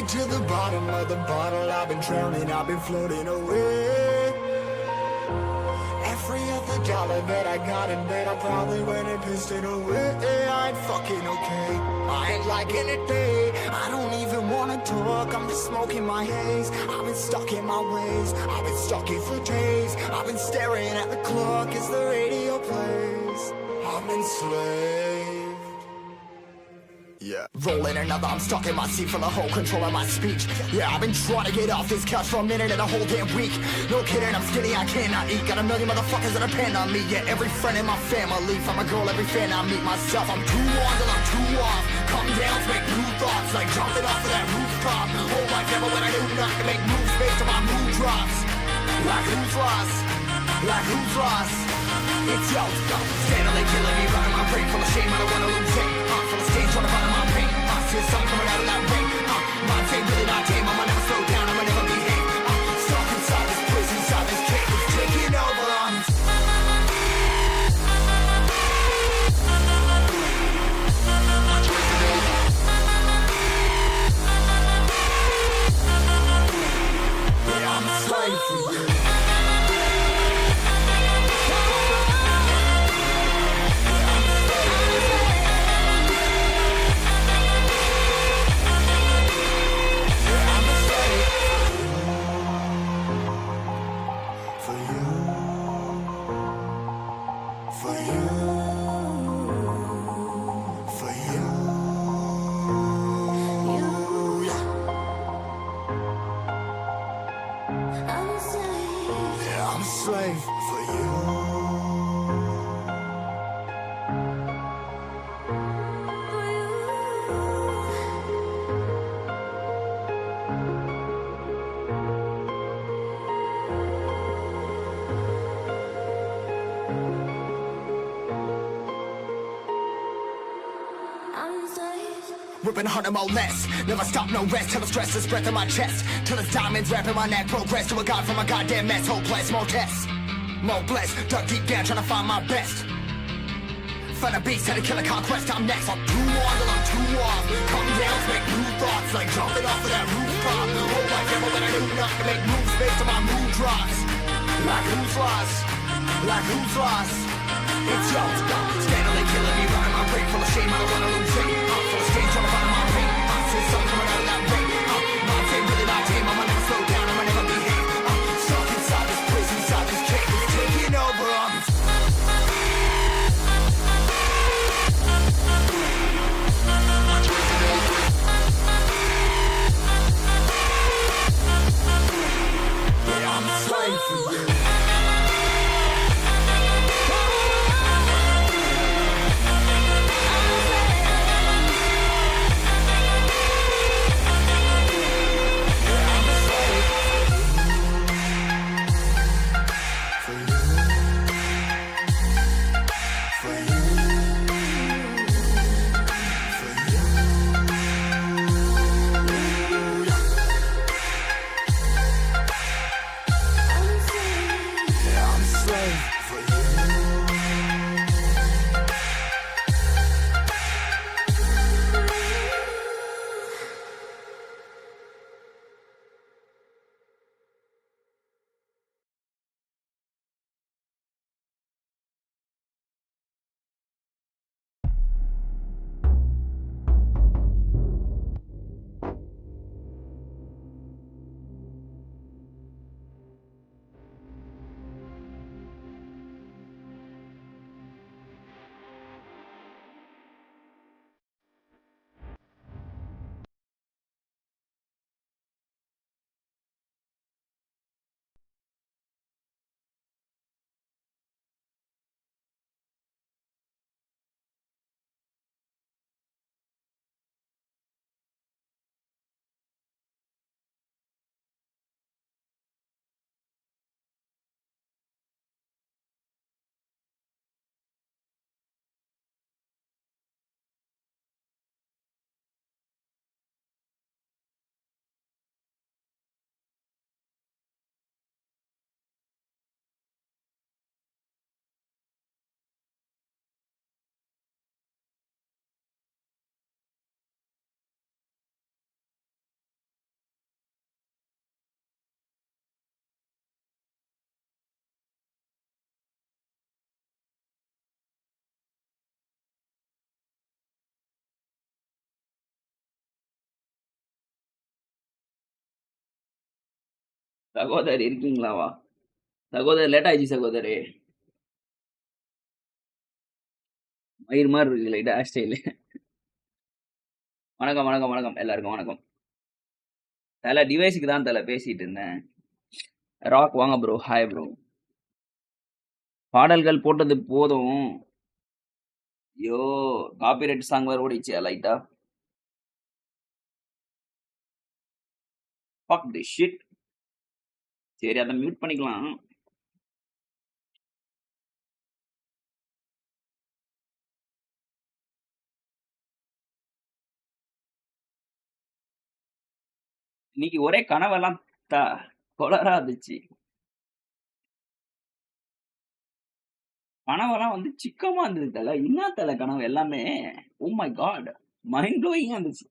to the bottom of the bottle. I've been drowning, I've been floating away. Every other dollar that I got in bed, I probably went and pissed it away. I ain't fucking okay, I ain't liking it, babe. I don't even wanna talk, I'm just smoking my haze. I've been stuck in my ways, I've been stuck here for days. I've been staring at the clock as the radio plays. I'm enslaved. Yeah, rolling another, I'm stuck in my seat for the whole control of my speech. Yeah, I've been trying to get off this couch for a minute and a whole damn week. No kidding, I'm skinny, I cannot eat. Got a million motherfuckers that depend on me. Yeah, every friend in my family, from a girl, every fan I meet myself. I'm too on till I'm too off. Come down to make new thoughts, like jumping off of that rooftop. Whole life never when I do not to make moves based on my mood drops. Like who's lost? Like who's lost? It's yo, steadily killing me, running my brain full of shame. I don't wanna lose it. Full of stage, trying to find my pain. See the sun coming out of that rain. My day really not tame. I'ma never slow down. I'ma never behave. Stuck inside this prison, inside this cage. It's taking over. Yeah, I'm a slave for you. Slave for you. Ripping harder, more less. Never stop, no rest. Till the stress is breath in my chest. Till it's diamonds wrapping my neck. Progress to a god from a goddamn mess. Hopeless, more tests, more blessed. Dug deep down, trying to find my best. Find a beast, had to kill a conquest. I'm next. I'm too on till I'm too off. Come down to make new thoughts, like jumping off of that rooftop. Whole life never when I do not to make moves based on my mood drops. Like who's lost? Like who's lost? It's yo, steadily killing me, running my brain full of shame. I don't wanna lose it. Full of stage, trying to find my pain. See the sun coming out of that rain. My day really not tame. I'ma never slow down. I'ma never behave. Stuck inside this prison, inside this cage. It's taking over. Yeah, I'm a slave for you. சகோதரி இருக்கீங்களாவா? சகோதரி late ஆயிடுச்சு சகோதரி. மயிர் மாதிரி இருக்கு லைட்டா hair style. வணக்கம் வணக்கம் வணக்கம் எல்லாருக்கும் வணக்கம். தலை டிவைஸுக்கு தான் தலை பேசிட்டு இருந்தேன். ராக் வாங்க ப்ரோ. Hi bro. பாடல்கள் போட்டது போதும். ஐயோ காப்பிரைட் சாங் வேற ஓடிச்சு லைட்டா. Fuck the shit. சரி அதை மியூட் பண்ணிக்கலாம். இன்னைக்கு ஒரே கனவெல்லாம் கொலரா இருந்துச்சு. கனவெல்லாம் வந்து சிக்கமா இருந்தது தலை. என்ன தலை கனவு எல்லாமே. ஓ மை காட், மைண்ட் ப்ளோயிங்கா இருந்துச்சு.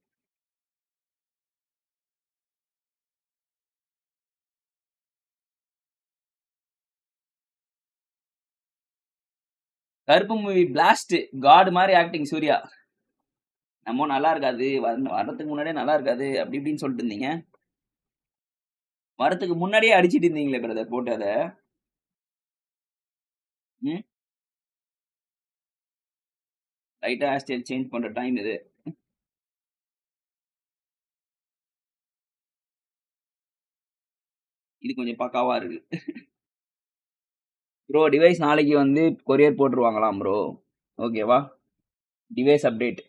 கருப்பு மூவி பிளாஸ்ட் காட் மாதிரி ஆக்டிங் சூர்யா. நம்ம நல்லா இருக்காது, வரதுக்கு முன்னாடியே நல்லா இருக்காது அப்படி இப்படின்னு சொல்லிட்டு இருந்தீங்க. வரதுக்கு முன்னாடியே அடிச்சிட்டு இருந்தீங்களே பிரதர் போட்டு அதை. லைட்டா ஹேர் ஸ்டைல் சேஞ்ச் பண்ற டைம் இது. இது கொஞ்சம் பக்காவா இருக்கு. ப்ரோ டிவைஸ் நாளைக்கு வந்து கொரியர் போட்டுருவாங்களாம் ப்ரோ. ஓகேவா, டிவைஸ் அப்டேட்.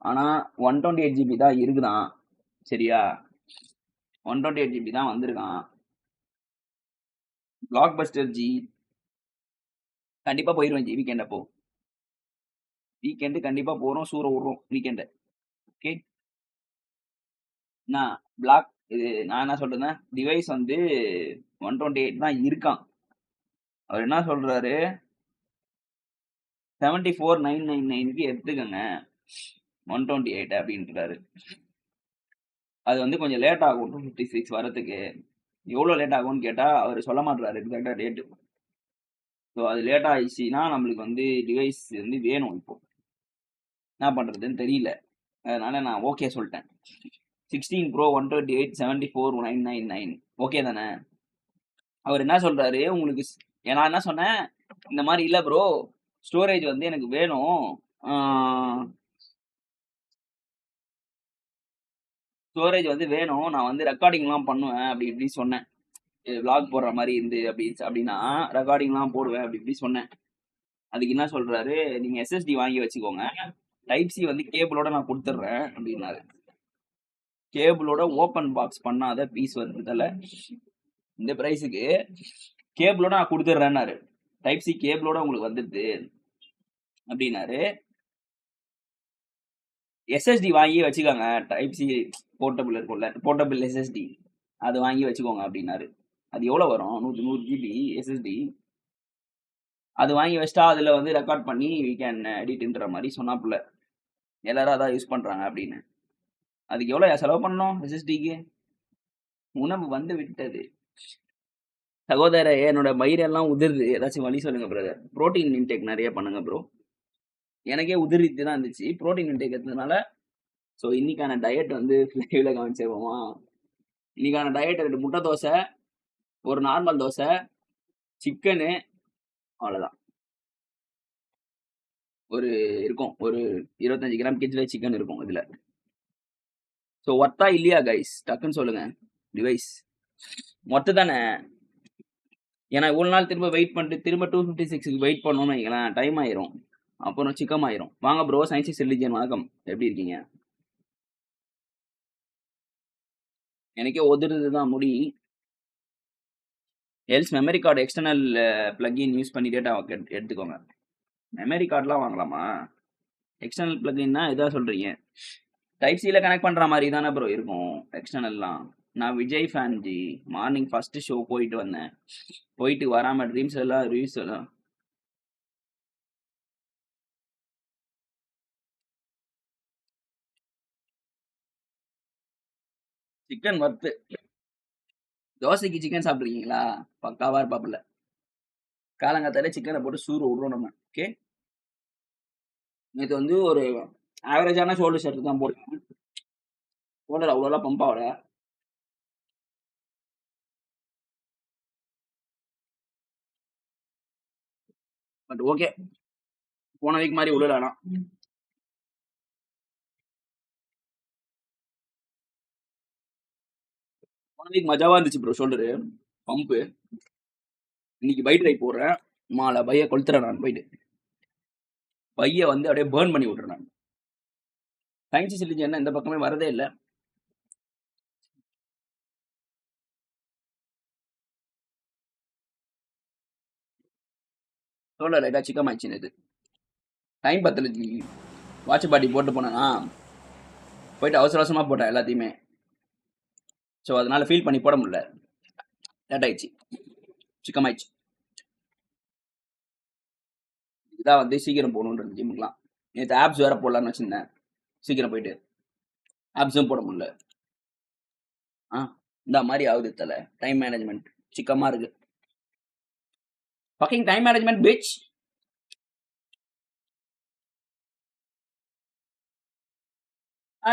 ஆனா 128 GB தான் இருக்குதான். சரியா, 128 GB தான் வந்திருக்கான். பிளாக் பஸ்டர் ஜி கண்டிப்பா போயிருவேன் ஜி. வீக்கெண்ட் அப்போ வீக்கெண்டு கண்டிப்பா போறோம், சூற விடுறோம் வீக்கெண்டு. ஓகே, நான் பிளாக் இது நான் என்ன சொல்றேன்னா டிவைஸ் வந்து 128 தான் இருக்கான். அவர் என்ன சொல்றாரு, 74,999க்கு எடுத்துக்கங்க 128 அப்படின்றாரு. அது வந்து கொஞ்சம் லேட் ஆகும் 256 வரதுக்கு. எவ்வளோ லேட் ஆகும்னு கேட்டா அவர் சொல்ல மாட்டாரு எக்ஸாக்டா ரேட்டு. ஸோ அது லேட் ஆயிடுச்சுன்னா நம்மளுக்கு வந்து டிவைஸ் வந்து வேணும். இப்போ என்ன பண்றதுன்னு தெரியல, அதனால நான் ஓகே சொல்லிட்டேன். 16 Pro 128 74,999 ஓகே தானே. அவர் என்ன சொல்றாரு உங்களுக்கு, நான் என்ன சொன்னேன், இந்த மாதிரி இல்ல ப்ரோ ஸ்டோரேஜ் வந்து எனக்கு வேணும், ஸ்டோரேஜ் வந்து வேணும், நான் வந்து ரெக்கார்டிங்லாம் பண்ணுவேன் அப்படி இப்படி சொன்னேன். விளாக் போடுற மாதிரி இருந்து அப்படின்னா ரெக்கார்டிங்லாம் போடுவேன் அப்படி இப்படி சொன்னேன். அதுக்கு என்ன சொல்றாரு, நீங்க எஸ்எஸ்டி வாங்கி வச்சுக்கோங்க, டைப் சி வந்து கேபிளோட நான் கொடுத்துட்றேன் அப்படின்னாரு. கேபிளோட ஓப்பன் பாக்ஸ் பண்ணாத பீஸ் வந்ததால இந்த பிரைஸுக்கு கேபிளோட நான் கொடுத்துட்றேன்னாரு. டைப் சி கேபிளோட உங்களுக்கு வந்துடுது அப்படின்னாரு. எஸ்எஸ்டி வாங்கி வச்சுக்கோங்க, டைப் சி போர்ட்டபிள் இருக்கும்ல, போர்ட்டபிள் எஸ்எஸ்டி அது வாங்கி வச்சுக்கோங்க அப்படின்னாரு. அது எவ்வளோ வரும், 100 GB எஸ்எஸ்டி. அது வாங்கி வச்சிட்டா அதில் வந்து ரெக்கார்ட் பண்ணி வி கேன் எடிட்ன்ற மாதிரி சொன்னாப்புல. எல்லாரும் அதான் யூஸ் பண்ணுறாங்க அப்படின்னு. அதுக்கு எவ்வளோ செலவு பண்ணணும் எஸ்எஸ்டிக்கு, உணவு வந்து விட்டது சகோதர. என்னோட மயிரெல்லாம் உதிர்து, ஏதாச்சும் வழி சொல்லுங்க பிரதர். ப்ரோட்டீன் இன்டேக் நிறைய பண்ணுங்க ப்ரோ. எனக்கே உதிரிட்டு தான் இருந்துச்சு ப்ரோட்டீன் இன்டேக் எடுத்ததுனால. ஸோ இன்னைக்கான டயட் வந்து லைவ்ல கவனிச்சேப்போமா. இன்னைக்கான டயட் 2 முட்டை தோசை, ஒரு நார்மல் தோசை, சிக்கனு, அவ்வளோதான். ஒரு இருக்கும் ஒரு 25 கிராம் கேஜில சிக்கன் இருக்கும் இதுல. ஸோ ஒர்த்தா இல்லையா கைஸ், டக்குன்னு சொல்லுங்க. டிவைஸ் ஒர்த்து தானே. ஏன்னா இவ்வளோ நாள் திரும்ப வெயிட் பண்ணிட்டு திரும்ப 256க்கு வெயிட் பண்ணணும்னு வைங்களேன், டைம் ஆயிரும், அப்புறம் சிக்கம் ஆயிரும். வாங்க ப்ரோ, சயின்ஸ் ரிலிஜியன் வணக்கம், எப்படி இருக்கீங்க? எனக்கே ஒதுருது தான் முடி. Else memory card external plugin use பண்ணி டேட்டா எடுத்துக்கோங்க. மெமரி கார்டெலாம் வாங்கலாமா? எக்ஸ்டர்னல் பிளக்இன்னா எதாவது சொல்கிறீங்க? டைப் சியில் கனெக்ட் பண்ணுற மாதிரி தானே ப்ரோ இருக்கும் எக்ஸ்டர்னல்லாம். நான் Vijay fan G. Morning first show போயிட்டு வந்தேன், போயிட்டு வராமல் ட்ரீம்ஸ் எல்லாம் ரிவ்யூஸ் எல்லாம். சிக்கன் வறுத்து தோசைக்கு சிக்கன் சாப்பிட்ருக்கீங்களா? பக்காவாக இருப்பாப்புல. காலங்காத்தாலே சிக்கனை போட்டு சூறு விட்றோம் நம்ம. ஓகே, நேற்று வந்து ஒரு ஆவரேஜான ஷோல்டர் ஷர்ட் தான் போட்டேன். ஷோல்டர் அவ்வளோலாம் பம்ப் ஆகல. பட் ஓகே, போன வீக் மாதிரி விடலாம். போன வீக் மஜாவா இருந்துச்சு ப்ரோ. Shoulder pump. இன்னைக்கு பைட் ட்ரை போடுறேன். மாலை பைய கொளுத்துறேன். நான் போயிட்டு பைய வந்து அப்படியே பேர்ன் பண்ணி விட்டுறேன். நான் சயின்ஸ் சிலிஜ் என்ன இந்த பக்கமே வரதே இல்லை. ஷோல்டர் லைட்டா சிக்கம் ஆயிடுச்சு. இது டைம் பத்தல. வாட்ச் பாட்டி போட்டு போனேன்னா போயிட்டு அவசர அவசரமா போட்டேன் எல்லாத்தையுமே. ஸோ அதனால ஃபீல் பண்ணி போட முடியல. லேட் ஆயிடுச்சு, சிக்கம் ஆயிடுச்சு. இதான் வந்து சீக்கிரம் போகணுன்றது ஜிம்முக்குலாம். நேற்று ஆப்ஸ் வேற போடலான்னு வச்சிருந்தேன். சீக்கிரம் போயிட்டு ஆப்ஸும் போட முடியல. இந்த மாதிரி ஆகுது தல. டைம் மேனேஜ்மெண்ட் சிக்கமா இருக்கு. fucking time management bitch.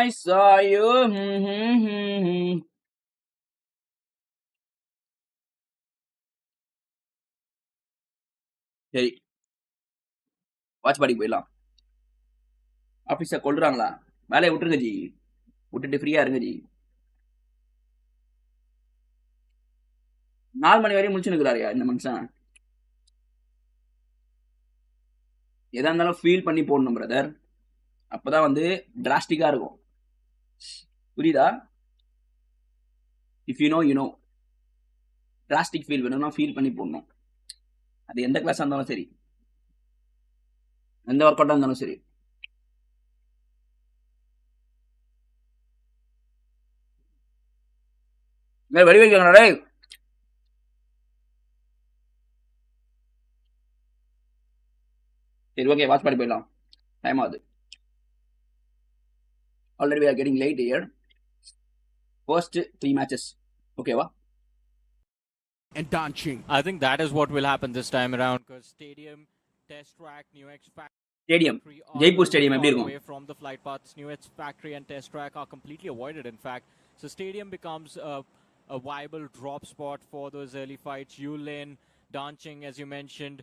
I saw you. சரி, வாட்ச் பாடி போயிடலாம். ஆஃபீஸை கொள்றாங்களா? வேலையை விட்டுருங்க ஜி, விட்டுட்டு ஃப்ரீயா இருங்க ஜி. 4 மணி வரையும் முடிச்சுன்னுக்குறாருயா இந்த மனுஷன். எதா இருந்தாலும் ஃபீல் பண்ணி போடணும் பிரதர். அப்பதான் வந்து டிராஸ்டிக்கா இருக்கும். புரியுதா? If you know you know. Drastic feel வேணும்னா ஃபீல் பண்ணி போடணும். அது எந்த கிளாஸா இருந்தாலும் சரி, எந்த ஒர்க் அவுட்டா இருந்தாலும் சரி. வெடி வைக்கிறாங்களே. சரி ஓகே, வாட்ச் பாடி போயிடலாம். டைம் ஆகுது. Already we are getting late here. First 3 matches. ஓகேவா? And Donching. I think that is what will happen this time around because Stadium, Test Track, New X Factory. Stadium. Jaipur Stadium எப்படி இருக்கும்? Away from the flight paths, New X Factory and Test Track are completely avoided in fact. So Stadium becomes a viable drop spot for those early fights. Yulin, Donching as you mentioned.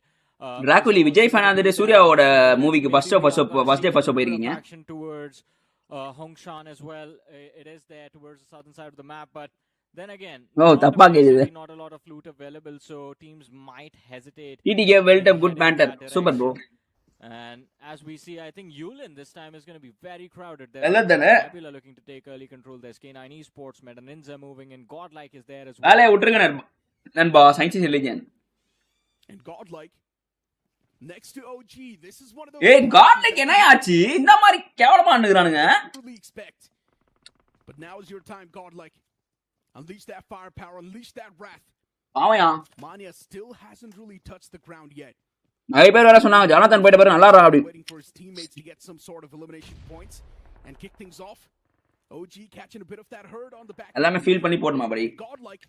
ராகுலி Vijay fan வந்துட்டு சூர்யாவோட மூவிக்கு first day first போயிருக்கீங்க. Towards Hongshan as well. It is there towards the southern side of the map, but then again, தப்பா கேக்குது. not a lot of loot available, so teams might hesitate. TTK built up good banter. Super bro. And as we see, I think Yulin this time is going to be very crowded. They're looking to take early control. There's K9 Esports, Meta Ninja moving in. Godlike is there as well. வேலையை விட்டுருங்க நண்பா. Science intelligent. And Godlike next to OG. This is one of those. ஏய் Godlike என்ன ஆச்சு? இந்த மாதிரி கேவலமா நிக்கறானுங்க. But now is your time, Godlike. Unleash that firepower, unleash that wrath. பாவயா. Mania still hasn't really touched the ground yet. நிறைய பேர் வேற சொன்னாங்க ஜானதன் போய்ட்ட பாரு நல்லா இருக்கா அப்படி. Waiting for his teammates to get some sort of elimination points and kick things off. OG catching a bit of that hurt on the back. எல்லாமே feel பண்ணி போடுமா படி. Godlike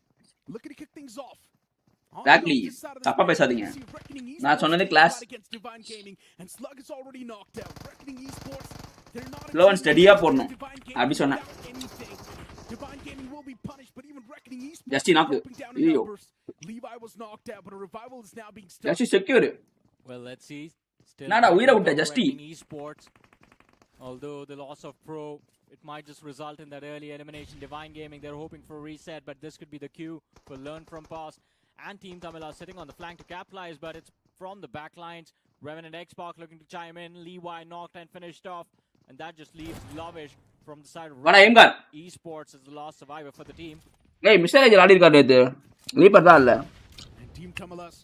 looking to kick things off. Exactly. தப்பா பேசாதீங்க. நான் சொன்னது class. Slow and ஸ்டடியா போடணும். அப்படி சொன்னேன். ஜஸ்டி நாக்கு. ஐயோ. ஜஸ்டி செக்யூர். Well, let's see. நாடா உயிரை விட்ட ஜஸ்டி. Although the loss of Pro, it might just result in that early elimination. Divine Gaming, they're hoping for a reset, but this could be the cue for learn from past. And Team.Tamilas sitting on the flank to capitalize, but it's from the back lines. Revenant X-Park looking to chime in. Lee Y knocked and finished off, and that just leaves Lovish from the side of Esports as the last survivor for the team. Hey, Mr. Ajal ஆடி இருக்காரு நேத்து. Leeper தான் இல்ல. And Team.Tamilas,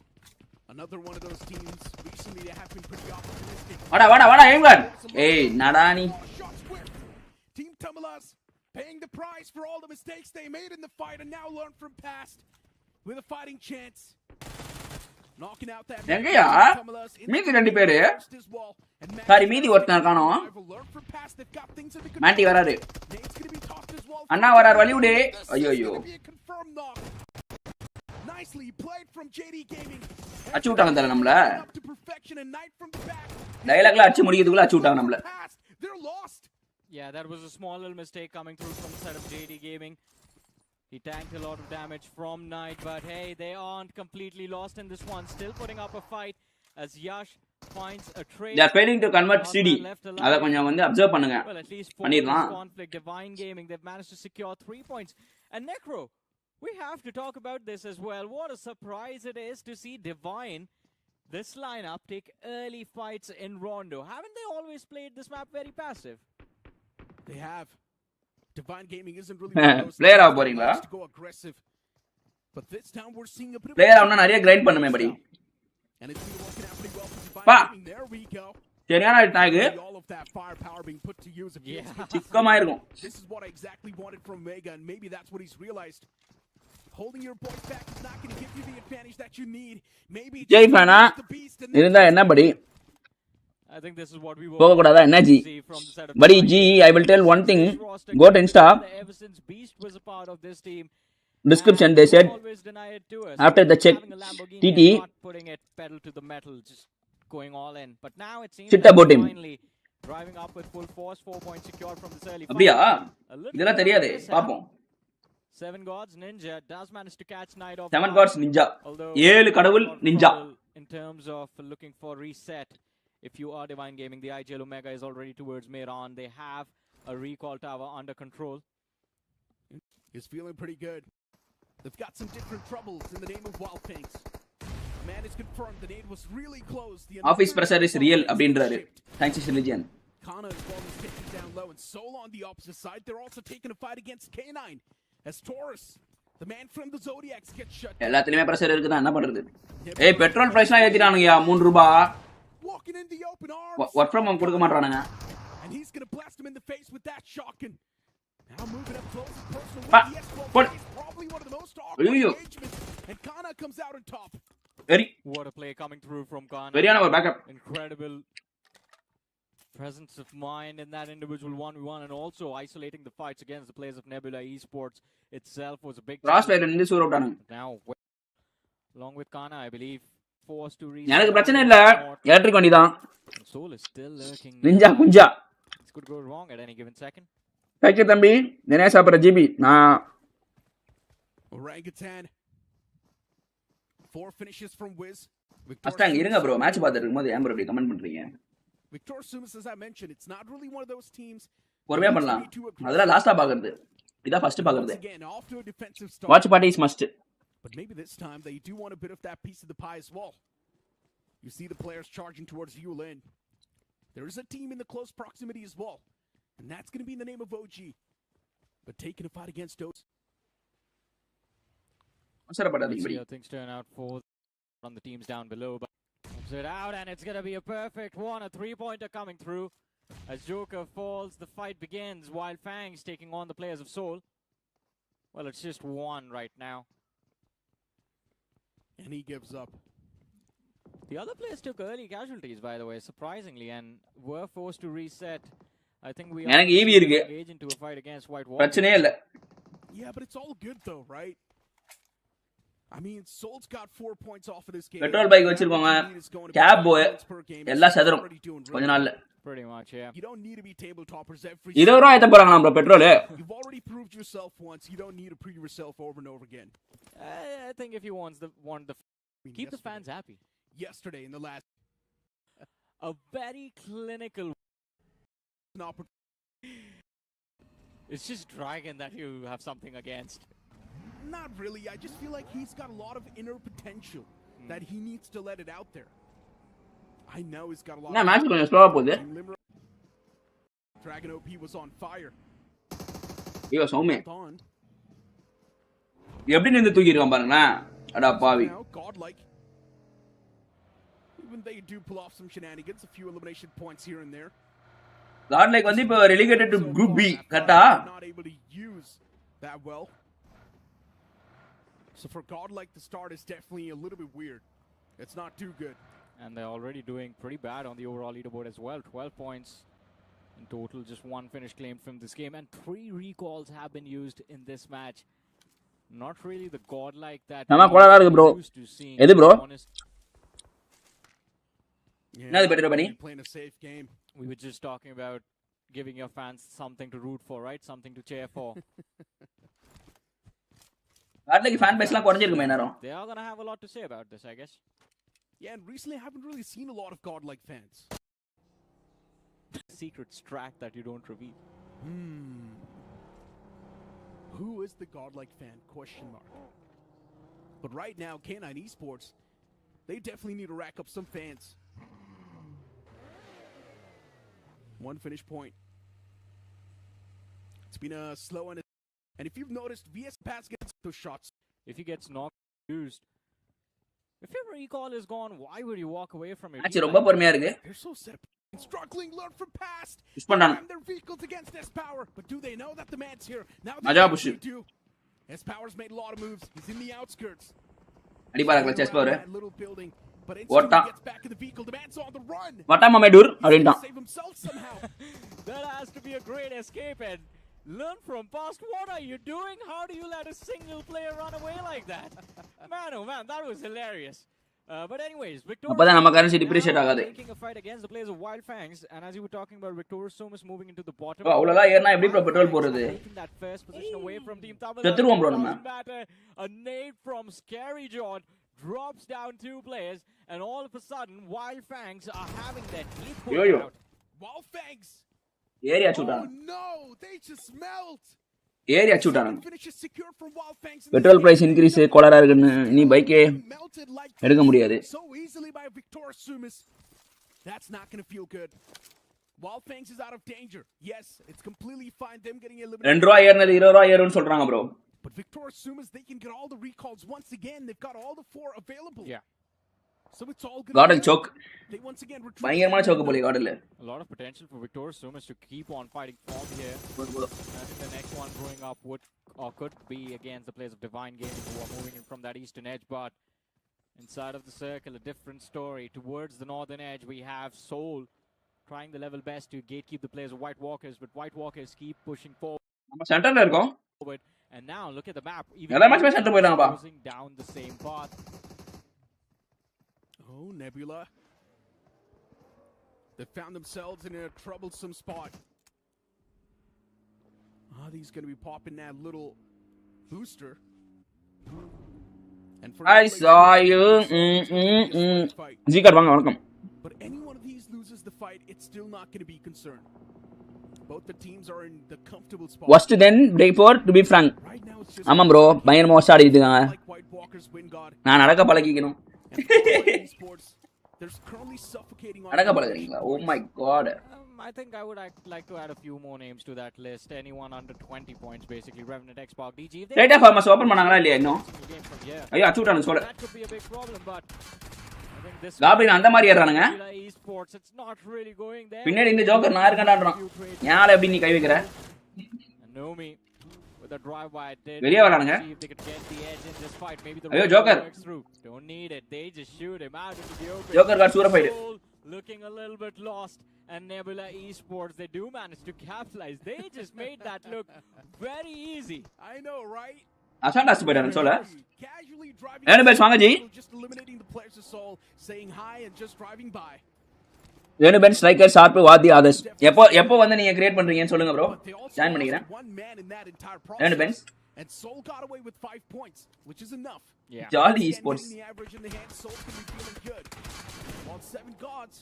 another one of those teams. Recently they have been pretty optimistic. வாடா aim-gun. ஏய் நடா நீ. Team.Tamilas paying the price for all the mistakes they made in the fight and now learn from past. With a fighting chance. Knocking out that. எங்கயா? மீதி ரெண்டு பேரு. Sorry மீதி ஒருத்தன் காணோம். மாண்டி வராரு. அண்ணா வரார் வழி விடு. ஐயோ. அச்சு விட்டாங்க தல நம்மள. டயலாக்ல அச்சு முடிக்கிறதுக்குள்ள அச்சு விட்டாங்க நம்மள. Yeah, that was a small little mistake coming through from the side of JD Gaming. He tanked a lot of damage from Knight, but hey, they aren't completely lost in this one. Still putting up a fight. as Yash finds a trade. They are failing to convert CD. அத கொஞ்சம் வந்து observe பண்ணுங்க. Well, at least for this பண்ணிரலாம். conflict, Divine Gaming, they've managed to secure 3 points. And Necro, we have to talk about this as well. What a surprise it is to see Divine, this lineup, take early fights in Rondo. Haven't they always played this map very passive? They have. Divine Gaming isn't really one of those Player teams ஆ போறீங்களா? that likes to go aggressive. But this time we're seeing a bit of player ஆவனா நிறைய grind பண்ணுமே படி. and it's been working out pretty well for Divine Pa. Gaming. There we go. சரியான டாக். All of that firepower being put to use. சிக்கமா இருக்கும். This is what I exactly wanted from Mega, and maybe that's what he's realized. Holding your boys back is not going to give you the advantage that you need. Maybe Jai ஃபேனா இருந்தா என்ன படி? I think this is what we were போக கூடாதா என்ன G? from the side of படி G, I will tell one thing. Go to Insta. Ever since Beast was a part of this team, Description they said always deny it to us. after the check Having a Lamborghini TT and not putting it pedal to the metal, just going all in. But now it seems Shit that about him. finally driving up with full force, 4 points secured from this early fight. அப்படியா? A little இதெல்லாம் bit தெரியாதே. of this, பாப்போம். 7 Gods Ninja does manage to catch Knight off 7 guard, gods ninja. although 7 கடவுள் not ninja. trouble in terms of looking for reset. If you are Divine Gaming, the IGL Omega is already towards Mehran. They have a recall tower under control. is feeling pretty good. They've got some different troubles in the name of Wild Pinks. Man, it's confirmed the nade was really close. The Office pressure is real அப்படின்றாரு. Thanks religion. Kana as well is taking down low, and Soul on the opposite side. They're also taking a fight against K9 as Taurus, the man from the Zodiacs, gets shut down. எல்லாத்துலயுமே pressure இருக்குதா என்ன பண்றது? ஏய் petrol பிரைஸ்லாம் ஏத்திட்டானுங்கயா 3 ரூபாய். Walking in the open arms. Work from home கொடுக்க மாட்டறானுங்க. And he's going to blast him in the face with that shotgun. Now moving up close and personal. Pa. Yes, Put. probably one of the most awkward Ayyo. engagements. And Kana comes out on top. Very What a play coming through from Kana. வெரியான ஒரு backup. Incredible presence of mind in that individual 1v1, and also isolating the fights against the players of Nebula Esports itself was a big cross fire நின்னு சூர் அவுட்டானுங்க. Now, along with Kana, I believe, forced to எனக்கு பிரச்சனை இல்ல. Electric வண்டி தான். Soul is still lurking. நிஞ்சா குஞ்சா. This could go wrong at any given second. Thank you தம்பி. தினேஷ் சாப்பிடுற ஜிபி. நான் Orangutan. 4 finishes from Wiz. அஸ்டாங் இருங்க ப்ரோ மேட்ச் பார்த்துட்டு இருக்கும்போது ஏன் ப்ரோ இப்படி கமெண்ட் பண்றீங்க? Victor Sumas, as I mentioned, it's not really one of those teams. பொறுமையா பண்ணலாம். அதெல்லாம் லாஸ்டா பாக்குறது. இதான் ஃபர்ஸ்ட் பாக்குறது. Again, off to a defensive start. Watch party is must. But maybe this time they do want a bit of that piece of the pie as well. You see the players charging towards Yulin. There is a team in the close proximity as well. And that's going to be in the name of OG. But taking a fight against Oats. அவசரப்படாதீங்க See படி. how things turn out for on the teams down below, but comes it out, and it's going to be a perfect one. A 3-pointer coming through as Joker falls. The fight begins while Fang's taking on the players of Soul. Well, it's just one right now. And he gives up. The other players took early casualties, by the way, surprisingly, and were forced to reset. I think we are எனக்கு EV இருக்கு. engaged into a fight against White Wall. பிரச்சனையே இல்ல. Yeah, but it's all good though, right? I mean, Soul's got 4 points off of this game. Petrol bike வச்சிருக்கோங்க. Gap போய் எல்லாம் செதறும் கொஞ்ச நாள்ல. Pretty much, yeah. You don't need to be tabletoppers every 20 ரூபாய் ஏத்த போறாங்க நம்ம petrol. You've already proved yourself once. You don't need to prove yourself over and over again. I think if you want the keep the fans happy. Yesterday in the last A very clinical. It's just Dragon that you have something against. Not really. I just feel like he's got a lot of inner potential that he needs to let it out there. I know he's got a lot. என்ன match கொஞ்சம் ஸ்லோவா போகுது. Dragon OP was on fire. ஐயோ சௌமே. On. எப்படி நின்னு தூக்கி இருக்கான் பாருங்களா. அட பாவி. Now, godlike. Even they do pull off some shenanigans, a few elimination points here and there. God like வந்து இப்போ relegated to group B கரெக்ட்டா? Not able to use that well. So for godlike, the start is definitely a little bit weird. It's not too good. And they're already doing pretty bad on the overall leaderboard as well. 12 points in total, just 1 finish claimed from this game, and 3 recalls have been used in this match. Not really the godlike that we're used to seeing. எது bro? Yeah, better bunny? Playing a safe game. We were just talking about giving your fans something to root for, right? Something to cheer for. God like fan base எல்லாம் குறஞ்சிருக்குமே நேரம். They are going to have a lot to say about this, I guess. Yeah, and recently I haven't really seen a lot of godlike fans. Secret strat that you don't reveal. Who is the godlike fan? Question mark. But right now, K9 Esports, they definitely need to rack up some fans. One finish point. It's been a slow and if you've noticed, VS Pass gets those shots. If he gets knocked, used. If your recall is gone, why would you walk away from it? Match ரொம்ப பொறுமையா இருக்கு. They're so set up. Struggling, learn from past. Push பண்ணாங்க. Their vehicles against S Power, but do they know that the man's here? Now மஜா push. do. S Power's made a lot of moves. He's in the outskirts. அடிபாரா clutch S Power. Little building, but ஓட்டா. gets back in the vehicle. The man's on the run. வட்டாம Mettur அப்படின்ட்டான். Save himself somehow. That has to be a great escape and learn from past. What are you doing? How do you let a single player run away like that? Man, oh man, that was hilarious. But anyways, Victor அப்பதான் நம்ம currency depreciate ஆகாது. taking a fight against the players of Wild Fangs, and as you were talking about, Victor Somas moving into the bottom. அவ்வளவுதான் ஏறனா எப்படி bro petrol போறது? Taking that first position away from Team.Tamilas. செத்துருவோம் bro நம்ம. A nade from Scary John drops down 2 players, and all of a sudden, Wild Fangs are having their teeth pulled out. Wild Fangs. Area சூட்டாங்க. Oh no, they just melt. Area சூட்டாங்க. Finish is secure from Wild Fangs. Petrol price increase கோலரா இருக்குன்னு நீ பைக்கே எடுக்க முடியாது. So easily by Victor Sumis. That's not going to feel good. Wild Fangs is out of danger. Yes, it's completely fine them getting eliminated. 2 ரூபாய் ஏறனது 20 ரூபாய் ஏறும்னு சொல்றாங்க bro. But Victor Sumis, they can get all the recalls once again. They've got all the 4 available. Yeah. So it's all good. கார்டன் சோக். They once again பயங்கரமான சோக்கு போல கார்டன்ல. A lot of potential for Victor Sumis to keep on fighting form here. I think the next one growing up could be against the players of Divine Gaming who are moving in from that eastern edge, but inside of the circle, a different story. Towards the northern edge, we have Soul trying the level best to gatekeep the players of White Walkers, but White Walkers keep pushing forward. நம்ம சென்டர்ல இருக்கோம். And now look at the map. எல்லா மேட்ச்மே centre போயிடாங்கப்பா. Closing down the same path. Oh, Nebula. They found themselves in a troublesome spot. He's going to be popping that little booster. And for I saw you. ஜீகர் வாங்க வணக்கம். But any one of these loses the fight, it's still not going to be concerned. Both the teams are in the comfortable spot. Worst then break for to be frank. Right now it's just ஆமா bro பயங்கரமா most ஆடிட்டு இருக்காங்க. like White Walkers win God. நான் நடக்க பழகிக்கணும். Sports, there's currently suffocating on. நடக்க பழகுறீங்களா? Oh my god. I think I would like to add a few more names to that list. Anyone under 20 points, basically. Revenant, Xbox, DG. Right of farmers open பண்ணாங்களா இல்லையா இன்னும்? ஐயோ அச்சூட்டானு சொல்ல. That could be a big problem, but I think this goblin அந்த மாதிரி ஏறானுங்க. Esports, it's not really going there. பின்னாடி இந்த joker நான் இருக்கேன்டான்றான். யாரை எப்படி நீ கை வைக்கிற? Nomi with a drive by did. வெளிய வரானுங்க. ஐயோ joker. Don't need it. They just shoot him out into the open. Joker got சூர fight. Looking a little bit lost, and Nebula Esports, they do manage to capitalize. They just made that look very easy. I know, right? அசாண்டாஸ் போயிட்டானு சொல்ல. Casually driving. என்ன base வாங்க G. Just eliminating the players of Soul, saying hi and just driving by. ரெண்டு pen striker sharp வாதி authors. எப்போ வந்து நீங்க create பண்றீங்கன்னு சொல்லுங்க ப்ரோ. ஜாயின் பண்ணிக்கிறேன். ரெண்டு Benz. And Soul got away with 5 points, which is enough. Yeah. Jolly Esports. On 7 gods.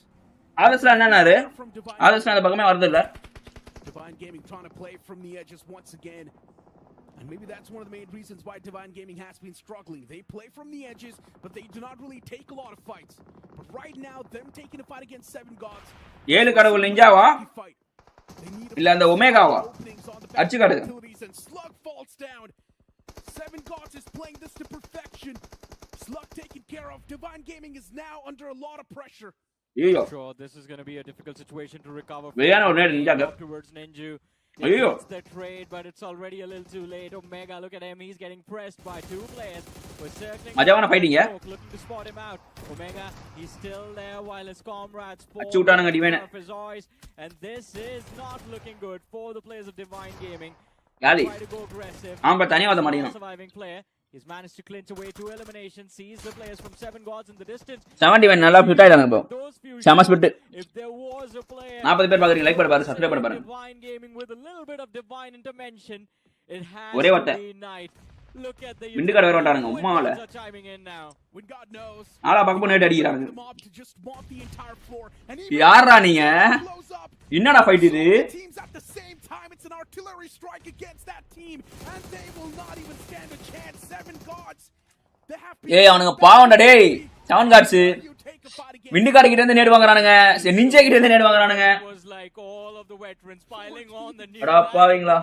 ஆதர்ஸ்ல என்னன்னாரு? ஆதர்ஸ்ல அந்த பக்கமே வரது இல்ல. Divine Gaming trying to play from the edges once again. And maybe that's one of the main reasons why Divine Gaming has been struggling. They play from the edges, but they do not really take a lot of fights. But right now, them taking a fight against 7 gods. 7 கடவுள் நிஞ்சாவா? இல்ல அந்த ஒமேகாவா? அடிச்சு காட்டுங்க. And Slug falls down. 7 gods is playing this to perfection. Slug taken care of. Divine Gaming is now under a lot of pressure. ஐயோ. Sure, this is going to be a difficult situation to recover. வேயான ஒரு நிஞ்சாங்க. Towards Ninju. ஐயோ. It's the trade, but it's already a little too late. Omega, look at him. He's getting pressed by 2 players. We're circling. மஜாவான fighting. Looking to spot him out. Omega, he's still there while his comrades fall அச்சூட்டானுங்க Divine. off his eyes, and this is not looking good for the players of Divine Gaming. காலி. Try to go aggressive. ஆமா தனியா வந்த மாட்டீங்க. Surviving player. He's managed to clinch away to elimination. Sees the players from 7 gods in the distance. 71 நல்லா fit ஆயிட்டாங்க bro. செம split. If there was a player 40 பேர் பாக்குறீங்க லைக் பண்ணி பாருங்க சப்ஸ்கிரைப் பண்ணி பாருங்க. Divine Gaming with a little bit of divine intervention. It has ஒரே to வார்த்தை. be night. Look at the wind card வேற வட்டானுங்க உம்மால are chiming in now. When God knows. ஆளா பக்கம் NAT அடிக்குறாங்க The mob to just mop the entire floor. And யாரா நீங்க blows up. என்னடா fight இது Teams at the same time. It's an artillery strike against that team. And they will not even stand a chance. 7 gods. They have to ஏய் அவனுங்க பாவம்டா டேய் 7 cards விண்டு card கிட்ட இருந்து NAT வாங்குறானுங்க ninja கிட்ட இருந்து NAT வாங்குறானுங்க Was like all of the veterans piling on the new. அடா பாவீங்களா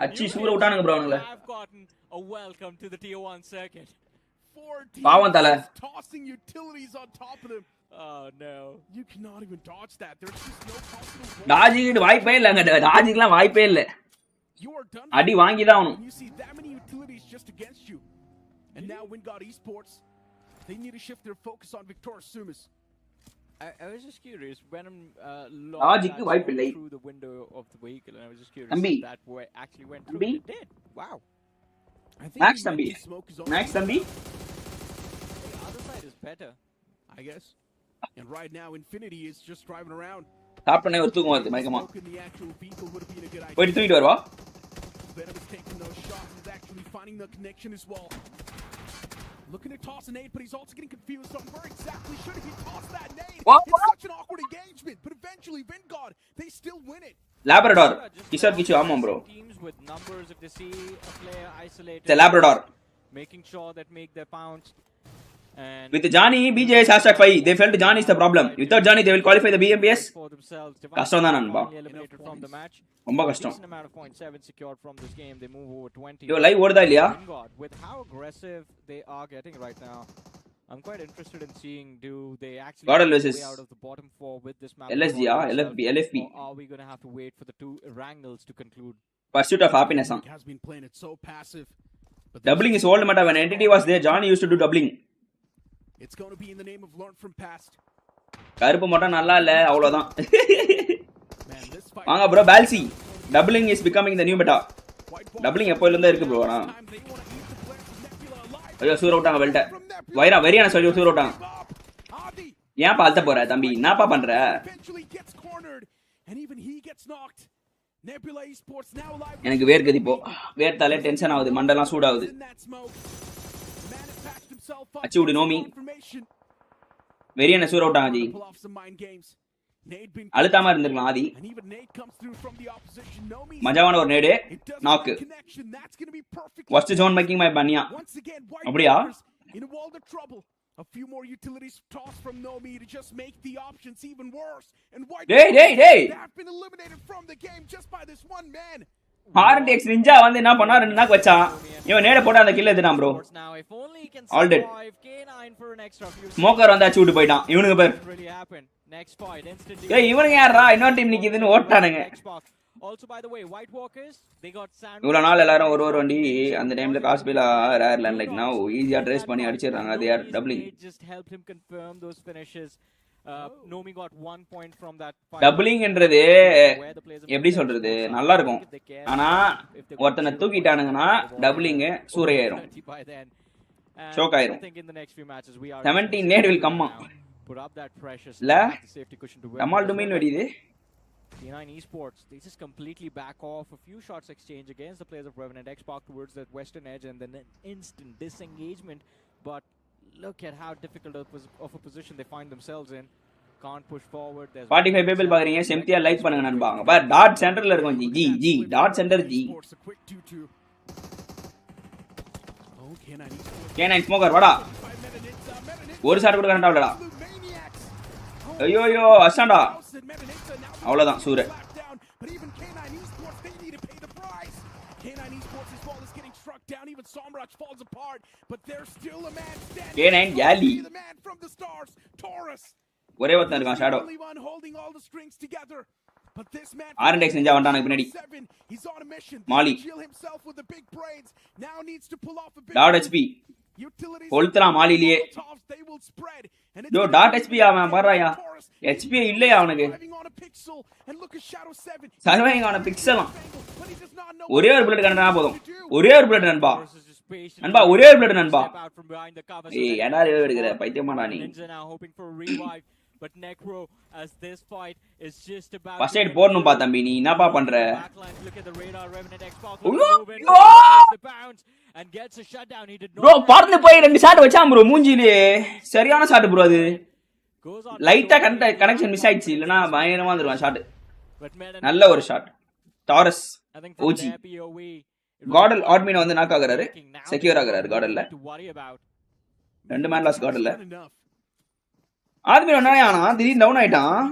அச்சி சூர விட்டானுங்க bro அவனுங்க have gotten a welcome to the tier 1 circuit. பாவம் தல tossing utilities on top of them. Oh no. You cannot even dodge that. There's just no possible way. டாஜிக்கு வாய்ப்பே இல்லங்க டாஜிக்குலாம் வாய்ப்பே இல்ல You are done. அடி வாங்கி தான் ஆவணும் You see that many utilities just against you. And now WinGod Esports, they need to shift their focus on Victor Sumas. I was just curious when Logic வாய்ப்பில்லை through the window of the vehicle, and I was just curious தம்பி if that way actually went through. It did. Wow. Max தம்பி Max தம்பி The other side is better, I guess. And right now Infinity is just driving around. சாப்பிட்டனே ஒரு தூக்கம் வருது மயக்கமா Smoking the actual vehicle would have been a good idea. போய் தூக்கிட்டு வரவா Venom is taking those shots. He's actually finding the connection as well. Looking to toss a nade, but he's also getting confused on where exactly should he toss that nade. It's such an awkward engagement, but eventually WinGod, they still win it. Labrador Kishore கிச்சு ஆமா bro teams with numbers if they see a player isolated. it's a labrador Making sure that make their pounce. And with Johnny BJ's #5 they felt Johnny is the problem without Johnny they will qualify the Bmps for themselves. கஷ்டம் தான் நண்பா Eliminated from the match. ரொம்ப கஷ்டம் Decent amount of points 7 secured from this game. They move over 20. Yo live ஓடுதா இல்லையா WinGod, with how aggressive they are getting right now, I'm quite interested in seeing do they actually Godel get versus way out of the bottom 4 with this map. LSG LFP Or are we going to have to wait for the 2 Wrangles to conclude? pursuit of happiness He has been playing it so passive. But doubling is old meta when entity was there Johnny used to do doubling it's going to be in the name of learn from past. கருப்பு மட்டும் நல்லா இல்ல அவ்வளவுதான் Man, this fight வாங்க bro balsi doubling is becoming the new meta doubling எப்போல இருந்தா இருக்கு bro ஆனா time they want to eat the players from Nebula alive. ஐயோ சூர விட்டாங்க பெல்ட்ட வைரா வெரியான சொல்லி சூர விட்டாங்க Adi ஏன் பால்த்த போற தம்பி என்னப்பா பண்ற eventually gets cornered and even he gets knocked. Nebula Esports now alive. எனக்கு வேர்க்குது இப்போ வேர்த்தாலே டென்ஷன் ஆகுது மண்டெல்லாம் சூடாகுது In that smoke. Man has patched himself up. அச்சி விடு நோமி Information. வெரியான சூர விட்டாங்க G Pull off some mind games. Nade been அழுத்தாம இருந்திருக்கலாம் ஆதி and even Nade comes through from the opposition. Nomi. மஜாவான ஒரு நேடு It doesn't knock have connection. That's going to be perfect. first zone making my banya Once again, White அப்படியா Walkers in a world of trouble. A few more utilities tossed from Nomi to just make the options even worse. And White டேய் டேய் டேய் they have been eliminated from the game just by this one man. RTX ninja வந்து என்ன பண்ணா ரெண்டு நாக்கு வச்சான் இவன் நேட போட்டு அந்த கில் எடுத்தான் bro Now if only he can All dead. survive K9 for an extra few smoker வந்து அச்சு விட்டு போயிட்டான் இவனுக்கு பேர் seconds really happened. Next point instantly. ஏய் இவனுங்க யாரா இன்னொரு team நிக்குதுன்னு ஓட்டானுங்க Xbox. Also by the way White Walkers they got sand. இவ்வளவு நாள் எல்லாரும் ஒரு வண்டி அந்த டைம்ல காசு பேல ரேர் லைன் லைக் நவ ஈஸியா ட்ரேஸ் பண்ணி அடிச்சிராங்க they are doubling Just helped him confirm those finishes. Nomi got 1 point from that fight. டபுளிங்ன்றது எப்படி சொல்றது நல்லா இருக்கும் ஆனா ஒருத்தனை தூக்கிட்டானுங்கன்னா டபுளிங் சூறையாயிரும் ஷோக் ஆயிரும் 17 NAT will come put up that pressure இல்ல safety cushion to டமால் டுமில் வெடிது K9 Esports, they just completely back off. A few shots exchange against the players of Revenant Xbox towards that western edge and then an instant disengagement. But look at how difficult of a position they find themselves in. Can't push forward. There's 45 people பாக்குறீங்க செம்தியா like பண்ணுங்க நண்பாங்க பார் dot சென்டர்ல இருக்கும் G G dot centre G K9 smoker வாடா ஒரு shot கூட கரெக்ட்டா விடடா ஐயோ ஐயோ அசாண்டா அவ்வளவுதான் சூர K9 கேலி ஒரே ஒருத்தன் இருக்கான் ஷாடோ RTX நிஞ்சா வந்தானே பின்னாடி மாலி டாட் HP கொளுத்துறான் மாலிலேயே யோ டாட் HP அவன் பாறாயா HP இல்லையா அவனுக்கு சர்வைங் ஆன பிக்சலாம் ஒரே ஒரு புல்லட் கண்டா போதும் ஒரே ஒரு புல்லட் நண்பா நண்பா ஒரே ஒரு புல்லட் நண்பா ஏய் என்னடா எடுக்கற பைத்தியமாடா நீ But Necro, as this fight is just about first to eight get போடணும்பா going, தம்பி, நீ என்னப்பா பண்ற? backlines, look at the radar, Revenant Xbox, ஐயோ, look at the movement, ஐயோ! the bounce, and gets a shutdown. He did not bro really பறந்து போய் get 2 shot வச்சான் bro மூஞ்சிலே. சரியான ஷாட் ப்ரோ அது. goes on லைட்டா to show connection he miss has ஆயிடுச்சு, இல்லனா confidence in this பயங்கரமா match. வந்துருவான் ஷாட். But Meta நல்ல ஒரு ஷாட். டாரஸ் I think from OG their POV, it was காடல் quite ஆட்மின் வந்து நாக் ஆகுறாரு, breaking. Now செக்யூர் they've ஆகுறாரு got காடல்ல. nothing to worry about. 2 man loss காடல்ல. Not enough. ஆட்மின் என்னடா ஆனா திடீர்னு டவுன் ஆயிட்டான்.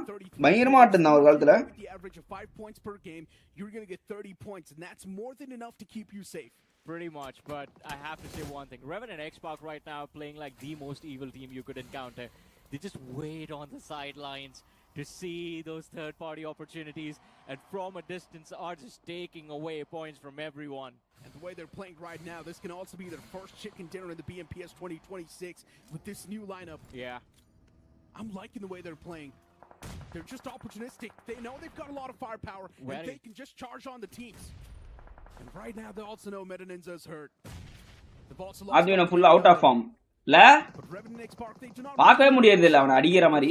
பயங்கரமா ஆட்டுனான் ஒரு காலத்துல. With the average of 5 points per game, you're going to get 30 points, and that's more than enough to keep you safe. Pretty much, but I have to say one thing. Revenant Xbox right now playing like the most evil team you could encounter. They just wait on the sidelines to see those third-party opportunities, and from a distance are just taking away points from everyone. And the way they're playing right now, this can also be their first chicken dinner in the BMPS 2026 with this new lineup. Yeah. I'm liking the way they're playing. They're just opportunistic. They know they've got a lot of firepower, and they can just charge on the teams. And right now, they also know Meta Ninja's hurt. They've also lost. Admin full out of form. இல்ல But Revenant X Park, they do not பார்க்கவே முடியறது இல்ல அவனை அடிக்கிற மாதிரி.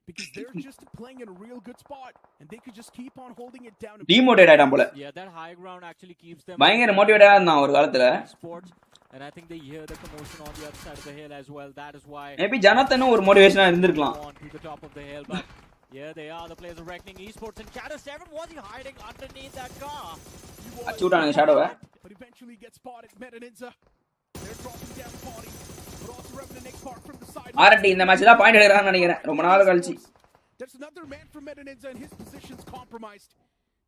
because they're just playing in a real good spot, and they could just keep on holding it down. Demotivate ஆயிட்டான் போல. Yeah, that high ground actually keeps them பயங்கர மோட்டிவேட்டடா இருந்தான் ஒரு காலத்துல. sports, and I think they hear the commotion on the other side of the hill as well. That is why maybe ஜனத்தனும் ஒரு மோட்டிவேஷனா இருந்திருக்கலாம். on to the top of the hill, but yeah, they are the players of Reckoning Esports, and Shadow 7 was he hiding underneath that car? அச்சூட்டானுங்க ஷாடோவை. But eventually he gets spotted. Meta Ninja, they're dropping down the body, but also Revenant X Park from the side. ஆர்டி இந்த match தான் point எடுக்கறான்னு நினைக்கிறேன் ரொம்ப நாள் கழிச்சு. There's another man from Meta Ninja, and his position's compromised.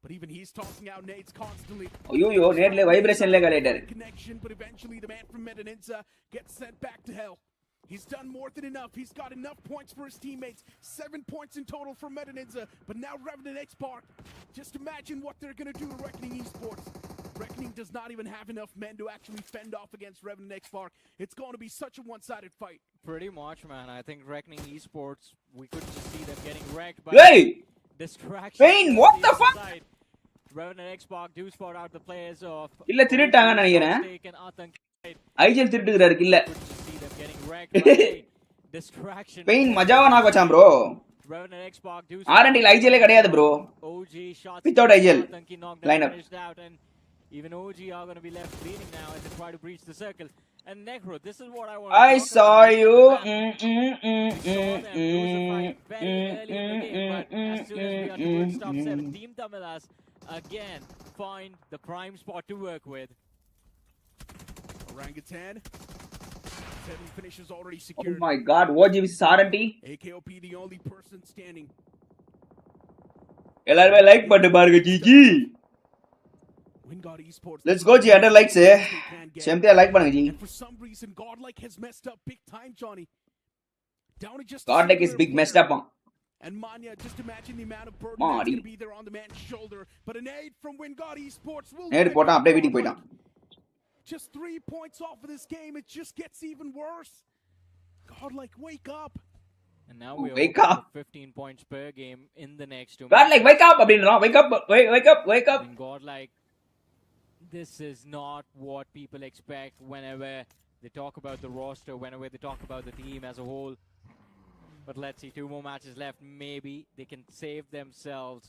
But even he's tossing out nades constantly. ஐயோ நேட்ல வைப்ரேஷன்ல கலைட்டாரு. Connection, but eventually the man from Meta Ninja gets sent back to hell. He's done more than enough. He's got enough points for his teammates. 7 points in total for Meta Ninja. But now Revenant X Park. Just imagine what they're going to do to Reckoning Esports. Reckoning does not even have enough men to actually fend off against Revenant X Park. It's going to be such a one-sided fight. Pretty much, man. I think Reckoning Esports, we could just see them getting wrecked by Hey! distraction. Wayne, what the fuck? Revenant X Park do spot out the players of இல்ல திருட்டாங்கன்னு நினைக்கிறேன். and Atank. ஐஜல் திருட்டுகிறாரு இல்ல. Could just see them getting wrecked by distraction. Pain மஜாவா knock வச்சான் bro. Revenant X Park do ஆர்டி ஐஜலே கிடையாது bro. OG shots Without IGL Atank knocked lineup. out, and even OG are going to be left bleeding now as they try to breach the circle. And Necro, this is what I want to I talk saw about. you. Very early in the game, but as soon as we are towards top 7, Team.Tamilas again find the prime spot to work with. Orangutan. 7 finishes already Oh secured. my god, OG vs RNT. AKOP the only person standing. எல்லாரும் like பண்ணிட்டு பாருங்க GG. Wingard Esports. Let's go ஜி அண்டர் likes. செம்தியா like பண்ணுங்க ஜி. And for some reason Godlike has messed up big time, Johnny. Down to just Godlike is big messed up. And Manya, just imagine the amount of burden Madi. that's going to be there on the man's shoulder. But an aid from Wingard Esports will நேடு போட்டான் அப்படியே வீட்டுக்கு போய்ட்டான். Just 3 points off of this game. It just gets even worse. Godlike, wake up. And now we Wake are up. 15 points per game in the next 2 Godlike wake up அப்படின்றான். Wake up, wake up. And Godlike, this is not what people expect whenever they talk about the roster, whenever they talk about the team as a whole. But let's see, 2 more matches left. Maybe they can save themselves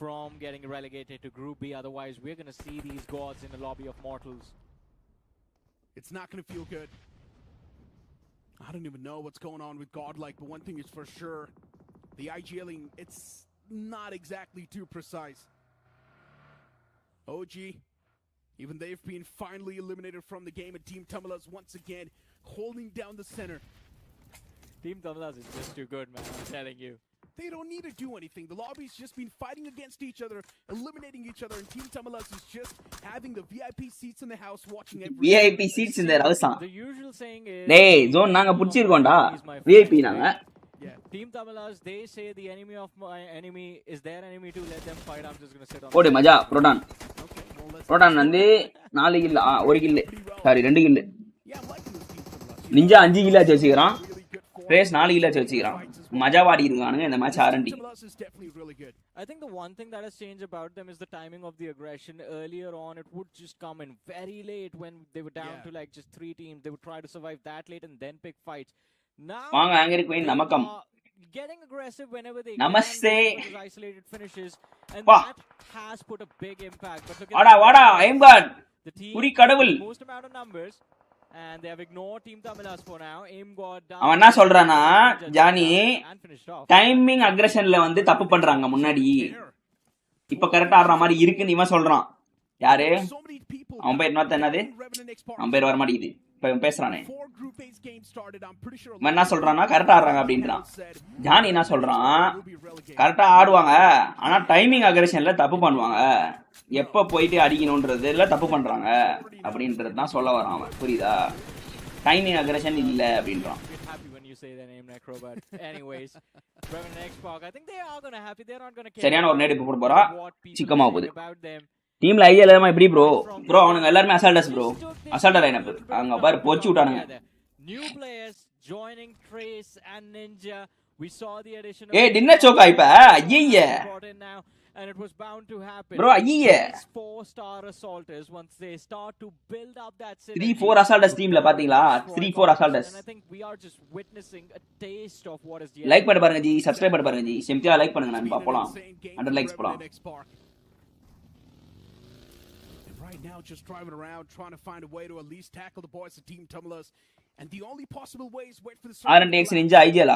from getting relegated to Group B. Otherwise, we're going to see these gods in the lobby of mortals. It's not going to feel good. I don't even know what's going on with Godlike, but one thing is for sure. The IGLing, it's not exactly too precise. OG, even they've been finally eliminated from the game, and Team.Tamilas once again holding down the center. Team.Tamilas is just too good, man, I'm telling you. They don't need to do anything. The lobby's just been fighting against each other, eliminating each other, and Team.Tamilas is just having the VIP seats in the house, watching everything. VIP seats in the house. The usual saying is... டேய் zone நாங்க புடிச்சிருக்கோம்டா. VIP நாங்க. Yeah. Team.Tamilas, they say the enemy of my enemy is their enemy too. Let them fight. I'm just going to sit on ஓடு மஜா proton. Okay, well, let's... proton வந்து 4 kill 1 kill. Sorry 2 kill. Yeah, I'm liking this Team.Tamilas. Ninja 5 kill ஆச்சு வச்சிரான். Really good form. பிரேஸ் 4 kill ஆச்சு வச்சிரான். மஜாவாடி இருக்கானுங்க இந்த மேட்ச் ஆரண்டி. Team.Tamilas is definitely really good. I think the one thing that has changed about them is the timing of the aggression. Earlier on, it would just come in very late when they were down to like just 3 teams. They would try to survive that late and then pick fights. Now வாங்க angry queen நமக்கம். getting aggressive whenever they Namaste. can with isolated finishes, and Wah. that has put a big impact. But look வாடா at வாடா I'm God the team புரி கடவுள். with the most amount of numbers, and they have ignored Team.Tamilas for now. Aim got down. அவன் என்ன சொல்றானா Johnny and finished off. Timing அக்ரஷன்ல வந்து தப்பு பண்றாங்க முன்னாடி. இப்ப கரெக்டா ஆடுற மாதிரி இருக்குன்னு இவன் சொல்றான். யாரு அவன் பேர் என்னது அவன் பேர் வர மாட்டேங்குது. இப்ப இவன் பேசுறானே இவன் என்ன சொல்றான்னா கரெக்டா ஆடுறாங்க அப்படின்றான். ஜானி என்ன சொல்றான் கரெக்டா ஆடுவாங்க ஆனா டைமிங் அக்ரஷன்ல தப்பு பண்ணுவாங்க, எப்ப போயிட்டு அடிக்கணும்ன்றதுல தப்பு பண்றாங்க அப்படின்றது தான் சொல்ல வரான் அவன். புரியுதா? டைமிங் அக்ரஷன் இல்ல அப்படின்றான். சரியான ஒரு நேடு போட போறா சிக்கமா போகுது. டீம்ல ஐஎல் எப்படி ப்ரோ அவனுங்க எல்லாரும் அசால்டஸ் ப்ரோ, அசால்டர் லைனப் அங்க பாரு பொறுச்சு விட்டானுங்க. New players joining Trace and Ninja. We saw the addition of dinner சோக்கா இப்ப ஐயே and it was bound to happen. Bro ஐயே 4-star assaulters once they start to build up that 3-4 assaulters டீம்ல பாத்தீங்களா? 3-4 assaulters. And I think we are just witnessing a taste of what is the like பண்ணி பாருங்க G, subscribe பண்ணி பாருங்க G, சிம்பிளா like பண்ணுங்க நண்பா. போலாம் 100 லைக்ஸ் போலாம். Right now, just driving around, trying to find a way to at least tackle the boys of Team.Tamilas, and the only possible way is wait for the RNTX Ninja IGL.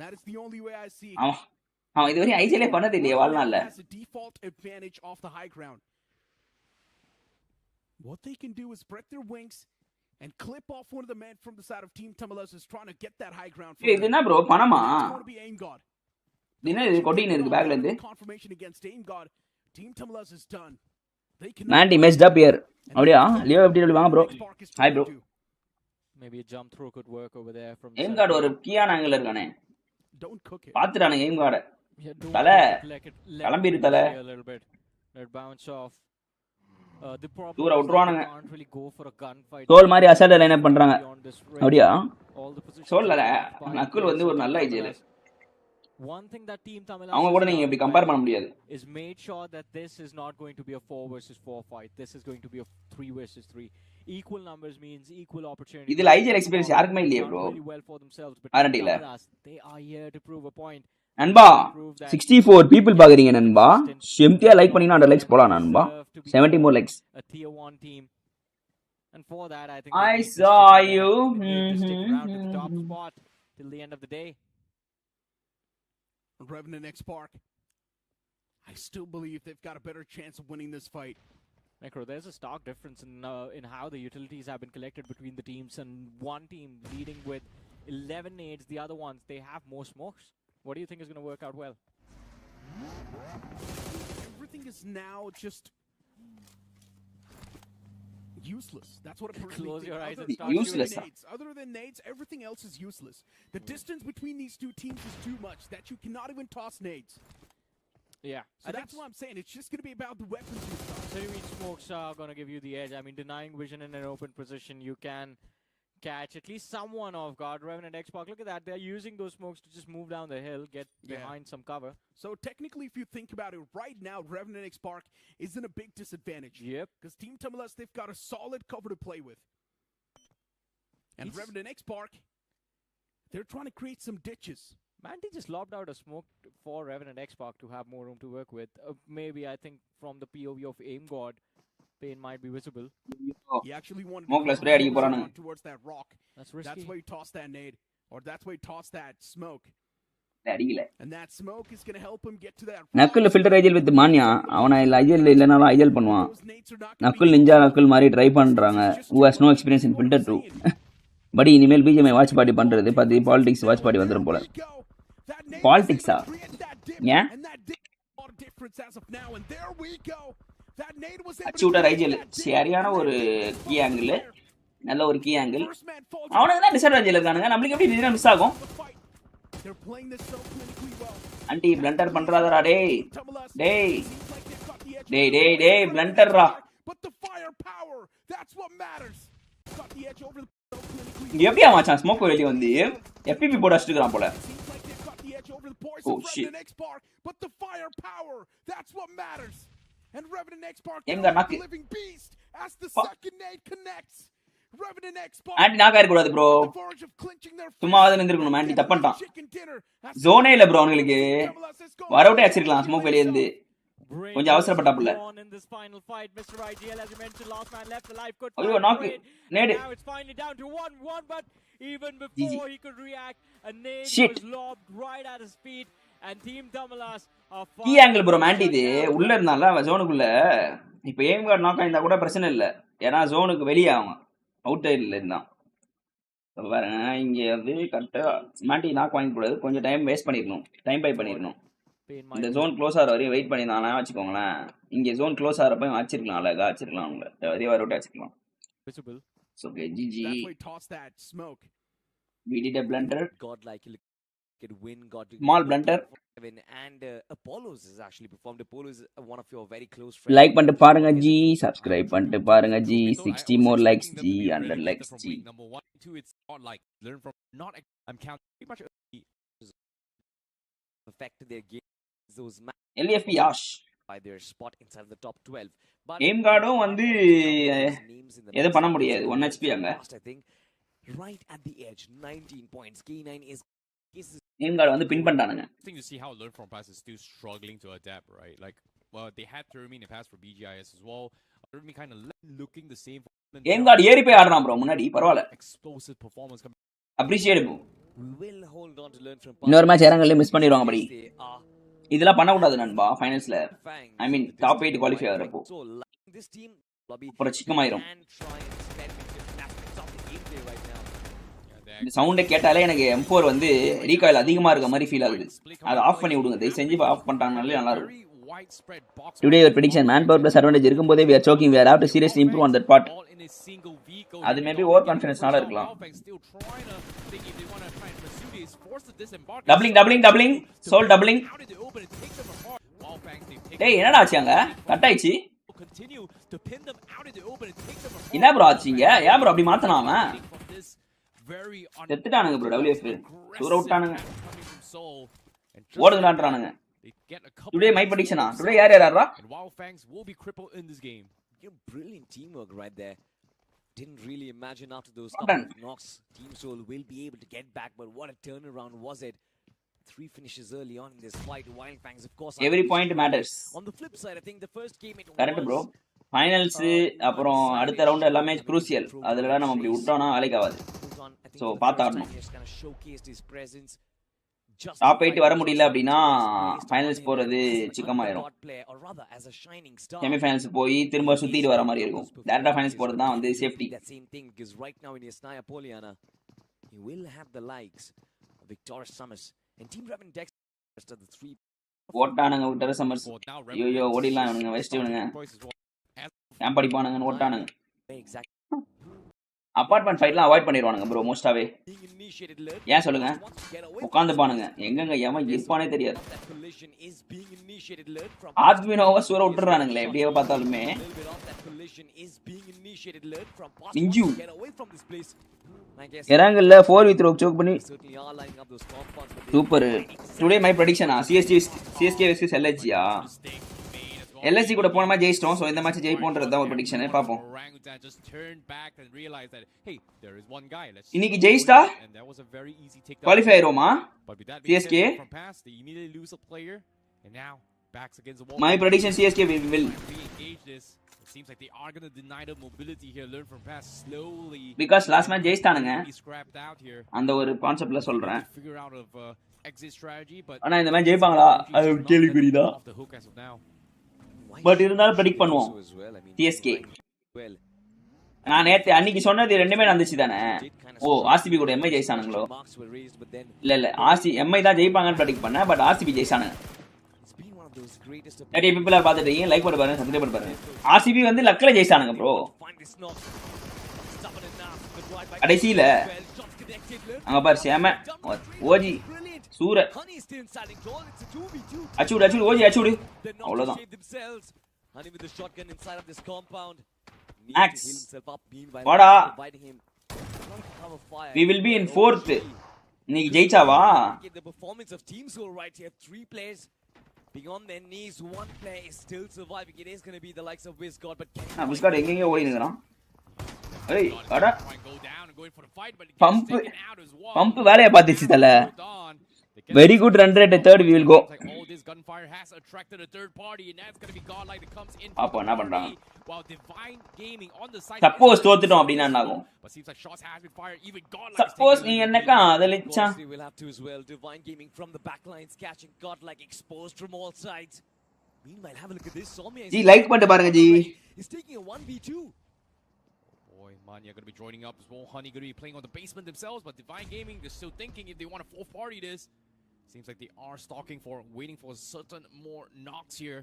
That is the only way I see. அவன் இதுவரை ஐஜிஎல்லே பண்ணது இல்லையே வாழ்நாள்ல. Default advantage off the high ground. What they can do is spread their wings and clip off one of the men from the side of Team.Tamilas is trying to get that high ground. இது என்ன bro பணமா? Dinner இது கொட்டின்னு இருக்கு பேக்ல இருந்து. Confirmation against Aim God. Team.Tamilas is done. Mandy messed up here. அப்படியே Leo எப்படி வாங்க bro. Hi bro. Maybe a jump throw could work over there from Aim God ஒரு கீயான ஆங்கிள் இருக்கானே. Don't cook it. பாத்துறானே Aim God. தல கிளம்பிரு தல. Let bounce off. The problem தூர விட்டுறானுங்க. can't really go for a gunfight. Soul மாதிரி assault line up பண்றாங்க. அப்படியே சோல்ல நக்குல் வந்து ஒரு நல்ல IGL. One thing that Team.Tamilas அவங்க கூட நீங்க இப்படி கம்பேர் பண்ண முடியாது. is made sure that this is not going to be a 4 versus 4 fight. This is going to be a 3 versus 3. Equal numbers means equal opportunity. இதுல IGL experience யாருக்குமே இல்லையே bro. ஆரண்டில they are here to prove a point. நண்பா 64 people பாக்குறீங்க நண்பா. சிம்பிளா like பண்ணினா 100 likes போலாம் நண்பா. 70 more likes. A tier 1 team. And for that I think I saw you stick around at the top spot till the end of the day. Revenant X Park. I still believe they've got a better chance of winning this fight. Necro, there's a stark difference in how the utilities have been collected between the teams, and one team leading with 11 nades, the other ones they have more smokes. What do you think is going to work out well? Everything is now just useless. That's what a person Close your eyes and other, start useless. nades. Other than nades, everything else is useless. The distance between these two teams is too much that you cannot even toss nades. Yeah. So that's what I'm saying. It's just going to be about the weapons you toss. So you mean smokes are going to give you the edge? I mean, denying vision in an open position, you can catch at least someone off guard. Revenant X Park, look at that. They're using those smokes to just move down the hill, get behind some cover. So technically, if you think about it, right now, Revenant X Park is in a big disadvantage. Yep. Because Team.Tamilas, they've got a solid cover to play with. And Revenant X Park, they're trying to create some ditches. Mandy just lobbed out a smoke for Revenant X Park to have more room to work with. Maybe, I think, from the POV of Aim God, pain might be visible. He actually wanted to go towards that rock. That's risky. That's why he tossed that nade. Or that's why he tossed that smoke. அடிக்கல. And that smoke is going to help him get to that. Nakul filter IGL with Manya. அவன IGL இல்லனாலும் IGL பண்ணுவான். Nakul ninja Nakul மாதிரி try பண்றாங்க. who has no experience in filter 2. But இனிமேல் BGMI watch party பண்றது பாதி politics watch party வந்துரும் போல. பாலிடிக்ஸா? ஏன்? அச்சூட்டர் ஐஜிஎல் சரியான ஒரு கீ ஆங்கிள், நல்ல ஒரு கீ ஆங்கிள். அவனுக்கு தான் டிஸ்அட்வான்டேஜ் இருக்கானுங்க, நம்மளுக்கு எப்படி டிசைன் மிஸ் ஆகும்? ஆன்டி பிளண்டர் பண்றாதடா டேய் டேய் டேய் டேய் டேய் பிளண்டர்ரா. எப்படியா மச்சான் ஸ்மோக் வெளிய வந்து எஃபிபி போட வச்சிருக்கான் போல. Oh shit. But the firepower, that's what matters. And Revenant X Park, living beast as the second nade connects. Revenant X ஆண்டி நாக்கா இருக்க கூடாது bro. on the verge of clinching their சும்மா வந்து நின்றுக்கணும். ஆண்டி தப்பன்ட்டான். ஜோனே இல்ல ப்ரோ அவங்களுக்கு. வரவுட்டே அடிச்சிருக்கலாம் ஸ்மோக் வெளிய இருந்து. கொஞ்சம் அவசரப்பட்டாப்புல. ஐயோ நாக்கு நேடு. Even before he could react, a nade was lobbed right at his feet, and Team.Tamilas are key angle bro மாண்டி இது உள்ள இருந்தால அவ ஜோனுக்குள்ள. இப்போ எய்ம் கார்டு நாக் ஆயிருந்தா கூட பிரச்சனை இல்ல. ஏன்னா ஜோனுக்கு வெளியே ஆகும். அவுட் சைடுல இருந்தான். பாருங்க இங்க வந்து கரெக்டா மாண்டி நாக் வாங்க கூடாது. கொஞ்சம் டைம் வேஸ்ட் பண்ணிரணும். டைம் பை பண்ணிரணும். இந்த ஜோன் க்ளோஸ் ஆகிற வரையும் வெயிட் பண்ணியிருந்தாங்கன்னா வச்சுக்கோங்களேன். இங்கே ஜோன் க்ளோஸ் ஆகிறப்ப வச்சிருக்கலாம். அழகா வச்சிருக்கலாம். அவங்கள அதே வர விட்டு வச்சிருக்கலாம். Okay GG. We did a blunder. Small blunder. And Apollos has actually performed. Apollos is one of your very close friends. Like பண்ணிட்டு பாருங்க ஜி, subscribe பண்ணிட்டு பாருங்க G. 60 more likes G, 100 likes G. Number 1 2 it's not like learn from not I'm counting pretty much affected their game. Those LFP Yash by their spot inside the top 12. But aim guardum வந்து எது பண்ண முடியாது. 1 HP அங்க. I think right at the edge 19 points. K9 is aim guard வந்து பின் பண்ணிட்டானுங்க. I think you see how learn from pass is still struggling to adapt, right? Like well they had Termi in the past for BGIS as well. Termi kind of looking the same. aim guard ஏறி போய் ஆடுறான் bro முன்னாடி பரவாயில்லை. Explosive performance coming. Appreciate bro. we will hold on to learn from இன்னொரு match இறங்கல miss பண்ணிடுவாங்க படி. இதெல்லாம் பண்ண கூடாது நண்பா ஃபைனல்ஸ்ல. ஐ மீன் டாப் 8 குவாலிஃபை ஆகறப்போ. அப்புறம் சிக்கமாயிரும். இந்த சவுண்டை கேட்டாலே எனக்கு M4 வந்து ரீகாயில் அதிகமா இருக்க மாதிரி ஃபீல் ஆகுது. அதை ஆஃப் பண்ணி விடுங்க. தயவு செஞ்சு ஆஃப் பண்ணிட்டாங்கனாலே நல்லா இருக்கும். Today your prediction manpower plus advantage இருக்கும்போதே we are choking. We have to seriously improve on that part. அது மேபி ஓவர் கான்ஃபிடன்ஸ்னால இருக்கலாம். Doubling Soul doubling. டேய் என்னடா ஆச்சுங்க? கட் ஆயிச்சு. என்ன ப்ரோ ஆச்சுங்க? ஏன் ப்ரோ அப்படி மாத்தனா அவன்? செத்துட்டானுங்க bro. WF Sura விட்டானுங்க. ஓடுங்கடான்றானுங்க. Today my prediction today yaar yaar and Wildfangs will be crippled in this game. Brilliant teamwork right there. Didn't really imagine after those couple of knocks Team Soul will be able to get back, but what a turnaround was it. 3 finishes early on in this fight. Wildfangs of course every point matters. On the flip side I think the first game it correct bro. Finals அப்புறம் அடுத்த round எல்லாமே crucial. அதெல்லாம் நம்ம இப்படி விட்டோம்னா வேலைக்கு ஆகாது. So பார்த்து ஆடணும். டாப் 8 வர முடியல அப்படின்னா ஃபைனல்ஸ் போறது சிக்கமாயிரும். செமி ஃபைனல்ஸ் போய் திரும்ப சுத்திட்டு வர மாதிரி இருக்கும். டைரக்டா ஃபைனல்ஸ் போறது தான் வந்து சேஃப்டி. ஓட்டானுங்க விட்டற சம்மர்ஸ். ஐயோ ஓடிலாம் இவனுங்க வெஸ்ட் இவனுங்க. கேம்ப் அடிப்பானுங்க ஓட்டானுங்க. அபார்ட்மெண்ட் ஃபைட்லாம் அவாய்ட் பண்ணிடுவானுங்க ப்ரோ மோஸ்டாவே. ஏன் சொல்லுங்க? உட்காந்து பானுங்க. எங்கங்க எவன் இருப்பானே தெரியாது. ஆத்மினோவை சூற விட்டுறானுங்களே எப்படியோ பார்த்தாலுமே. இஞ்சு இறங்கல்ல 4v3 சோக் பண்ணி சூப்பர். டுடே மை ப்ரெடிக்ஷனா சிஎஸ்கே வெர்சஸ் எல்எஸ்ஜியா? எல்எஸ்சி கூட போன மேட்ச் ஜெயிச்சிட்டோம். சோ இந்த மேட்ச் ஜெயிப்போம்ன்றது தான் ஒரு ப்ரெடிக்ஷன். பாப்போம். இன்னைக்கு ஜெயிச்சிட்டா குவாலிஃபை ஆயிரோமா CSK? My prediction CSK will seems like they are going to deny the mobility here. Learn from past slowly because last match ஜெயிச்சிட்டானுங்க. அந்த ஒரு கான்செப்ட்ல சொல்றேன். ஆனா இந்த மேட்ச் ஜெயிப்பாங்களா? அது கேள்விக்குறிதான். பட் இருந்தாலும் ப்ரெடிக்ட் பண்ணுவோம் சிஎஸ்கே. நான் நேத்து அன்னைக்கு சொன்னது ரெண்டுமே நடந்துச்சு தானே. ஓ ஆர்சிபி கூட எம்ஐ ஜெயிச்சானுங்களோ? இல்ல எம்ஐ தான் ஜெயிப்பாங்கன்னு ப்ரெடிக்ட் பண்ணேன். பட் ஆர்சிபி ஜெயிச்சானுங்க. நிறைய பீப்புள் பார்த்துட்டு இருக்கீங்க. லைக் பண்ணி பாருங்க, சப்ஸ்கிரைப் பண்ணி பாருங்க. ஆர்சிபி வந்து லக்ல ஜெயிச்சானுங்க ப்ரோ. கடைசியில அங்க பாரு சேம ஓஜி சூர அச்சுடு ஓஜி அச்சுடு. அவ்வளவுதான். வாடா. we will be in 4th. இன்னைக்கு ஜெயிச்சாவா? being on their knees, one player is still surviving. It is going to be the likes of Wizgod, but Wizgod எங்கங்க ஓடி நிக்கறான்? Hey, Gotta ada. try and go down and go in for the fight, but it Pump. gets taken out as well. Pump வேலைய பாத்துச்சு தல. Hold on. They get Very this good run first rate, round third point. we will go. Seems like all this gunfire has attracted a third party, and that's gonna be godlike that comes in அப்ப from என்ன the பண்றாங்க? party. While Divine Gaming on the side. Suppose தோத்துட்டோம் அப்படினா என்ன ஆகும்? But seems like shots have been fired. Even godlike. Suppose நீ என்னக்கா அதலிச்சா. They will have to as well. Divine Gaming from the backlines catching godlike exposed from all sides. Meanwhile, have a look at this. Somya G like பண்ணிட்டு பாருங்க G. He's taking a 1v2. Boy, Manya going to be joining up as well. Honey going to be playing on the basement themselves, but Divine Gaming, they're still thinking if they want to fourth party this. Seems like they are stalking for, waiting for certain more knocks here.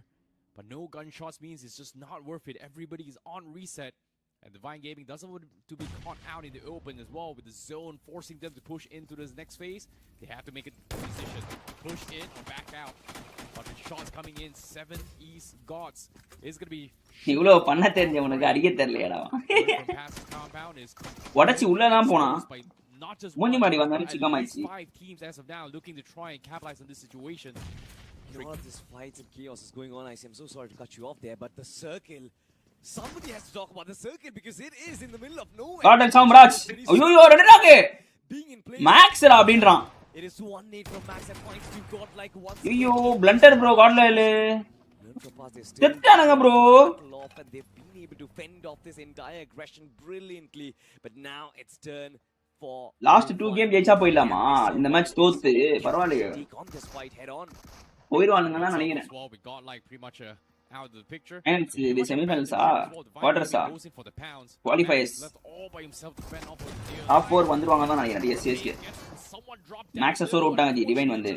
But no gunshots means it's just not worth it. Everybody is on reset. And Divine Gaming doesn't want to be caught out in the open as well, with the zone forcing them to push into this next phase. They have to make a decision. Push in or back out. But the shots coming in, 7 East Gods is going to be... இவ்ளோ பண்ண தெரிஞ்சவனுக்கு அடிக்க தெரியலடா. உடைச்சி உள்ள தான் போனா. மூஞ்சி மாடி வந்தானே சிக்கமாயிச்சு. 5 teams as of now looking to try and capitalize on this situation. A lot of this fights and chaos is going on. I am so sorry to cut you off there, but the circle... Somebody has to talk about the circle because it is in the middle of nowhere. கார்டன் சாம்ராஜ். ஐயோ ரெண்டாக்கு. Being in play. மேக்ஸ்டா அப்படின்றான். It is 1-8 from Max at points to godlike once. ஐயோ blunder bro காட்ல செத்தானுங்க bro. They've been able to fend off this entire aggression brilliantly, but now it's turn for last 2 game ஜெயிச்சா போயிடலாமா? இந்த match தோத்து பரவாயில்லையே. போயிடுவானுங்கன்னு நினைக்கிறேன். We got like pretty much out of the picture. And the semi-finals quarters qualifiers top 4 வந்துருவாங்க தான் நினைக்கிறேன். SCSK maths சோர் விட்டாங்க ஜி. டிவைன் வந்து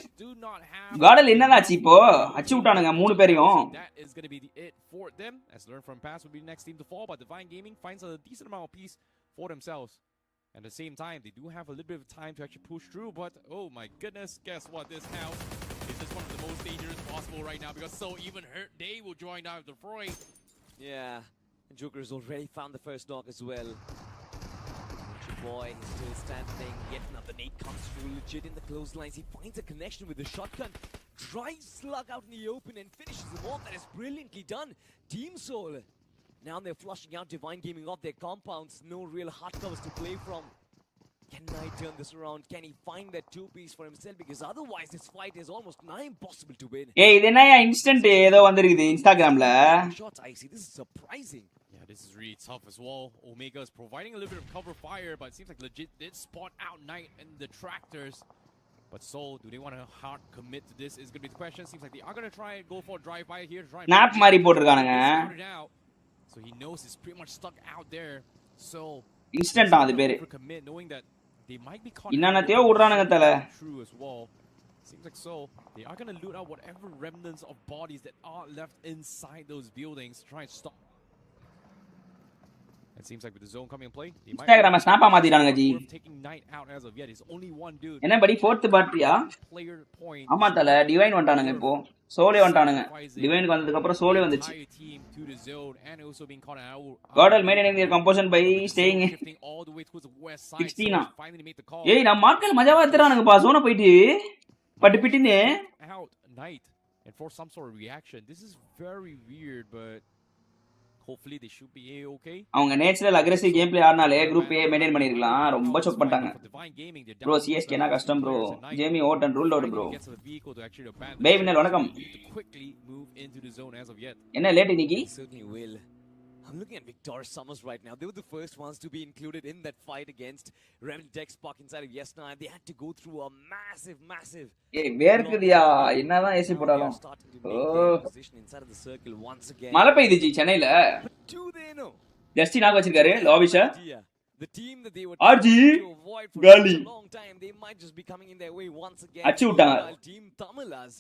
காடல் என்னதாச்சு இப்போ? அச்சு விட்டானுங்க 3 பேரையும். That is going to be it for them, as learn from past will be the next team to fall, but Divine Gaming finds a decent amount of peace for themselves. At the same time, they do have a little bit of time to actually push through, but oh my goodness, guess what? This house is just one of the most dangerous possible right now, because so even hurt they will join out of the fray. Yeah, and Joker has already found the first knock as well. Boy, he's still standing. Yet another nade comes through legit in the close lines. He finds a connection with the shotgun. Drives Slug out in the open and finishes him off. That is brilliantly done. Team Soul. Now they're flushing out Divine Gaming off their compounds. No real hard covers to play from. Can Knight turn this around? Can he find that 2-piece for himself? Because otherwise this fight is almost nigh impossible to win. ஏய் இது என்னயா instant ஏதோ வந்திருக்குது இன்ஸ்டாகிராம்ல. Shots I see. This is surprising. Yeah, this is really tough as well. Omega is providing a little bit of cover fire, but it seems like legit did spot out Knight and the tractors. But Soul, do they want to hard commit to this? Is going to be the question. Seems like they are going to try and go for a drive-by here. Snap மாதிரி போட்டுருக்கானுங்க. So he knows he's pretty much stuck out there. So instant அது பேரு. Knowing that they might be caught. இன்னனத்தையோ உட்றானுங்க தல. True as well. Seems like so. They are going to loot out whatever remnants of bodies that are left inside those buildings to try and stop. It seems like with the zone coming in play, they might Instagram snap மாத்திட்டானுங்க ஜி. taking Knight out as of yet. It's only one dude. என்ன படி 4th பேட்டரியா? Player point. ஆமா தல divine வந்துட்டானுங்க இப்போ. சோலே வந்துட்டானுங்க. டிவைனுக்கு வந்ததுக்கு அப்புறம் சோலே வந்துச்சு. Caudal maintaining their composure by staying 16 ஏய் நம்ம மாட்கள் மஜாவா எடுத்துறானுங்க பா சோன போயிடு. பட் பிட்டினே out Knight and for some sort of reaction. This is very weird, but hopefully they should be okay. அவங்க நேச்சுரல் அக்ரெசிவ் கேம் ப்ளே ஆடுனாலே குரூப் ஏ மெயின்டைன் பண்ணிருக்கலாம். ரொம்ப சோக் பண்ணிட்டாங்க. ப்ரோ சிஎஸ்கே னா கஷ்டம் ப்ரோ. ஜேமி ஓட் அண்ட் ரூல் அவுட் ப்ரோ. பேவினல் வணக்கம். என்ன லேட் இன்னைக்கு? Certainly will. I'm looking at Victor Summers right now. They were the first ones to be included in that fight against Revan Dexpark inside of Yesna, and they had to go through a massive. ஏய் வேர்க்குதியா என்னதான் AC போடாலும். Inside of the circle once again. மழை பெய்யுது G சென்னையில. Do they know? ஜஸ்டி நாக வச்சிருக்காரு லாபிஷ. The team that they were RG to avoid for Gali. a long time, they might just be coming in their way once again. அச்சு விட்டாங்க. Team.Tamilas,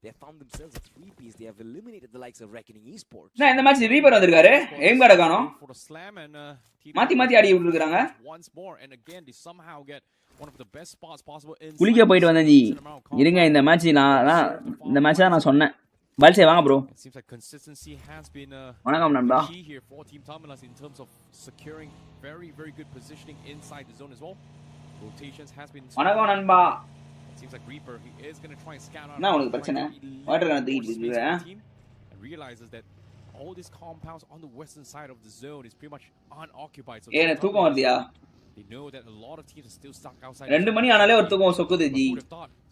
they found themselves a 3-piece. They have eliminated the likes of Reckoning Esports. நான் இந்த match ரீபர் வந்திருக்காரு. Aim கார்ட காணோம். மாத்தி ஆடி விட்டுருக்காங்க. Once more and again they somehow get one of the best spots possible in. குளிக்க போயிட்டு வந்தேன் ஜி. இருங்க இந்த மேட்ச் இந்த மேட்ச் தான் நான் சொன்னேன். பல்சே வாங்க bro. It seems like consistency has been வணக்கம் நண்பா. key here for Team.Tamilas in terms of securing very good positioning inside the zone as well. Rotations has been. வணக்கம் நண்பா. It seems like Reaper he is going to try and scout out. என்ன உங்களுக்கு பிரச்சனை? Water கன தூக்கிட்டு இருக்கீங்க. And realizes that all these compounds on the western side of the zone is pretty much unoccupied. So தூக்கம் வருதியா? they know that a lot of teams are still stuck outside. 2 மணி ஆனாலே ஒரு தூக்கம் சொக்குது G.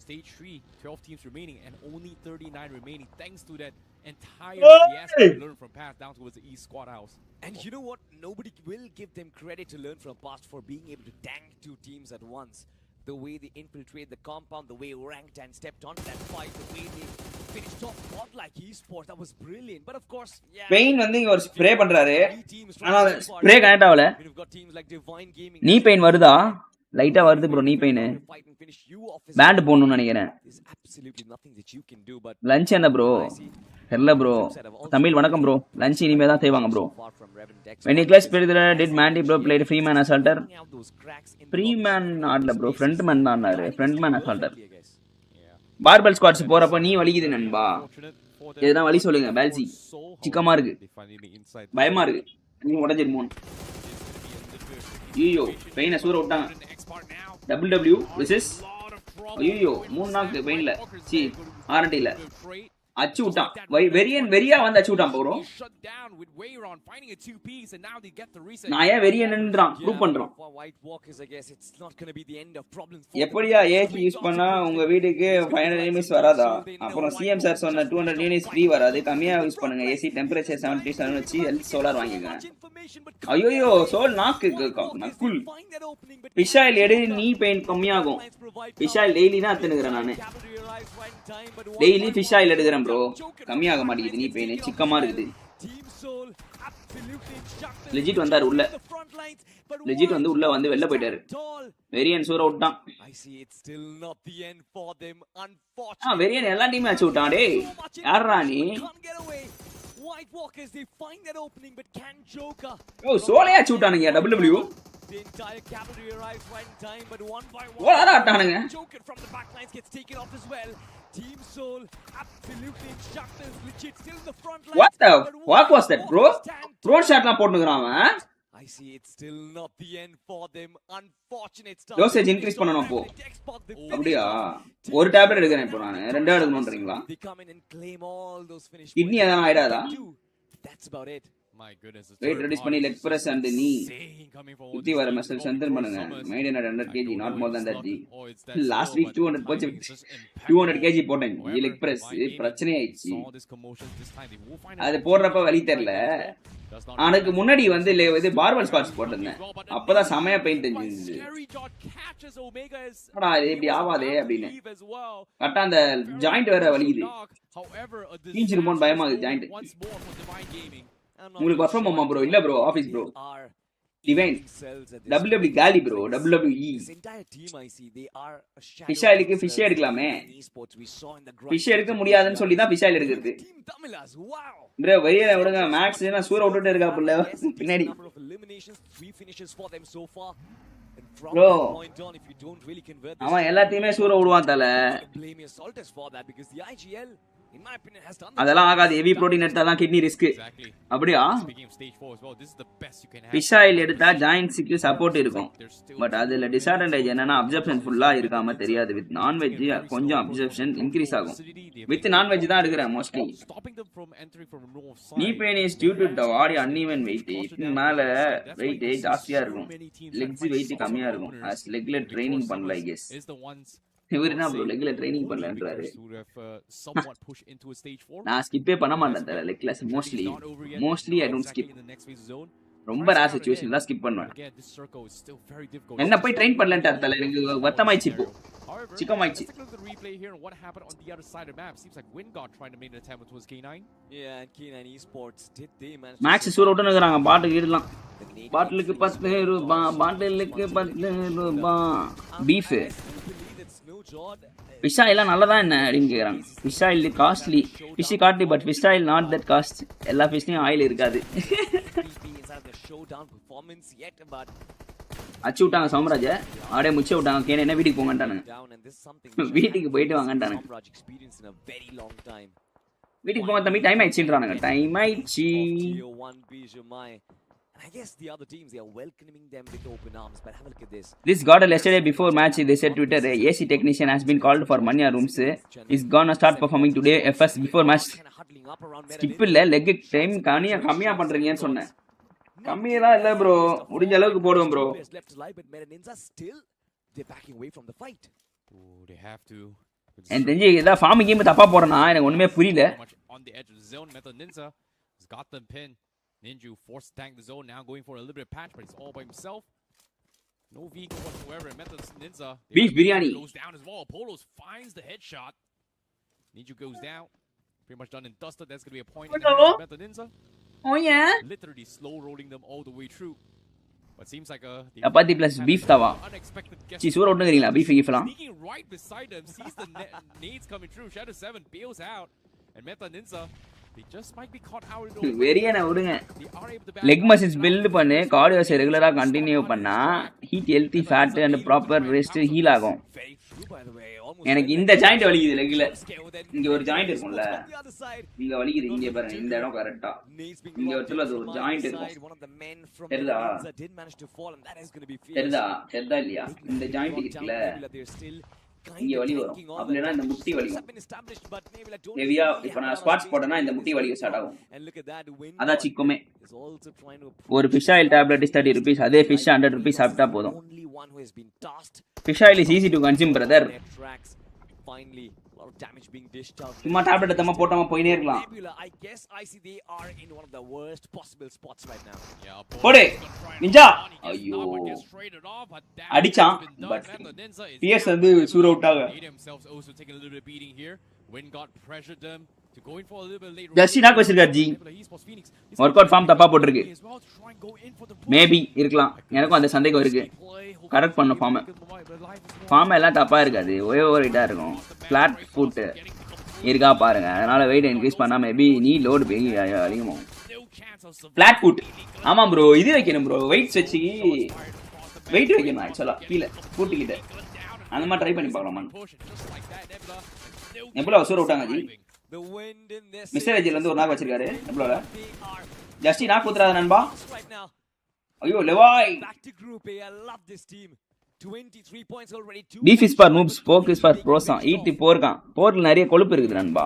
Stage 3, 12 teams remaining and only 39 remaining thanks to that entire fiasco learn from past down towards the east squad house. And you know what? Nobody will give them credit to learn from past for being able to tank 2 teams at once. The way they infiltrate the compound, the way ranked and stepped onto that fight, the way they finished top spot like esports, that was brilliant. But of course, pain வந்து இங்க ஒரு spray பண்றாரு. ஆனா spray connect ஆவல. நீ pain வருதா? லைட்டா வருது ப்ரோ நீ பெயின். பேண்ட் போடணும்னு நினைக்கிறேன். லஞ்ச் என்ன ப்ரோ? தெரியல ப்ரோ. தமிழ் வணக்கம் ப்ரோ. லஞ்ச் இனிமே தான் செய்வாங்க bro. when Nicholas played there did Mandy bro played Freeman assaulter? Freeman ஆடல ப்ரோ. ஃப்ரண்ட்மேன் தான் ஆனாரு. ஃப்ரண்ட்மேன் assaulter. பார்பல் ஸ்குவாட்ஸ் போறப்ப நீ வலிக்குது நண்பா. இதுதான் வலி சொல்லுங்க. பால்சி சிக்கமா இருக்கு. பயமா இருக்கு. நீ உடைஞ்சிருமோ? ஐயோ பெயினை சூற விட்டாங்க. WW விசஸ் ஐயோ 3 நாக்கு பெயின்ல சி ஆர்டில அச்சு விட்டான். வெறியா வந்து அச்சு விட்டான் ப்ரோ. நான் ஏன் வெறியன்ன்றான் ப்ரூவ் பண்றோம். எப்படியா ஏசி யூஸ் பண்ணா உங்க வீட்டுக்கு 500 யூனிட்ஸ் வராதா? அப்புறம் சிஎம் சார் சொன்ன 200 யூனிட்ஸ் ஃப்ரீ வராது. கம்மியா யூஸ் பண்ணுங்க. ஏசி டெம்பரேச்சர் 77 வச்சு ஹெல்த் சோலார் வாங்கிங்க. ஐயோ சோல் நாக்கு நக்குல். ஃபிஷ் ஆயில் எடு நீ பெயின் கம்மியாகும். ஃபிஷ் ஆயில் டெய்லி தான் எடுத்துக்கிறேன் நானு. டெய்லி ஃபிஷ் ஆயில் எடுக்கிறேன் ப்ரோ. கம்மியாக மாட்டேங்குது நீ பெயின் சிக்கமா இருக்குது. லெஜிட் வந்தாரு உள்ள. லெஜிட் வந்து உள்ள வந்து வெளில போயிட்டாரு. வெரியன் சூற விட்டான். வெரியன் எல்லா டீமே அடிச்சு விட்டான். டேய் யாரா நீ? White Walkers, they find that opening, but can Joker? Oh, சோலையா அடிச்சு விட்டானுங்க WW. The entire cavalry arrives right in time, but one by one, ஓடா ஆட்டானுங்க. Joker from the back lines gets taken off as well. Team Soul absolutely instructors, legit still in the front line. What the fuck was that, bro? Throw shotலாம் போட்டுங்கறான் அவன். I see it's still not the end for them. Unfortunate stuff. Dosage increase பண்ணனும் அப்போ. அப்படியே ஒரு tablet எடுக்கறேன் இப்போ நான். ரெண்டா எடுக்கணும்ன்றீங்களா? Kidney அதான் ஆயிடாதா? That's about it. My goodness. Weight reduce பண்ணி leg press and knee. சுத்தி வர மசில் ஸ்ட்ரெngthen பண்ணுங்க. made in 100 kg not more than that g. Last week 200 போச்சு. 200 kg போட்டேன். leg press பிரச்சனை ஆயிடுச்சு. அது போடுறப்ப வலி தெரியல. எனக்கு முன்னாடி வந்து இது பார்பல் ஸ்பாட்ஸ் போட்டிருந்தேன். அப்பதான் செமையா பெயின் தெரிஞ்சுது. அடா இது இப்படி ஆவாதே அப்படின்னு. கரெக்டா அந்த ஜாயிண்ட் வேற வலிக்குது. கீஞ்சிருமோன்னு பயமாகுது ஜாயிண்ட். உங்களுக்கு வர்க் ஃப்ரம் ஹோமா ப்ரோ? இல்ல bro office bro. Divine WWE காலி ப்ரோ. WWE ஃபிஷ் ஆயிலுக்கு ஃபிஷ் எடுக்கலாமே. ஃபிஷ் எடுக்க முடியாதுன்னு சொல்லி தான் ஃபிஷ் ஆயில் எடுக்கிறது. ப்ரோ வெளிய விடுங்க. மேக்ஸ் நான் சூர விட்டுட்டே இருக்கா புள்ள பின்னாடி. ப்ரோ அவன் எல்லாத்தையுமே சூர விடுவான் தல. அதெல்லாம் ஆகாது. ஹெவி புரோட்டீன் எடுத்தா தான் கிட்னி ரிஸ்க். அப்படியா? ஃபிஷ் ஆயில் எடுத்தா ஜாயின்ட்ஸ்க்கு சப்போர்ட் இருக்கும். பட் அதுல டிஸ்அட்வான்டேஜ் என்னன்னா அப்சர்ப்ஷன் ஃபுல்லா இருக்காம தெரியாது. வித் நான்வெஜ் கொஞ்சம் அப்சர்ப்ஷன் இன்க்ரீஸ் ஆகும். வித் நான்வெஜ் தான் எடுக்கிறேன் mostly. Knee pain is due to the body uneven weight. இதுக்கு மேல வெயிட் ஜாஸ்தியா இருக்கும். லெக்ஸ் வெயிட் கம்மியா இருக்கும். as லெக்ல ட்ரைனிங் பண்ணல ஐ கெஸ். இவர் என்ன ப்ரோ லெக்ல ட்ரைனிங் பண்ணலன்றாரு. நான் ஸ்கிப்பே பண்ண மாட்டேன் leg class. Mostly I don't skip. ரொம்ப ரேர் சிச்சுவேஷன் தான் ஸ்கிப் பண்ணுவேன். என்ன போய் ட்ரெயின் பண்ணலன்ட்டு அர்த்தம் இல்ல. எனக்கு வத்தமாயிச்சு இப்போ. சிக்கமாயிச்சு. மேக்ஸ் சூர விட்டுனுக்குறாங்க. பாட்டு கீடலாம். பாட்டிலுக்கு 10 ரூபாய். பாட்டிலுக்கு 10 ரூபாய். பீஃப் ஃபிஷ் ஆயில் நல்லதா என்ன அப்படின்னு கேக்குறாங்க. Fish oil costly. Fish costly but fish oil not that cost. எல்லா ஃபிஷ்லயும் ஆயில் இருக்காது. அச்சு விட்டாங்க சாம்ராஜ. அப்படியே முச்ச விட்டாங்க. கேன என்ன வீட்டுக்கு போங்கன்றானுங்க. வீட்டுக்கு போயிட்டு வாங்கன்றானுங்க. வீட்டுக்கு போங்க தம்பி டைம் ஆயிடுச்சுன்றானுங்க. டைம் ஆயிடுச்சு. I guess the other teams, they are welcoming them with open arms. But have a look at this. This got yesterday before match. They said Twitter, AC technician has been called for Manya rooms. Is gonna start performing today. FS before match. Skip இல்ல leg time கம்மியா பண்றீங்கன்னு சொன்னேன். கம்மியெல்லாம் இல்ல bro. முடிஞ்ச அளவுக்கு போடுவோம் bro. They're backing away from the fight. Oh, they have to. And then ஏதா form game தப்பா போறனா எனக்கு ஒண்ணுமே புரியல. On the edge of the zone, Meta Ninja has got them pinned. Ninju forced to tank the zone, now going for a little bit of patch, but it's all by himself. No vehicle whatsoever. Meta Ninja Beef biryani goes down as well. Polos finds the headshot. Ninju goes down. Pretty much done and dusted. That's going to be a point in the hands of Meta Ninja. Oh yeah. Literally slow rolling them all the way through. But seems like chapati plus beef tawa. Chi sura odungrீங்களா beef gifலாம். Sneaking right beside him, sees the nades coming through. Shadow 7 bails out, and Meta Ninja, they just might be caught out in the வெரியனா விடுங்க. Leg muscles build பண்ணு cardios ரெகுலரா continue பண்ணா heat healthy fat and proper rest heal ஆகும். எனக்கு இந்த joint வலிக்குது லெக்ல. இங்க ஒரு ஜாயிண்ட் இருக்கும்ல. இங்க வலிக்குது இங்க பாருங்க இந்த இடம் கரெக்ட்டா. இங்க ஒருத்தல ஒரு ஜாயிண்ட் இருக்கும். தெரியுதா? தெரியுதா இல்லையா? இந்த ஜாயிண்ட் இருக்குல. இங்க வலி வரும். அப்படினா இந்த முட்டி வலிக்கும். ஹெவியா இப்ப நான் ஸ்குவாட்ஸ் போட்டனா இந்த முட்டி வலிக்கு ஸ்டார்ட் ஆகும். அத சிக்குமே. ஒரு fish oil tablet is 30 rupees. அதே fish 100 rupees சாப்பிட்டா போதும். Fish oil is easy to consume brother. Finally, a lot of damage being dished out. சும்மா tablet தம்ம போடாம போயினே இருக்கலாம். I guess I see they are in one of the worst possible spots right now. போடு ninja. ஐயோ அடிச்சான் but PS வந்து சூர் out ஆக. Win got pressured them to go in for a little bit later. Just knock வச்சிருக்கார் G. Work out form தப்பா போட்டுருக்கு. Maybe இருக்கலாம். எனக்கும் அந்த சந்தேகம் இருக்கு. கரெக்ட் பண்ண ஃபார்ம் எல்லாம் தப்பா இருக்காது. ஓவர் வெயிட்டா இருக்கும். ஃபிளாட் ஃபுட் இருக்கா பாருங்க. அதனால வெயிட் இன்க்ரீஸ் பண்ணா மேபி நீ லோட் அதிகமாகும். ஃபிளாட் ஃபுட் ஆமா ப்ரோ இது வைக்கணும் ப்ரோ. வெயிட்ஸ் வச்சு வெயிட் வைக்கணும் ஆக்சுவலா கீழே கூட்டிக்கிட்டு அந்த மாதிரி ட்ரை பண்ணி பார்க்கலாமா? எவ்வளோ சூற விட்டாங்க ஜி. மிஸ்டர் ஏஜில் வந்து ஒரு நாக் வச்சிருக்காரு. எவ்வளோல ஜஸ்டி நாக் ஊத்துறாத நண்பா. ஐயோ லெவாய். Beef is for noobs, pork is for bros. ஈட்டி போர்க்கான். போர்ல நிறைய கொழுப்பு இருக்குது நண்பா.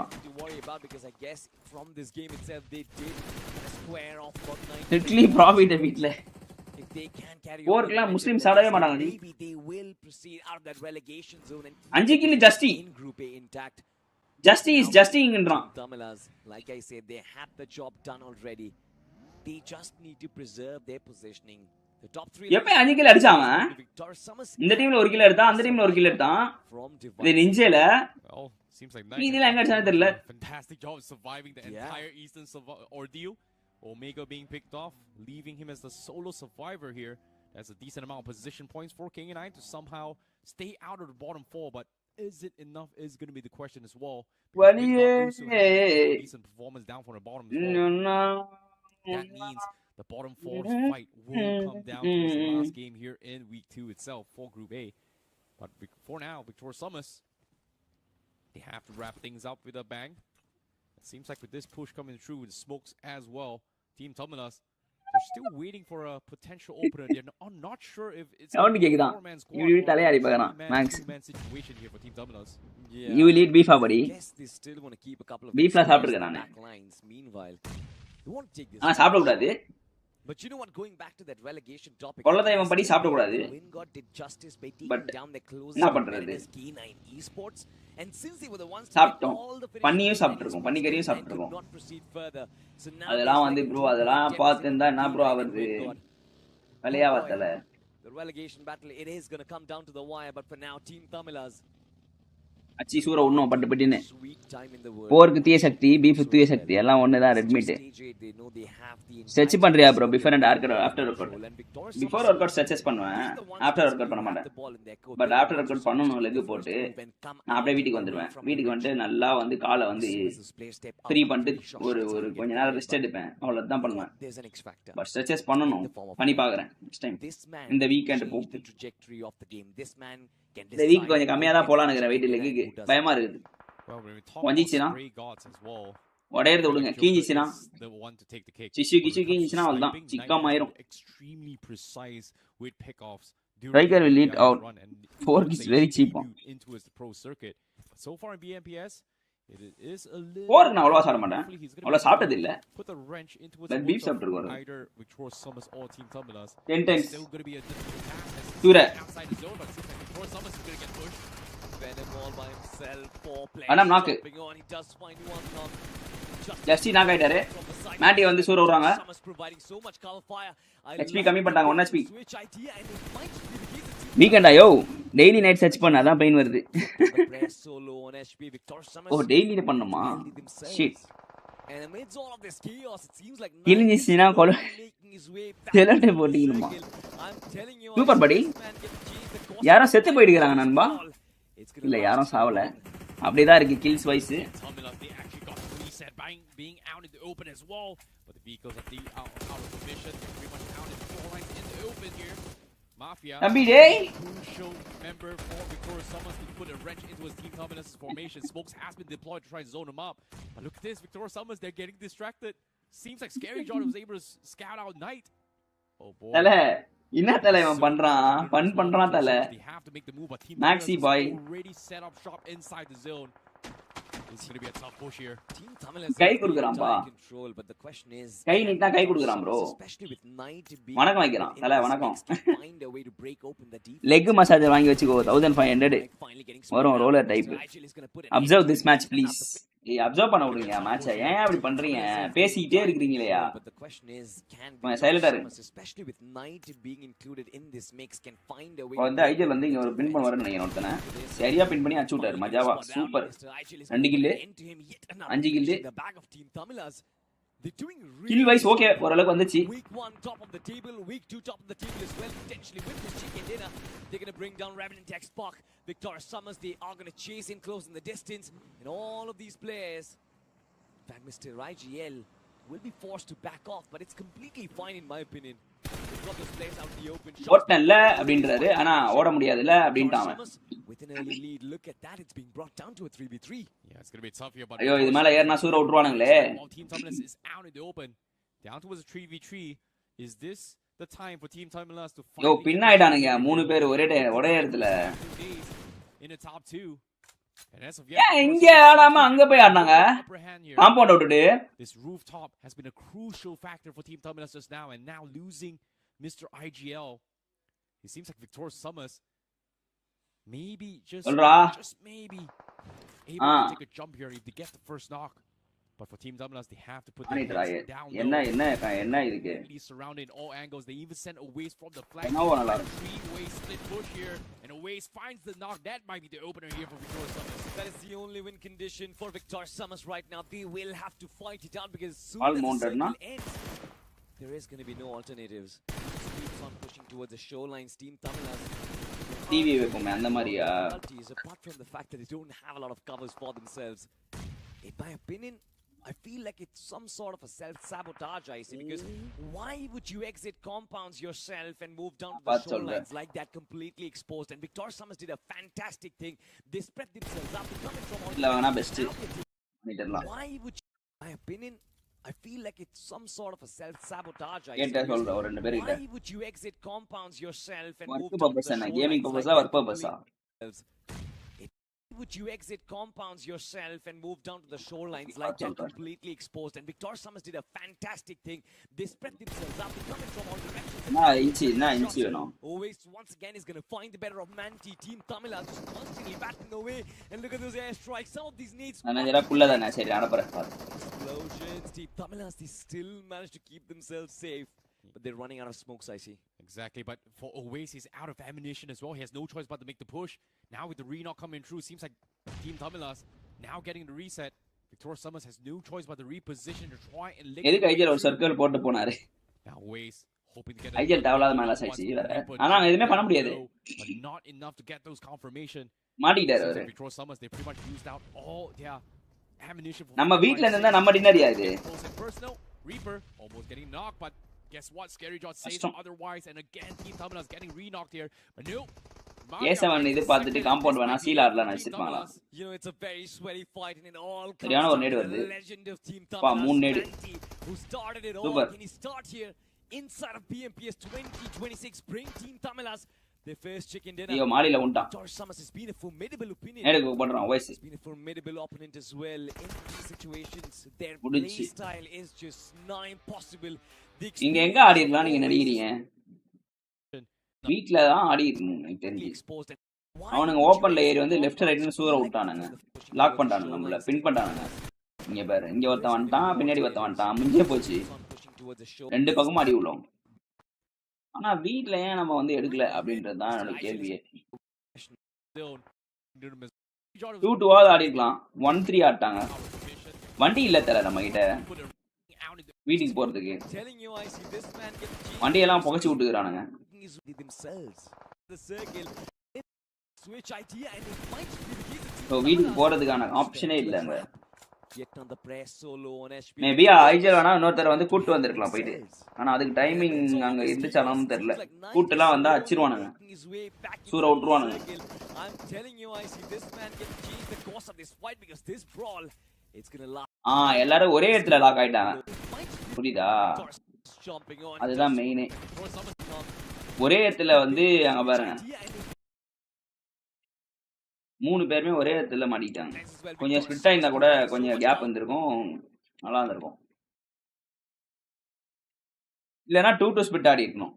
லிட்டரலி ப்ராஃபிட் வீட்ல போர்க்கெல்லாம் முஸ்லிம் சாடவே மாட்டாங்க ஜி. 5 கில் ஜஸ்டி. Justy is justing-ன்றான். Tamilas, like I said, they have the job done already. They just need to preserve their positioning. The top 3 எப்ப 5 கில் அடிச்சான். இந்த டீம்ல 1 கில் எடுத்தான், அந்த டீம்ல 1 கில் எடுத்தான். இது நிஞ்சேல seems like இதெல்லாம் எங்க அடிச்சானே தெரியல. Fantastic job surviving the entire Eastern ordeal. Omega being picked off, leaving him as the solo survivor here. That's a decent amount of position points for King9 to somehow stay out of the bottom 4, but is it enough is going to be the question as well. Decent performance down from the bottom as well. That means the bottom 4's fight will come down to the last game here in week 2 itself for Group A. But for now, Victoria Summers, they have to wrap things up with a bang. It seems like with this push coming through with the smokes as well, Team.Tamilas, they're still waiting for a potential opener. They're not sure if it's a four-man squad or a two-man situation here for Team.Tamilas. You will eat beef buddy. Yes, they still want to keep a couple of beef la சாப்பிட்டுருக்கேன் நானே. Meanwhile, they want to take this. சாப்பிட கூடாது. But you know what, going back to that relegation topic, கொல்லதேவன் படி சாப்பிட கூடாது. Wingard did justice by taking down the close K9 Esports, and since they were the ones சாப்பிட்டோம். பண்ணியும் சாப்பிட்டுருக்கோம். பண்ணிக்கறியும் சாப்பிட்டுருக்கோம். அதெல்லாம் வந்து bro அதெல்லாம் பார்த்துந்தா என்ன ப்ரோ ஆவறது? வலையா வத்தல. The relegation battle, it is going to come down to the wire, but for now Team.Tamilas அச்சி சூர ஒண்ணும் பட்டு பட்டினே. போர்க்கு தீய சக்தி, பீஃப் தீய சக்தி எல்லாம் ஒண்ணுதான் ரெட் மீட். ஸ்ட்ரெச் பண்றியா bro before and after work out? Before work out stretches பண்ணுவேன். ஆஃப்டர் ஒர்க் அவுட் பண்ண மாட்டேன். பட் ஆஃப்டர் ஒர்க் அவுட் பண்ணனும் லெக் போட்டு நான் அப்படியே வீட்டுக்கு வந்துடுவேன். வீட்டுக்கு வந்து நல்லா வந்து காலை வந்து ஃப்ரீ பண்ணிட்டு ஒரு கொஞ்ச நேரம் ரெஸ்ட் எடுப்பேன். அவ்வளவுதான் பண்ணுவேன். பட் ஸ்ட்ரெச்சஸ் பண்ணனும். பண்ணி பார்க்கறேன் நெக்ஸ்ட் டைம். இந்த வீக்கெண்ட் போ. இந்த வீக் கொஞ்சம் கம்மியா தான் போலாம்ங்கற வெயிட் லெக்கு பயமா இருக்குது. வந்துச்சுனா உடையறத விடுங்க. கீஞ்சிச்சுனா the one to take the cake. Shishu Kishu When it comes to கீஞ்சிச்சுனா அவ்வளவுதான். sniping, சிக்காம Knight has ஆயிரும். been extremely precise with pickoffs during Striker will the lead BMPS out. run, and 4 once is they very cheap. debut into his pro circuit. But so far in BMPS, it is a little 4 நான் அவ்வளவா சாப்பிட மாட்டேன். hopefully he's gonna அவ்வளவு be சாப்பிட்டது இல்ல. able to put the wrench into his But beef works of சாப்பிட்டுருக்காரு. either Victorious Summers or Team.Tamilas. 10 times. Still going to be a difficult task as Tura. he's outside the zone, but it seems like Victorious Summers is going to get pushed. Venom all by himself. 4 players Anam knock. jumping on. He does find one knock. ஜஸ்டி knock ஆயிட்டாரு. Matte வந்து சூர விடுறாங்க. Summers providing so much cover fire. HP கம்மி பண்ணிட்டாங்க 1 HP. Switch idea and it might be the case. வீக்கெண்டா yo daily night search பண்ண அதான் pain வருது. The press so low on HP. Victorious Summers. Oh daily பண்ணுமா? Shit. And amidst all of this chaos, it seems like கிழிஞ்சிச்சுனா கொல making his way back. செலட்டே போடிங்கமா. I'm telling you, super படி. யாரோ செத்து போயிடுறாங்க நண்பா. இல்ல யாரும் சாவல. அப்படியே தான் இருக்கு kills wise. Team.Tamilas, they actually got the reset being out in the open as well, but the vehicles are out of position. They're pretty much out in the 4 lines in the open here. Mafia, தம்பி டேய் crucial member for Victorious Summers to put a wrench into his Team.Tamilas formation. Smokes has been deployed to try and zone him up, but look at this, Victorious Summers, they're getting distracted. Seems like Scary John was able to scout out Knight. Oh boy. தல என்ன தல இவன் பண்றான் பண்றான் தல. They have to make the move, but Maxi Team.Tamilas boy. has already set up shop inside the zone. It's going to be a tough push here. Team.Tamilas guy குடுக்குறான்பா. control, but the question is, கை நீட்டா கை குடுக்குறான் bro. especially with Knight being வணக்கம் வைக்கிறான். தல வணக்கம். find a way to break open the defense. Leg massager வாங்கி வச்சுக்கோ 1500 Finally getting வரும் roller type. Rigel is going to put an observe this match please. ஏய் observe பண்ண விடுங்க மேட்சை. ஏன் அப்படி பண்றீங்க? பேசிட்டே இருக்கீங்களேயா? But the question is, can கொஞ்சம் சைலண்டா இரு. especially with Knight being included in this mix, can find a way வந்து ஐஜல் வந்து இங்க ஒரு பின் பண்ண வரேன்னு நினைக்கிறேன் ஒருத்தனை. சரியா பின் பண்ணி அடிச்சு விட்டாரு மஜாவா. Super. 2 kill 5 kill the bag of Team.Tamilas. They're doing kill wise okay ஓரளவுக்கு வந்துச்சு. Week 1 top of the table, week 2 top of the table as well, potentially with this chicken dinner. They're going to bring down Revenant X Spark. Victorious Summers, they are going to chase in close in the distance. And all of these players, in fact, Mr. IGL will be forced to back off, but it's completely fine in my opinion. They've got those players out in the open. ஓட்டல்ல அப்படின்றாரு ஆனா ஓட முடியாதுல அப்படின்ட்டான். With an early lead, look at that, it's being brought down to a 3v3. Yeah, it's going to be tough here, but ஐயோ இது மேல ஏறனா சூர விட்டுருவானுங்களே. Team.Tamilas is out in the open. Down towards a 3v3. Is this the time for Team.Tamilas to யோ பின்னாயிட்டானுங்க 3 பேர் ஒரே இடத்துல. in the top 2? And as of ஏன் இங்க ஆடாம அங்க போய் ஆடுனாங்க? காம்பவுண்ட் விட்டுட்டு. This rooftop has been a crucial factor for Team.Tamilas just now, and now losing Mr. IGL. It seems like Victorious Summers maybe just maybe able to take a jump here if they get the first knock. But for Team.Tamilas, they have to put their heads down low. என்ன இதுக்கு? Surrounding all angles. They even sent a waste from the flank. Three-way split push here, and a waste finds the knock. That might be the opener here for Victorious Summers. That is the only win condition for Victorious Summers right now. They will have to fight it out because soon All as the mounted, circle na? ends, there is going to be no alternatives. Keeps on pushing towards the shorelines. Team.Tamilas. TV வைப்போமே அந்த மாதிரியா? Apart from the fact that they don't have a lot of covers for themselves, in my opinion, I feel like it's some sort of a self-sabotage, I see, because why would you exit compounds yourself and move down to the shorelines like that, completely exposed? And Victorious Summers did a fantastic thing. They spread themselves out. Coming from all why would you, in my opinion, I feel like it's some sort of a self-sabotage, I see, why would you exit compounds yourself and move down to the shorelines like that? Would you exit compounds yourself and move down to the shorelines like that, completely exposed? And Victorious Summers did a fantastic thing. They spread themselves out, coming from all directions. Always once again is going to find the better of Manti. Team.Tamilas just constantly batting away. And look at those airstrikes. Some of these needs. Explosions. Team.Tamilas, they still managed to keep themselves safe. But they're running out of smokes, I see. Exactly, but for Oasis, he's out of ammunition as well. He has no choice but to make the push. Now with the re-knock coming through, seems like Team.Tamilas now getting the reset. Victorious Summers has no choice but to reposition to try and lick. Now Oasis hoping to get but not enough to get those confirmation. Victorious Summers, they pretty much used out all their ammunition. Personal Reaper almost getting knocked, but guess what? Scary John says otherwise, and again, Team.Tamilas getting re-knocked here. But no, A7 இது பார்த்துட்டு compound வேணா seal ஆடலாம் நினைச்சிருப்பாங்களா? You know, it's a very sweaty fight, and it all comes சரியான ஒரு down நேடு to வருது. the legend of Team பா, Tamilas, 3 நேடு. Vanti, who started it all. Super. Can he start here inside of Bmps 2026? Bring Team Tamilas their first chicken dinner. ஐயோ மாலில உண்டான். Torres Summers has been a formidable opinion. நேடுக்கு பண்றான் voice. He's been a formidable opponent as well in these situations. Their play முடிஞ்சி. style is just not impossible. இங்க எங்க ஆடி இருக்கலாம் நீங்க நினைக்கிறீங்க? வீட்ல தான் ஆடி இருக்கணும் எனக்கு தெரிஞ்சு. அவனுங்க ஓப்பன்ல ஏறி வந்து லெஃப்ட் ரைட்னு சூற விட்டானுங்க. லாக் பண்ணிட்டானுங்க நம்மள பின் பண்ணிட்டானுங்க. இங்க பாரு இங்க ஒருத்தன் வந்துட்டான் பின்னாடி ஒருத்தன் வந்துட்டான் முடிஞ்சே போச்சு. ரெண்டு பக்கமும் அடி உள்ளோம். ஆனா வீட்ல ஏன் நம்ம வந்து எடுக்கல அப்படின்றது தான் என்னோட கேள்வியே. 2-2 ஆடி இருக்கலாம். 1-3 ஆட்டாங்க. வண்டி இல்ல தர நம்ம கிட்ட வீட்டுக்கு போறதுக்கு. வண்டியெல்லாம் புகைச்சு விட்டுக்கிறானுங்க. வீட்டுக்கு போறதுக்கான ஆப்ஷனே இல்லைங்க. மேபி ஐஜல் வேணா இன்னொருத்தர் வந்து கூட்டு வந்திருக்கலாம் போயிட்டு. ஆனா அதுக்கு டைமிங் அங்க இருந்துச்சாலும் தெரியல. கூட்டுலாம் வந்தா அச்சிருவானுங்க சூற விட்டுருவானுங்க. எல்லாரும் ஒரே இடத்துல லாக் ஆயிட்டாங்க புரியுதா? அதுதான் மெயினே. ஒரே இடத்துல வந்து அங்க பாருங்க 3 பேருமே ஒரே இடத்துல மாட்டிக்கிட்டாங்க. கொஞ்சம் ஸ்பிட் ஆயிருந்தா கூட கொஞ்சம் கேப் வந்திருக்கும் நல்லா இருந்திருக்கும். இல்லைன்னா 2-2 ஸ்பிட் ஆடி இருக்கணும்.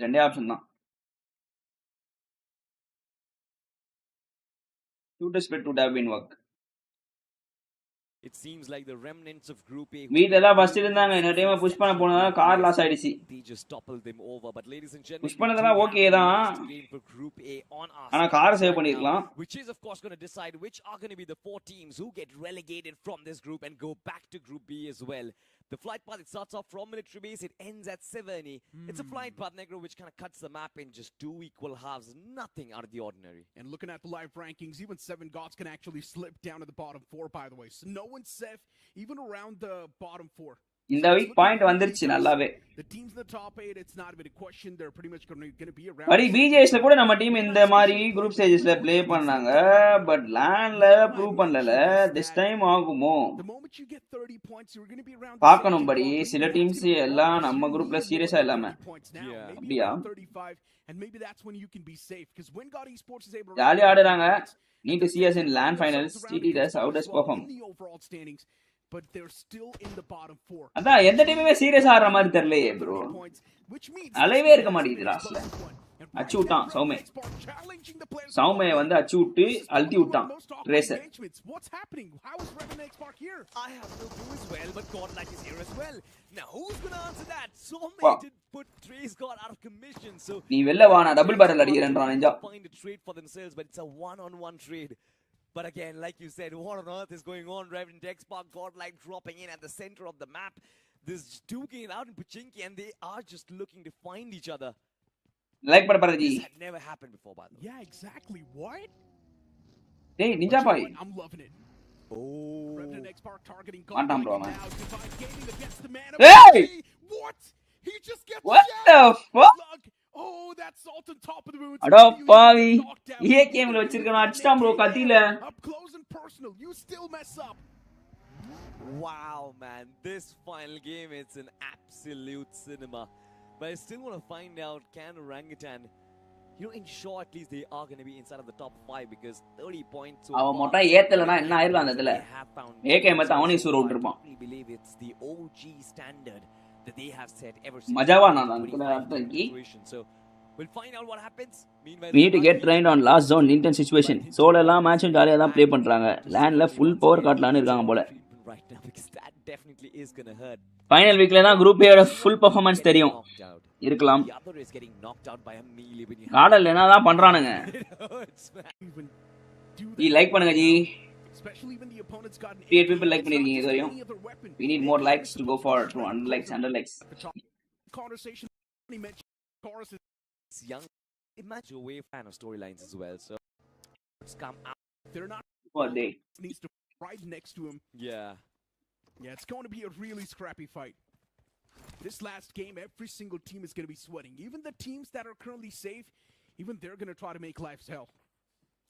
ரெண்டே ஆப்ஷன் தான். 2-2 split would have been work. It seems like the remnants of Group A. வீட்ல ஃபர்ஸ்ட் இருந்தாங்க. இந்த டைம் புஷ் பண்ண போனதா கார் லாஸ் ஆயிடுச்சு. They just toppled them over, but ladies and gentlemen, push பண்ணதெல்லாம் ஓகே தான். for Group A on us. ஆனா car save பண்ணிருக்கலாம். Which is of course going to decide which are going to be the 4 teams who get relegated from this group and go back to Group B as well. The flight path, it starts off from military base, it ends at Severny. It's a flight path, Negro, which kind of cuts the map in just 2 equal halves. Nothing out of the ordinary. And looking at the live rankings, even 7 gods can actually slip down to the bottom 4, by the way. So no one's safe, even around the bottom 4. இந்த weak point வந்துருச்சு நல்லாவே. The teams in the top 8, it's not even a question. They're pretty much going to be around. படி பிஜேஎஸ்ல கூட நம்ம team இந்த மாதிரி group ஸ்டேஜஸ்ல play பண்ணாங்க. But லேண்ட்ல prove பண்ணல. திஸ் டைம் ஆகுமோ? The moment you get 30 points, you're going to be around. பார்க்கணும் படி. சில டீம்ஸ் எல்லாம் நம்ம குரூப்ல சீரியஸா இல்லாம. அப்படியா? And maybe that's when you can be safe because when God Esports is able to ஜாலியா ஆடுறாங்க. Need to see us in LAN finals. TT does how does perform. But they're still in the bottom 4. அதான் எந்த டீமுமே சீரியஸா ஆடுற மாதிரி தெரியலையே bro. அலைவே இருக்க மாட்டேங்குது லாஸ்ட்ல. அச்சு விட்டான் சௌமே. சௌமே வந்து அச்சு விட்டு அழுத்தி விட்டான் racer. What's happening? How is Revan X-Spark here? I have no clue as well, but Godlike is here as well. Now who's going to answer that? Somme did put Trace God out of commission. So நீ வெல்ல வா நான் double barrel அடிக்கிறேன்றான் நெஞ்சா. Find a trade for themselves, but it's a one-on-one trade. But again, like you said, what on earth is going on? Reverend X-Spark, Godlike dropping in at the center of the map. This duking it out in Pachinki, and they are just looking to find each other. Like பண்ண பாருங்க. This had never happened before, by the way. Yeah, exactly. What? டேய் ninja bye. I'm loving it. Oh. Reverend X-Spark targeting Quantum Godlike bro, now. Divine gaming against the man. Hey! What? He just gets What the fuck? Oh, that's salt on top of the moon. அட பாவி. ஏ கேம்ல வச்சிருக்கணும் அடிச்சான் bro கத்தில. Up close and personal. You still mess up. Wow, man. This final game, it's an absolute cinema. But I still want to find out, can Orangutan, you know, ensure at least they are going to be inside of the top 5 because 30 points. அவன் மொட்டை ஏத்தலனா என்ன ஆயிரலாம் அந்த இடத்துல. AK மத்த அவனே சூற விட்டுருப்பான். I believe it's the OG standard that they have set ever since. மஜாவா நான் அதுக்குள்ள அர்த்தம்கி. So we'll find out what happens. Meanwhile, we need to get trained on last zone intense situation. Solo எல்லாம் மேட்சும் ஜாலியா தான் play பண்றாங்க. லேண்ட்ல full power காட்டலாம்னு இருக்காங்க போல. Right now because that definitely is going to hurt. Final வீக்ல தான் group A full performance தெரியும். இருக்கலாம். The other is getting knocked out by a melee when you caudal என்னதான் பண்றானுங்க. ஜி லைக் பண்ணுங்க G. Especially when the opponent's got 8 people like பண்ணிருக்கீங்க இது வரையும். We need more likes to go for 200 likes 100 likes. Conversation he mentioned chorus is young. Imagine a wave fan of storylines as well. So it's come out. They're not What day? needs to right next to him. Yeah. Yeah, it's going to be a really scrappy fight. This last game, every single team is going to be sweating. Even the teams that are currently safe, even they're going to try to make lives hell.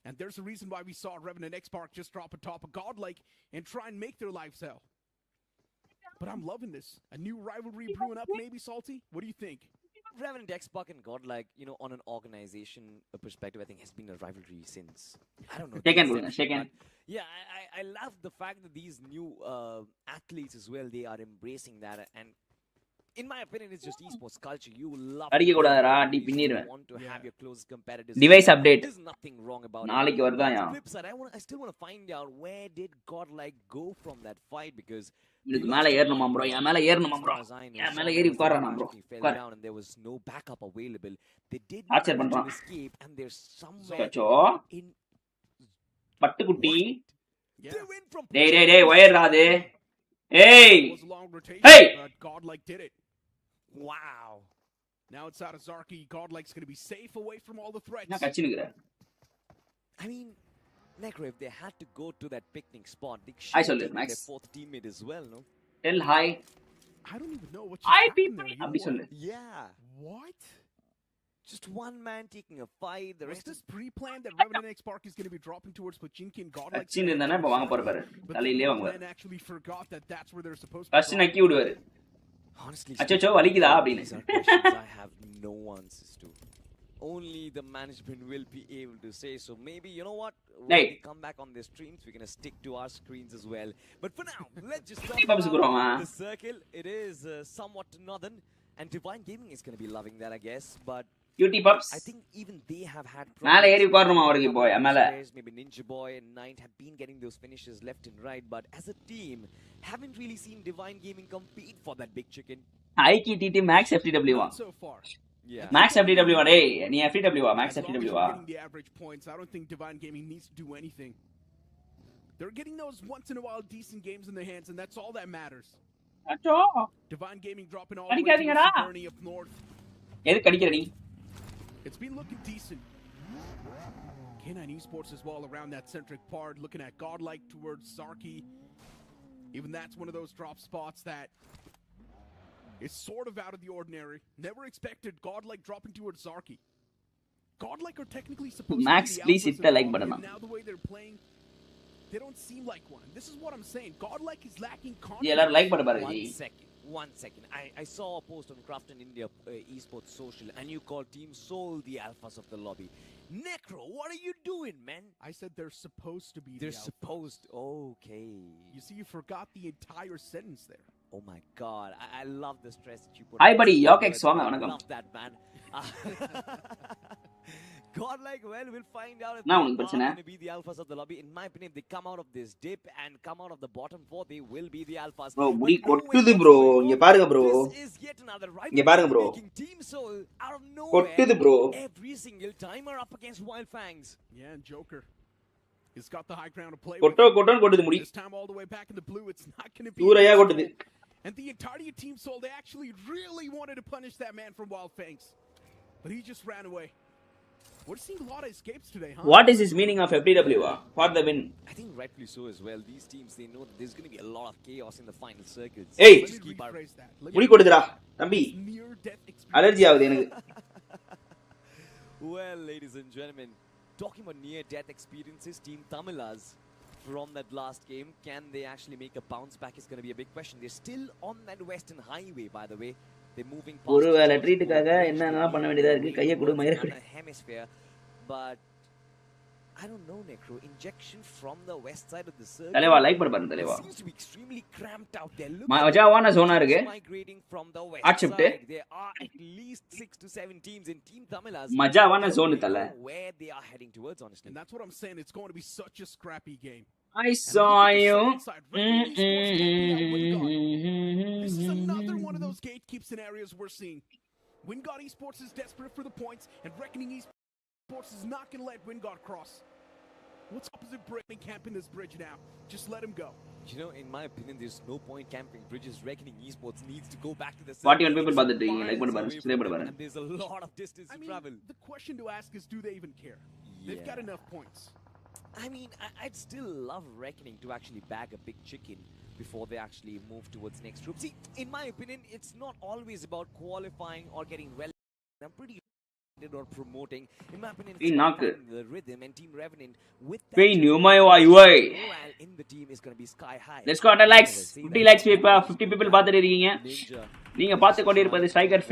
And there's a reason why we saw Revenant X-Park just drop atop a Godlike and try and make their lives hell. But I'm loving this. A new rivalry brewing up, maybe, Salty? What do you think? Revenant X-Park and Godlike, you know, on an organization perspective, I think has been a rivalry since, I don't know. Second. Yeah, I love the fact that these new athletes as well, they are embracing that. And in my opinion, it's just esports culture. You love want to have your closest competitors. Device update. There's nothing wrong about it. நாளைக்கு On வருதாயா? the flip side, I still want to find out where did Godlike go from that fight, because இதுக்கு மேல ஏறணுமா bro? என் மேல ஏறணுமா bro? என் மேல ஏறி உட்காரணும் bro. உட்கார். and there was no backup available. They did Archer manage to பண்றான். escape, and there's somewhere சச்சோ. in Pattukkutti. Yeah. they win from டேய் ஒயர்டா அது. ஏய். It was a long rotation, Hey! but Godlike did it. wow. Now it's out of Zarky. Godlike's going to be safe away from all the threats. என்ன கச்சினுக்குற? I mean, Necro, if they had to go to that picnic spot, they Hi, should Solid, have taken Max. their fourth teammate as well, no? Tell hi. I don't even know what Hi just happened people. there. அப்படி சொல்லு. Yeah. What? Just one man taking a fight, the Was rest this is... pre-planned that Revenant X-Park is going to be dropping towards Pachinki and Godlike? Kitchen இருந்தானே இப்ப வாங்க போற பாரு. But தலையிலே the வாங்குவார். plan actually forgot that that's where they're supposed to first drop. Nakki விடுவாரு. Honestly, அச்சச்சோ வலிக்குதா அப்படின்னு. these are questions I have no answers to. Only the management will be able to say so. Maybe, you know what? When Hey. we come back on their streams, we're going to stick to our screens as well. But for now, let's just talk Bmps about குறோமா? the circle. It is somewhat northern, and Divine Gaming is going to be loving that, I guess. But Cutie pups. I think even they have had மேல ஏறி உட்காரணுமா அவருக்கு இப்போ என் மேல? players, maybe Ninja Boy and Knight have been getting those finishes left and right, but as a team, haven't really seen Divine Gaming compete for that big chicken. ஐக்கி டிடி Max FTW வா? Not so far. Yeah. Max FTW வா டேய்? நீ FTW வா? Max As long as FTW you're வா? getting the average points, I don't think Divine Gaming needs to do anything. They're getting those once in a while decent games in their hands, and that's all that matters. அச்சோ. Divine Gaming dropping all the way to அடிக்காதீங்கடா. Severny up north. எதுக்கு அடிக்கிற நீ? It's been looking decent. K9 Esports as well around that centric part, looking at Godlike towards Zarky. Even that's one of those drop spots that is sort of out of the ordinary. Never expected Godlike dropping towards Zarky. Godlike are technically supposed Max, to be the please alphas hit the of like the button game, now. and now the way they're playing, they don't seem like one. This is what I'm saying. Godlike is lacking நீ confidence. எல்லாரும் like பண்ண பாருங்க. One second. I saw a post on Crafton India esports social, and you called Team Soul the alphas of the lobby. Necro, what are you doing, man? I said they're supposed to be They're the alpha. supposed. Okay. You see, you forgot the entire sentence there. Oh my God, I love the stress that you put. Hi, on buddy. these Yokex, words. வாங்க, I வணக்கம். love that, man. Godlike, well, we'll find out if நான் they உனக்கு are பிரச்சனை? going to be the alphas of the lobby. In my opinion, if they come out of this dip and come out of the bottom four, they will be the alphas. Bro, But முடி knowing கொட்டுது what's bro. going இங்க on, பாருங்க bro. this is yet another இங்க பாருங்க bro. rivalry making Team Soul out of கொட்டுது nowhere. bro. Every single time are up against Wild Fangs. Yeah, and Joker. He's got the high ground to play கொட்டோன்னு கொட்டுது முடி. This time all the way back in the blue, it's not going to be... தூரையா கொட்டுது. And the entirety of Team Soul, they actually really wanted to punish that man from Wild Fangs. But he just ran away. We're seeing a lot of escapes today, huh? What is his meaning of FTW? For the win. I think rightfully so as well. These teams, they know that there's going to be a lot of chaos in the final circuits. Hey! Let Just me keep our... rephrase that. Let முடி me கொட்டுதுடா தம்பி. near-death experience. Allergy ஆகுது எனக்கு. Well, ladies and gentlemen, talking about near-death experiences, Team.Tamilas from that last game, can they actually make a bounce back is going to be a big question. They're still on that western highway, by the way. They're moving past ஒருவேளை ட்ரீட்டுக்காக என்னென்னலாம் பண்ண வேண்டியதா இருக்கு. கையை கொடு மயிரை. hemisphere, but I don't know, Necro. Injection from the west side of the circle. தலைவா like பண்ண பாருங்க தலைவா. Seems to be extremely cramped out there. மஜாவான ஜோனா இருக்கு. Migrating from the west Hot shift. side. There are at least 6 to 7 teams in Team.Tamilas. மஜாவான zone தல. Where they are heading towards, honestly. And that's what I'm saying. It's going to be such a scrappy game. I saw you. This is another one of those gatekeep scenarios we're seeing. Wingod Esports is desperate for the points, and Reckoning Esports is not going to let Wingod cross. What's opposite Brittany camping this bridge now? Just let him go. You know, in my opinion, there's no point camping bridges. Reckoning Esports needs to go back to the 41 people பார்த்துட்டு இருக்கீங்க. Like பண்ண பாருங்க. Subscribe பண்ண பாருங்க. and there's a lot of distance to travel. The question to ask is, do they even care? They've got enough points. I mean, I'd still love Reckoning to actually bag a big chicken before they actually move towards next group. See, in my opinion, it's not always about qualifying or getting well. I'm pretty or promoting. In my opinion, Hey, knock it. the rhythm and Team Revenant with that Hey, new my morale in the team is going to be sky high. Let's go 100 likes. 50 likes people, 50 people பார்த்துட்டு இருக்கீங்க. நீங்க பார்த்து கொண்டிருப்பது striker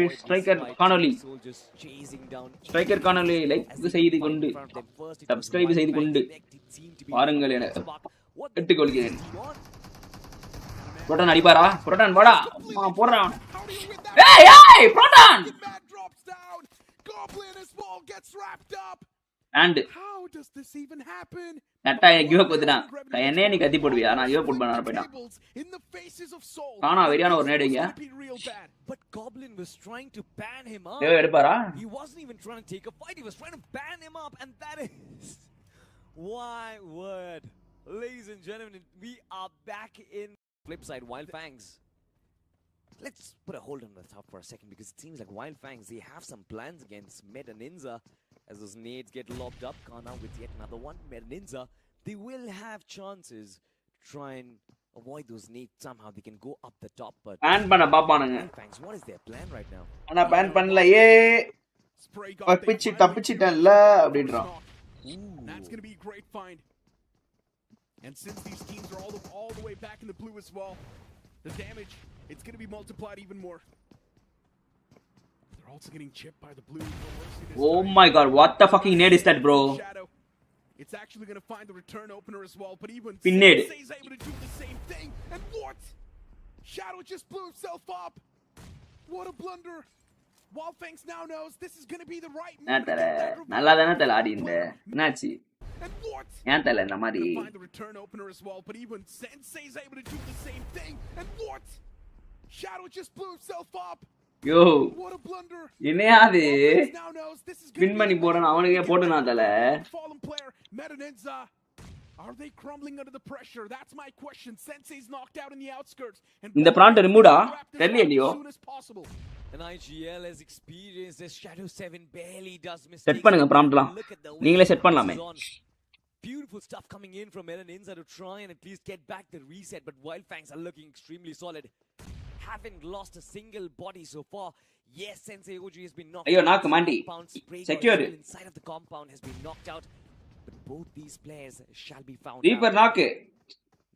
காணொளி. Striker காணொளி like செய்து கொண்டு subscribe செய்து கொண்டு பாருங்கள் என கேட்டுக்கொள்கிறேன். புரோட்டான் அடிப்பாரா? புரோட்டான் வாடா. போடுறான். ஏய் ஏய் proton. And how does this even happen? Nadda give up கொடுத்தான். என்னைய நீ கத்தி போடுவியா? நான் கிவ் அப் பண்ண போய்ட்டான். காணா வெரியான ஒரு நேடுங்க. But Goblin was trying to ban him up. ஏய் எடுப்பாரா? He wasn't even trying to take a fight. He was trying to ban him up, and that is why word. Ladies and gentlemen, we are back in flip side Wild Fangs. Let's put a hold on the top for a second because it seems like Wild Fangs, they have some plans against Med and Ninja. As those nades get lobbed up, Kana with yet another one, Med and Ninja, they will have chances to try and avoid those nades somehow. They can go up the top, but ban பண்ண பாப்பானுங்க. Wild Fangs, what is their plan right now? ஆனா ban பண்ணலையே. தப்பிச்சிட்டல்ல அப்படின்றான். That's going to be a great find. And since these teams are all the way back in the blue as well, the damage, it's going to be multiplied even more. They're also getting chipped by the blue. Oh my god, what the fucking nade is that, bro? It's actually going to find the return opener as well, but even Sensei's able to do the same thing. And what? Shadow just blew himself up. What a blunder. Wildfangs now knows this is going to be the right move. நல்லா தான தல ஆடி இந்த. என்னாச்சு? And what? ஏன் தல இந்த மாதிரி? Find the return opener as well, but even Sensei's able to do the same thing. And what? Shadow just blew himself up. Yo. What a blunder. என்னையாது? வின் பண்ணி போறான் அவனுக்கே போடுனா தல. Fallen player Metaninja. Are they crumbling under the pressure? That's my question. Sensei's knocked out in the outskirts. இந்த brand ரிமூவ்டா? தெரியலையோ. And IGL has experienced this. Shadow 7 barely does mistakes. Set பண்ணுங்க ப்ராம்ப்ட்லாம். நீங்களே set பண்ணலாமே. Beautiful stuff coming in from Metaninja to try and at least get back the reset, but Wildfangs are looking extremely solid. Haven't lost a single body so far. Yes, Sensei OG has been knocked out. Ayyo, knock Mandi. Secure. Inside of the compound has been knocked out. But both these players shall be found Reaper out. knock.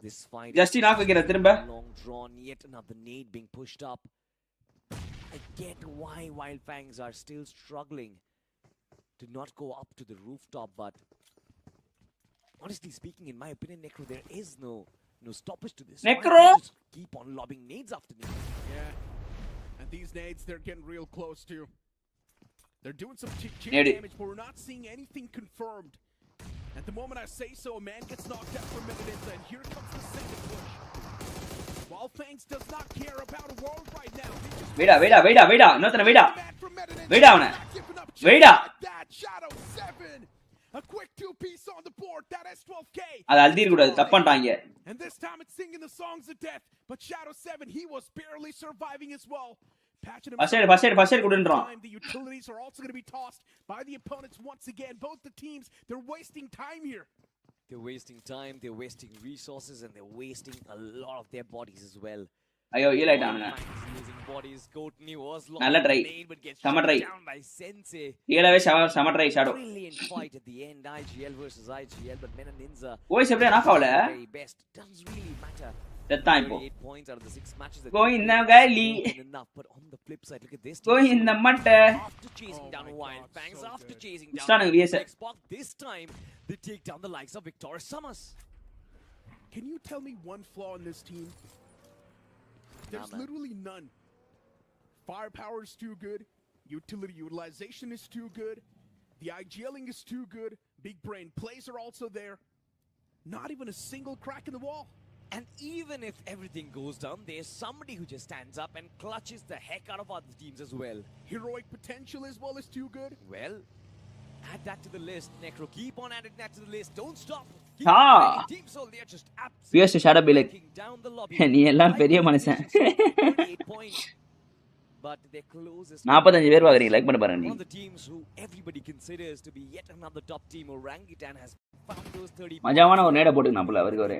This fight Just knock again திரும்ப. Long drawn, yet another nade being pushed up. I get why Wildfangs are still struggling to not go up to the rooftop, but honestly speaking, in my opinion, Necro, there is no stoppage to this. Necro! Just keep on lobbing nades after nades. Yeah. And these nades, they're getting real close too. They're doing some chip damage, but we're not seeing anything confirmed. At the moment I say so, a man gets knocked out for Metaninja, and here comes the second push. Wildfangs does not care about a world right now. Wait. Nothing, wait. Wait down. Wait. Shadow 7. A quick 2-piece on the board. That is 12k. அது அல்திர கூடாது தப்பு பண்ணிட்டாங்க. And this time it's singing the songs of death. But Shadow 7, he was barely surviving as well. Patching him. First குடுன்றான். The utilities are also going to be tossed by the opponents once again. Both the teams, they're wasting time here. They're wasting time, they're wasting resources, and they're wasting a lot of their bodies as well. ஐயோ heel ஆயிட்டானுங்க. நல்ல try. சம try. ஹீலவே சம try shadow. Brilliant fight at the end, IGL versus IGL, but Metaninja. ஓய்ஸ் எப்படியா knock ஆவல? Best doesn't really matter. That time po. 8 points out of the 6 matches. Going in the gully. But on the flip side, look at this. Going in the mud. After chasing down Wildfangs, after chasing down this time, they take down the likes of Victorious Summers. Can you tell me one flaw in this team? There's literally none. Firepower is too good. Utility utilization is too good. The IGLing is too good. Big brain plays are also there. Not even a single crack in the wall. And even if everything goes down, there's somebody who just stands up and clutches the heck out of other teams as well. Heroic potential as well is too good. Well, add that to the list, Necro. Keep on adding that to the list. Don't stop. Team Soul, they're just absolutely shadow be like down the lobby. நீ எல்லாம் பெரிய மனுஷன். 8 points. But their closest 45 பேர் வாங்குறீங்க like பண்ண பாருங்க. One of the teams who everybody considers to be yet another top team, Orangutan has found those 30. மஜாவான ஒரு நேட போட்டு நம்மள அவருக்கு ஒரு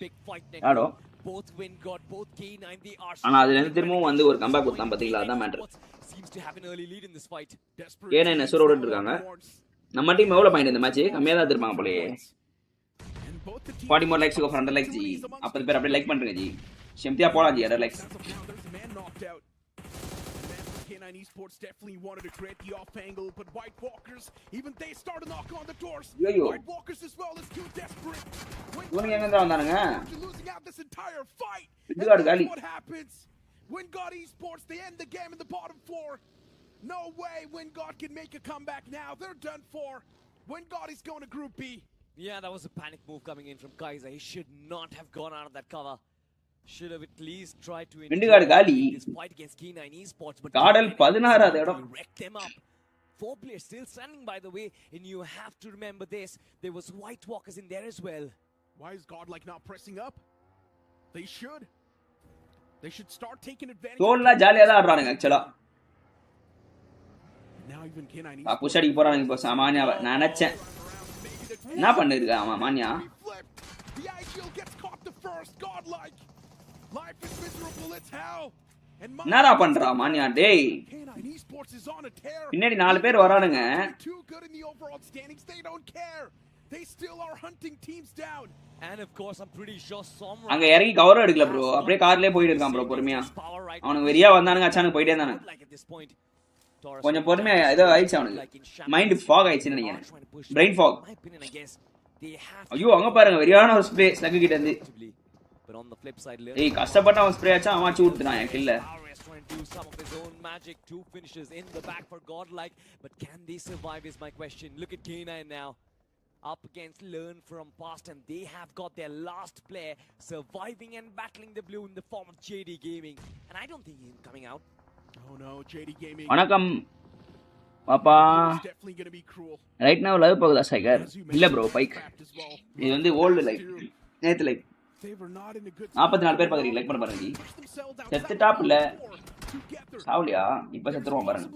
big fight ஆடோ both win god, both K9, they are ஆனா அதுல இருந்து திரும்பவும் வந்து ஒரு கம்பேக் கொடுத்தான் பாத்தீங்களா அதான் matter. seems to have an early lead in this fight. K9 நெசர் ஓடிட்டு இருக்காங்க. நம்ம டீம் எவ்வளவு பாயிண்ட் இந்த மேட்ச் கம்மியா தான் இருப்பாங்க போலயே. 40 more likes go for 100 likes G. 50 பேர் அப்படியே லைக் பண்றீங்க ஜி. ஷெம்தியா போலாம் G 100 likes. K9 Esports definitely wanted to create the off angle, but White Walkers, even they start to knock on the doors. White Walkers as well is too desperate. இவனுங்க எங்க இருந்து வந்தானுங்க? Losing out this entire fight. What happens? WinGod Esports, they end the game in the bottom 4. No way WinGod can make a comeback now. They're done for. WinGod is going to Group B. Yeah, that was a panic move coming in from Kaiser. He should not have gone out of that cover. Should have at least tried to this fight against K9 Esports, but Kadal 16வது இடம் wrecked them up. 4 players still standing, by the way, and you have to remember this. There was White Walkers in there as well. Why is God like not pressing up? They should start taking advantage. தோல்ல ஜாலியா தான் ஆடுறானுங்க actually. Now even K9 push அடிக்க போறானுங்க இப்போ சாமானியா நான் நினைச்சேன். என்ன பண்ணிருக்கா அவன் மானியா? The ideal gets caught the first God like. Life is miserable, it's hell. என்னடா பண்றா மானியா டேய்? K9 Esports is on a tear. பின்னாடி 4 பேர் வரானுங்க. Too good in the overall standings, they don't care. They still are hunting teams down. And of course I'm pretty sure Somra அங்க இறங்கி cover எடுக்கல bro. அப்படியே கார்லயே போயிட்டு இருக்கான் bro பொறுமையா. அவனுக்கு வெறியா வந்தானுங்க அச்சானுக்கு போயிட்டே இருந்தானுங்க. கொஞ்சம் பொறுமையா ஏதோ ஆயிச்சு அவனுக்கு. மைண்ட் ஃபாக் ஆயிடுச்சு நினைக்கிறேன். Brain fog. ஐயோ அங்க பாருங்க வெறியான ஒரு ஸ்ப்ரே ஸ்லக் கிட்ட இருந்து. But on the flip side, ஏய் கஷ்டப்பட்டு அவன் ஸ்ப்ரே அடிச்சா அவன் சூட்றான் என் கில்ல. Do some of his own magic, 2 finishes in the back for Godlike, but can they survive is my question. Look at K9 now, up against Learn from Past, and they have got their last player surviving and battling the blue in the form of JD Gaming, and I don't think he's coming out. Oh no, JD Gaming. Vanakam பாப்பா definitely going to be cruel. Right now live போகுதா striker? இல்ல bro bike. இது வந்து volt like நேத்து like 44 பேர் பாக்குறீங்க like பண்ண பாருங்க ஜி. செத்து டாப் இல்ல சாவுலியா இப்ப செத்துறோம் பாருங்க.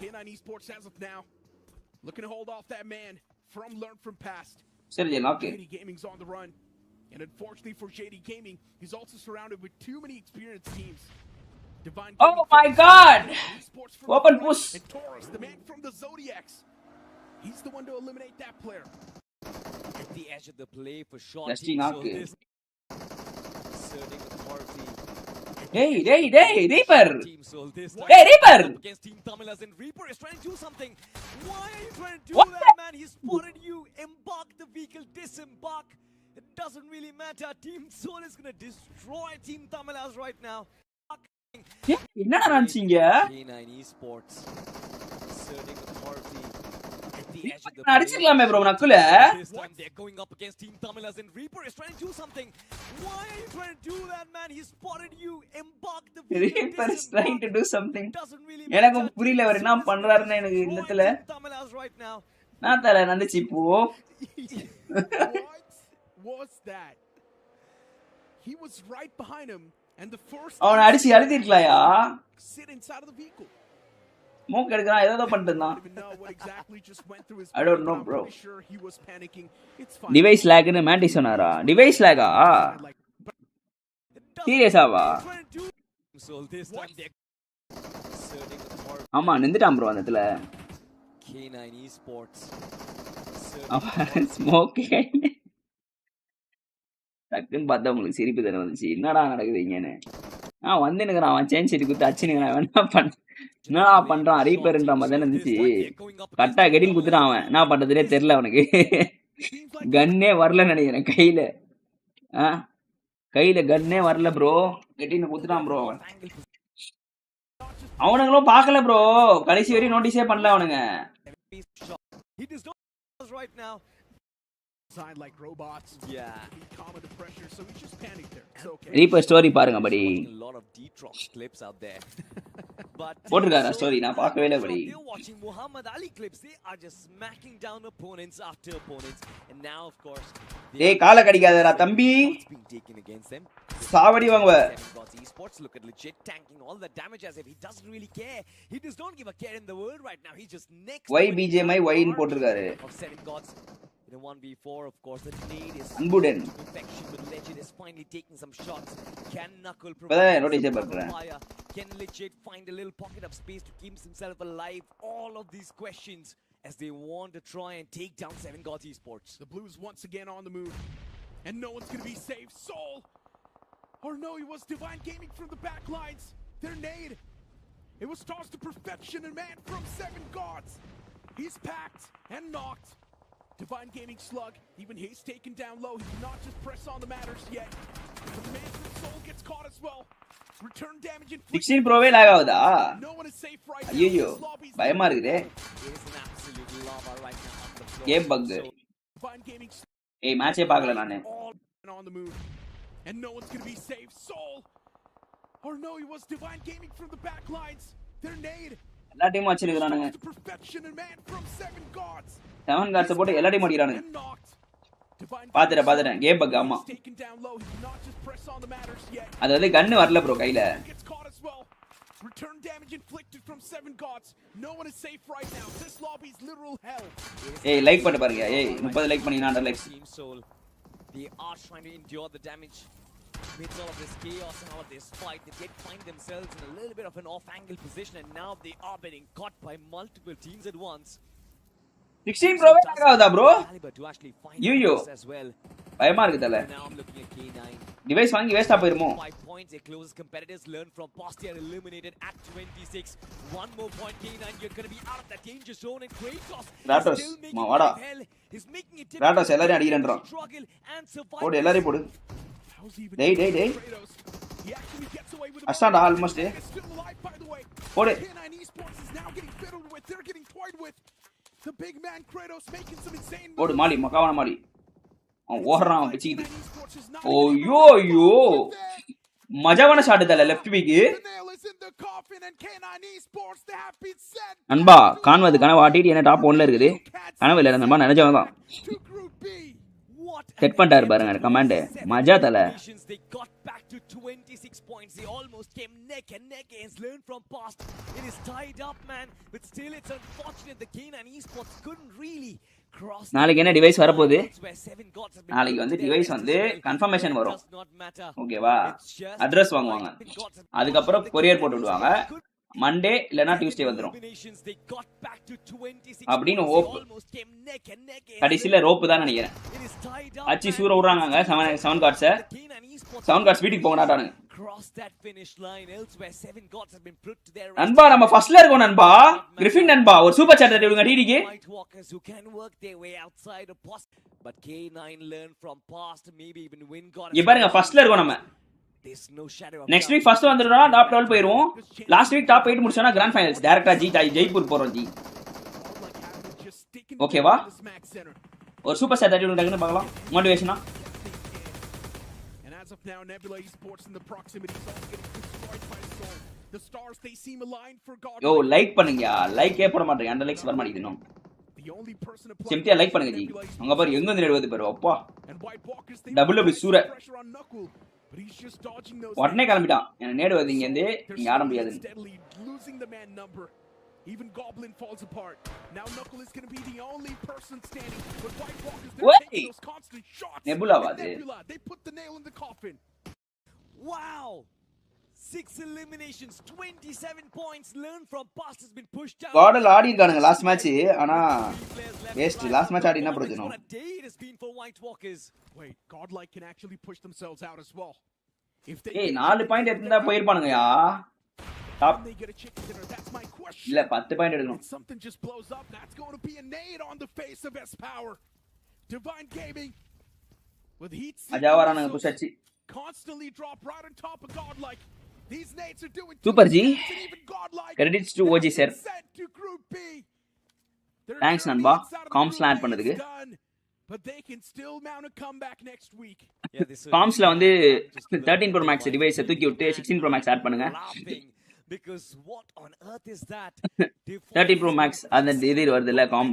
K9 Esports as of now looking to hold off that man from Learn from Past. சரி knock. JD Gaming's on the run, and unfortunately for JD Gaming, he's also surrounded with too many experienced teams. Divine Oh my god, open push. And Taurus, the man from the Zodiacs, he's the one to eliminate that player. At the edge of the play for short. Hey Reaper. Hey Reaper against Team.Tamilas, and Reaper is trying to do something. Why are you trying to do what that, man? He spotted you. Embark the vehicle, disembark. It doesn't really matter. Team Soul is going to destroy Team.Tamilas right now. என்னடா நடந்துச்சீங்க? K9 Esports asserting authority. அடிச்சிரலாமே bro நக்குல. They're going up against Team.Tamilas, and Reaper is trying to do something. Why are you trying to do that, man? He spotted you. Embark the vehicle. Reaper is trying to do something. எனக்கு புரியல அவர் என்ன பண்றாருன்னு எனக்கு இந்த இடத்துல. நான் தல நந்துச்சு இப்போ. What was that? He was right behind him, and the first அவன் அடிச்சு அழுத்திருக்கலாயா? sit inside of the vehicle. மூக்கு எடுக்கறான் ஏதோ பண்ணிட்டான். I don't know bro. Device லாக்னு மேண்டி சொன்னாரா? டிவைஸ் லாகா? சீரியஸாவா? ஆமா நின்னுட்டான் bro அந்த இடத்துல. K9 Esports ஸ்மோக் டக்குன்னு பார்த்தா உங்களுக்கு சிரிப்பு தானே வந்துச்சு. என்னடா நடக்குது இங்கன்னு. வந்து நிற்கிறான் அவன் சேஞ்ச் செடி குத்து அச்சு நிற்கிறான். என்ன பண்றான் ரீப்பர்ன்ற மாதிரி தானே இருந்துச்சு. கட்டா கெட்டின்னு குத்துட்டான் அவன். என்ன பண்றதுனே தெரியல அவனுக்கு. கன்னே வரல நினைக்கிறேன் கையில கன்னே வரல ப்ரோ. கெட்டின்னு குத்துட்டான் ப்ரோ. அவனுங்களும் பார்க்கல ப்ரோ. கடைசி வரையும் நோட்டீஸே பண்ணல அவனுங்க. like robots. Yeah. Be calm under pressure, so he just panicked there. It's okay. Reaper story பாருங்க படி. A lot of Detrox clips out there. But போடுறாரா ஸ்டோரி நான் பார்க்கவே இல்ல படி. They're watching Muhammad Ali clips. They are just smacking down opponents after opponents, and now of course டேய் கால கடிக்காதடா தம்பி. taken against them. சாவடி வாங்குவ. Esports look at legit tanking all the damage as if he doesn't really care. He does not give a care in the world right now. He's just next. Why Bgmi why ன்னு போட்டுருக்காரு. In the 1v4, of course, the nade is Unbuden. to perfection, but Legend is finally taking some shots. Can Knuckle இப்பதான் provide notice some பண்றேன். fire? Can Legend find a little pocket of space to keep himself alive? All of these questions as they want to try and take down Seven Gods Esports. The Blues once again on the move, and no one's gonna be safe. Soul, or no, it was Divine Gaming from the back lines. Their nade, it was tossed to perfection, and man from Seven Gods, he's packed and knocked. Divine Gaming slug, even he's taken down low. He cannot just press on the matters yet. But the man from Soul gets caught as well. Return damage inflicted. 16 Pro lag ஆகுதா? No one is safe right now. ஐயோ This lobby's பயமா இருக்குதே. It is an absolute lava right now on the floor. Game bug. Divine Gaming ஏய் மேட்சே பார்க்கல நானு. all on the move, and no one's gonna be safe. Soul, or no, he was Divine Gaming from the back lines. Their nade, எல்லா டீமும் வச்சிருக்கானுங்க. to perfection, and man from Seven Gods, 7 cards போட்டு எல்லா டீமும் அடிக்குறானுங்க. and knocked. Divine பாத்துட்டேன் game bug ஆமா. taken down low. He cannot just press on the matters yet. அது வந்து கன் வரல ப்ரோ கையில. Gets caught as well. Return damage inflicted from Seven Gods. No one is safe right now. This lobby is literal hell. ஏய் like பண்ணு பாருங்க. ஏய் 30 like பண்ணீங்கன்னா 100 likes. Team Soul, they are trying to endure the damage amidst all of this chaos and all of this fight. They did find themselves in a little bit of an off-angle position, and now they are being caught by multiple teams at once. 16 Pro lag ஆகுதா bro? Caliber to actually find ஐயோ this as well. பயமா இருக்கு தல. Now I'm looking at K9. Device வாங்கி வேஸ்டா போயிருமோ? 5 points. Their closest competitors learn from past. They are eliminated at 26. One more point, K9. You're going to be out of that danger zone. And Kratos Kratos, is still making மா வாடா. it hell. He's making it Kratos எல்லாரையும் அடிக்குறேன்றான். struggle and survive. போடு எல்லாரையும் போடு. How's he even டேய் டேய் டேய். Kratos? He actually gets away with அஸ்டாண்டா it. Almost. He's still alive, by the way. போடு. K9 Esports is now getting fiddled with. They're getting toyed with. The big man Kratos making some insane போடு moves. மாலி மக்காவன மாலி. அவன் ஓடுறான் பிச்சிக்கிட்டு. K9 Esports is not ஓய்யோ ஐயோ மஜாவான shot தல left week. The nail is in the coffin, and K9 Esports, they have been sent நண்பா கான்வது கனவு ஆட்டிட்டு என்ன top 1ல இருக்குது. கனவு இல்ல நண்பா நினைச்சவன் தான். to Group B. செட் பண்ணிட்டாரு பாருங்க கமாண்ட். மஜா தல. They got back to 26 points. They almost came neck and neck against Learn from Past. It is tied up, man. But still, it's unfortunate the K9 Esports couldn't really cross. நாளைக்கு என்ன device வர போகுது? Where Seven Gods have been நாளைக்கு வந்து device வந்து confirmation வரும். does not matter. ஓகேவா? Address வாங்குவாங்க. அதுக்கு அப்புறம் கொரியர் போட்டு விடுவாங்க. மண்டே இல்லனா டியூஸ்டே வந்துரும். அப்படின்னு ஹோப். கடைசில ரோப் தான் நினைக்கிறேன். அச்சி சூர விடுறாங்க 7 கார்ட்ஸ். 7 கார்ட்ஸ் வீட்டுக்கு போங்கடாட்டானுங்க. நண்பா நம்ம ஃபர்ஸ்ட்ல இருக்கோம் நண்பா. கிரிஃபின் நண்பா ஒரு சூப்பர் சாட் தட்டி விடுங்க டிடிக்கு. இங்க பாருங்க ஃபர்ஸ்ட்ல இருக்கோம் நம்ம. நெக்ஸ்ட் வீக் ஃபர்ஸ்ட் வந்துடுறோம். டாப் 12 போயிடுவோம். லாஸ்ட் வீக் டாப் 8 முடிச்சோம்னா கிராண்ட் ஃபைனல்ஸ் டைரக்டா ஜெய்ப்பூர் போறோம் ஜி. ஓகேவா? ஒரு சூப்பர் சாட் தட்டி விடுங்க பார்க்கலாம். மோட்டிவேஷனா As of now, Nebula Esports in the proximity is also getting destroyed by Soul. The stars they seem aligned for God. Yo like பண்ணுங்க. லைக்கே போட மாட்டீங்க. அந்த லைக்ஸ் வர மாட்டேங்குது இன்னும். The only person to சிம்பிளா லைக் பண்ணுங்க ஜி. அங்க பாரு எங்க வந்து நேடுவது பாரு. அப்பா டபுள் சூர. உடனே கிளம்பிட்டான். என்ன நேடுவது இங்க இருந்து இங்க ஆட முடியாது. Even Goblin falls apart. Now Knuckle is going to be the only person standing. But White Walkers, they're taking those constant shots. Nebula வாது. They put the nail in the coffin. Wow! 6 eliminations, 27 points. Learn from Past has been pushed down. கார்டல் ஆடி இருக்கானுங்க last match. ஆனா waste. Last match ஆடி என்ன பிரயோஜனம்? What a day it has been for White Walkers. Wait, Godlike can actually push themselves out as well. If they 4 point எடுத்தா போயிருப்பானுங்கயா. Top they get a chicken dinner, that's my question. இல்ல 10 point எடுக்கணும். Something just blows up. That's going to be a nade on the face of S Power. Divine Gaming with heat அஜாவரானுங்க புஷச்சி constantly drop right on top of Godlike. These nades are doing super G. Godlike Credits to OG sir. Thanks நண்பா காம்ஸ்ல add பண்ணதுக்கு. But they can still mount a comeback next week. காம்ஸ்ல வந்து 13 Pro Max device தூக்கி விட்டு 16 Pro Max add பண்ணுங்க. Because what on earth is that? 13 Pro Max அந்த இது வருதுல com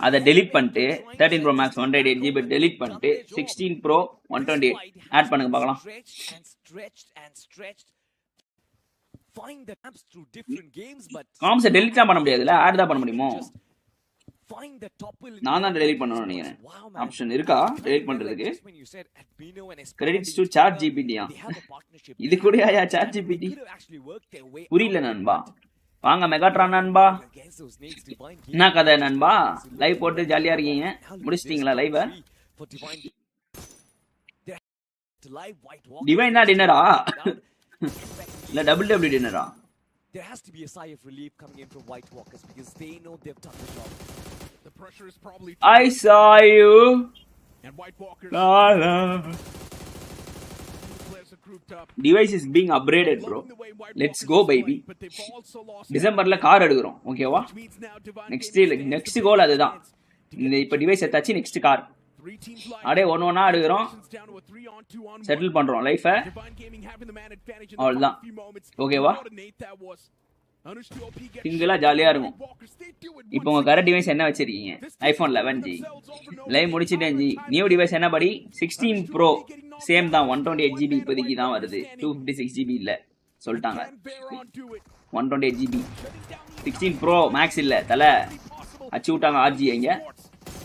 அத delete பண்ணிட்டு 13 Pro Max 128 GB delete பண்ணிட்டு 16 Pro 128 ஆட் பண்ணுங்க பார்க்கலாம். Find the apps through different games but comes delete தான் பண்ண முடியாதுல ஆட் தான் பண்ண முடியுமோ? find the topple in நான் தான் all delete these பண்ணணும்னு spots. நினைக்கிறேன். Wow, man. ஆப்ஷன் இருக்கா At the delete time, பண்றதுக்கு? just when you said Admino and Espada Credits being to chat together, GPT yeah? they have a partnership. இது They கூடயா have an chat understanding. They GPT? could have actually worked their way புரியல out of it, நண்பா. but வாங்க Megatron நண்பா. against those snakes, Divine என்ன Gaming கதை just நண்பா? continues to look live at போட்டு them. ஜாலியா இருக்கீங்க? Hell, this முடிச்சிட்டீங்களா top லைவ? three for Divine They're to live White Walkers. Divine தான் டின்னரா? Expecting இல்ல WWE டின்னரா? There has to be a sigh of relief coming in from White Walkers because they know they've done the job. The pressure is probably I saw you. and White Walkers. La, la. The players are grouped up. Device is being upgraded bro. Loving the way White Let's Walkers go is baby. playing, but they've also lost டிசம்பர்ல car எடுக்கிறோம் ஓகேவா? which means now Divine next Gaming stands next to goal make அதுதான். a chance to இந்த get இப்ப device எடுத்தாச்சு next car. three teams live. அப்படியே ஒண்ணா எடுக்கிறோம். Down to a 3-on-2-on-1. Settle பண்றோம் லைஃப. Divine Gaming having the man advantage in the அவ்வளவுதான். final few moments. ஓகேவா? What a nade that was. Understood OP gets சிங்கிளா shot. ஜாலியா இருக்கும். White Walkers, they do it இப்போ once உங்க again. Correct device என்ன வச்சிருக்கீங்க? IPhone 11G. லைவ் முடிச்சிட்டேன் ஜி. நியூ டிவைஸ் என்ன படி? 16 Pro சேம் தான் 128GB இப்போதைக்கு தான் வருது. 256GB இல்ல சொல்லிட்டாங்க. Can Veron do it? 128GB. 16 Pro Max இல்ல தல. அச்சு விட்டாங்க RG எங்க?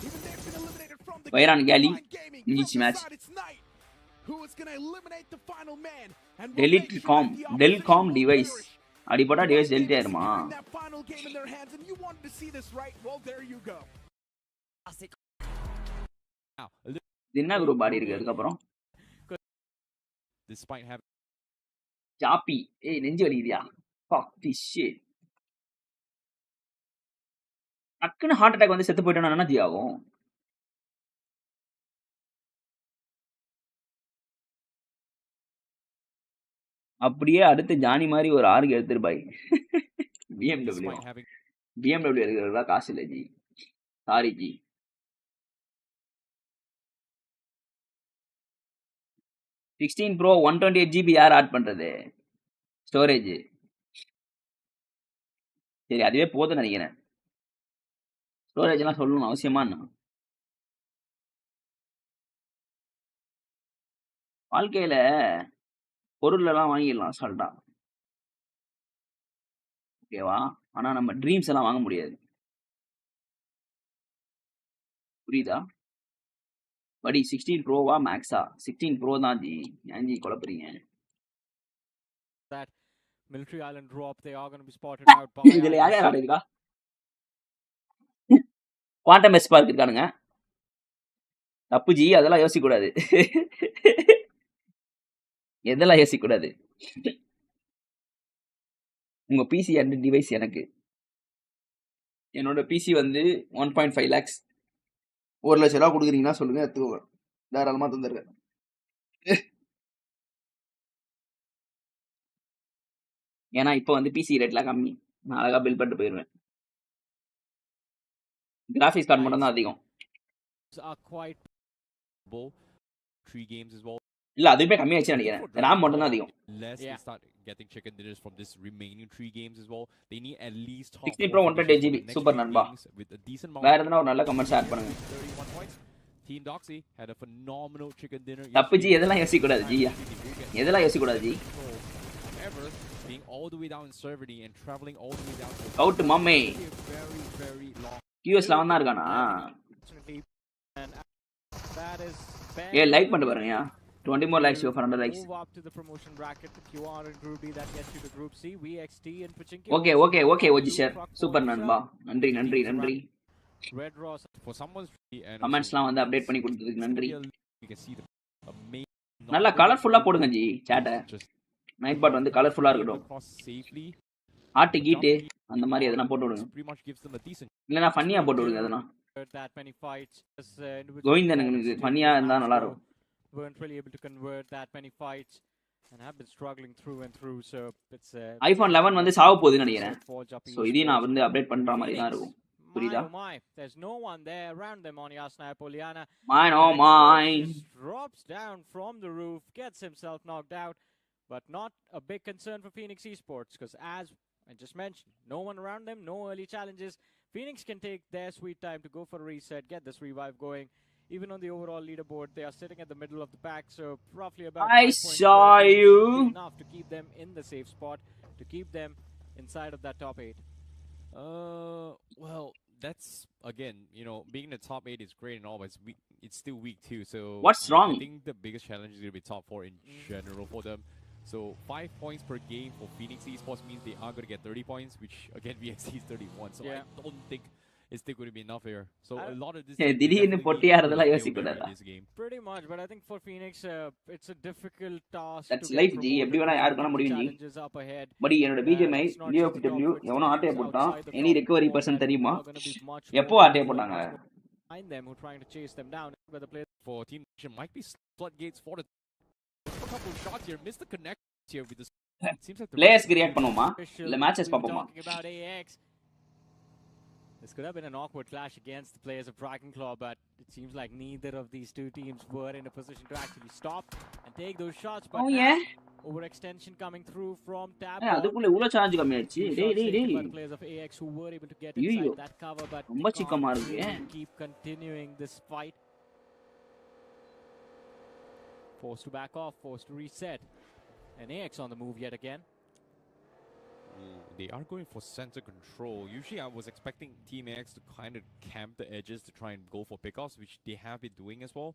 Even they've been eliminated from the வைரான் game. கேலி Divine Gaming முடிஞ்சிச்சு will match. decide it's night. Who is going to eliminate the final man and will delete make sure காம் that the டெல் காம் opposition will டிவைஸ் perish. அப்படி போட்டா device Divine delete Gaming ஆயிருமா? securing that final game in their hands, and you wanted to see this, right? Well, there you go. Classic. Now, a little இது என்ன group ஆடி இருக்கு அதுக்கப்புறம்? despite having சாப்பி ஏய் நெஞ்சு வலிக்குதியா? fuck this shit. டக்குன்னு heart attack வந்து செத்து போயிட்டோம்னா என்ன ஆகும்? அப்படியே அடுத்து ஜானி மாதிரி ஒரு ஆர்கு எடுத்துரு பாய். BMW despite having BMW எடுக்கிறதா காசு இல்லை G. Sorry G. Sixteen bro 128GB யார் ஆட் பண்றது? ஸ்டோரேஜ் சரி அதுவே போதும் நினைக்கிறேன். ஸ்டோரேஜ் எல்லாம் சொல்லணும் அவசியமா என்ன? வாழ்க்கையில பொருள் எல்லாம் வாங்கிடலாம் அசால்ட்டா ஓகேவா? ஆனா நம்ம ட்ரீம்ஸ் எல்லாம் வாங்க முடியாது. புரியுதா? படி 16 ப்ரோவா மேக்ஸா? 16 ப்ரோ தான் ஜி. ஏன் G குழப்பறீங்க? that military island drop, they are going to be spotted out by இதுல யார் யார் இருக்கா? குவாண்டம் எஸ்பார்க் இருக்கானுங்க. தப்பு ஜி, அதெல்லாம் யோசிக்க கூடாது. எதெல்லாம் யோசிக்க கூடாது. உங்க பிசி அண்ட் டிவைஸ் எனக்கு. என்னோட பிசி வந்து 1.5 lakhs. 1 லட்சம் ரூபா கொடுக்குறீங்கன்னா சொல்லுங்க, எடுத்துக்கோங்க. தாராளமா தந்துருங்க. ஏன்னா இப்போ வந்து பிசி ரேட்லாம் கம்மி. நான் அழகா பில் பண்ணிட்டு போயிடுவேன். கிராஃபிக்ஸ் கார்டு மட்டும் தான் அதிகம். are quite bowl 3 games as well. இல்ல அதுவே கம்மியாச்சு நினைக்கிறேன். ரேம் மட்டும் தான் அதிகம். Unless Yeah. they start getting chicken dinners from this remaining 3 games as well, they need at least 16 Pro 128GB super நண்பா. with a decent வேற amount. எதனா ஒரு நல்ல கமெண்ட்ஸ் ஆட் பண்ணுங்க. 31 points. Team Doxy had a phenomenal chicken dinner. தப்பு G, எதெல்லாம் யோசிக்க கூடாது ஜி. எதெல்லாம் யோசிக்க கூடாது G. However, being all the way down in Servany and traveling all the way down to out மம்மே. very very long. QSல அவன் தான் இருக்கானா? and that is ஏ லைக் பண்ணிட்டு பாருங்க. 20 more likes for 100 likes. move up to the promotion bracket. The QR and Group D that gets you to Group C. VXT and Pachinki. Okay okay okay OG sir. Super நண்பா. நன்றி நன்றி நன்றி. Red Ross. For someone's and கமெண்ட்ஸ்லாம் வந்து update பண்ணி கொடுத்ததுக்கு நன்றி. you can see the amazing நல்லா கலர்ஃபுல்லா போடுங்க ஜி சேட்டை. just நைட் பாட் வந்து கலர்ஃபுல்லா இருக்கட்டும். across safely. ஆட்டு கீட்டு அந்த மாதிரி எதனா போட்டு விடுங்க. Pretty much gives them a decent இல்லனா ஃபன்னியா போட்டு விடுங்க எதனா. That many fights. கோவிந்தனுக்கு ஃபன்னியா இருந்தா நல்லா இருக்கும். Weren't really able to convert that many fights and have been struggling through and through. So it's iPhone 11 வந்து சாவ போகுதுன்னு நினைக்கிறேன். Forge up சோ இதையும் நான் வந்து அப்டேட் பண்ற மாதிரி தான் இருக்கும். புரியுதா? My, there's no one there around them on Yasna Poliana. Mine oh mine. Drops down from the roof, gets himself knocked out, but not a big concern for Phoenix Esports because as I just mentioned, no one around them, no early challenges. Phoenix can take their sweet time to go for a reset, get this revive going. Even on the overall leaderboard, they are sitting at the middle of the pack, so roughly about I 5 points saw should you. be enough to keep them in the safe spot, to keep them inside of that top 8. well, that's again, being in the top 8 is great and all, but it's still week 2. So What's wrong? I think the biggest challenge is going to be top 4 in general for them. So 5 points per game for Phoenix Esports means they are going to get 30 points, which again VXT is 31. So I don't think it's still going to be enough here. So a lot of this pretty much, but I think for Phoenix it's a difficult task. That's life G. Everyone yaar kana mudiyum G. But என்னோட Bgmi DFW எவனோ ஆட்டைய போட்டான். Any recovery person தெரியுமா? எப்போ ஆட்டைய போட்டாங்க? Them who trying to chase them down, but the players for Team might be floodgates for the a couple of shots here, missed the connect here with this. Seems like the players create பண்ணுமா? இல்ல matches பாப்போமா? This could have been an awkward clash against the players of Dragonclaw, but it seems like neither of these two teams were in a position to actually stop and take those shots. But overextension coming through from Tab. அதுக்குள்ள இவ்ளோ charge கம்மியாச்சு. டேய். Players of AX who were able to get inside that cover, but ரொம்ப சிக்கமா இருக்கு. Keep continuing this fight. Forced to back off, forced to reset. And AX on the move yet again. They are going for center control. Usually I was expecting Team AX to kind of camp the edges to try and go for pickoffs, which they have been doing as well.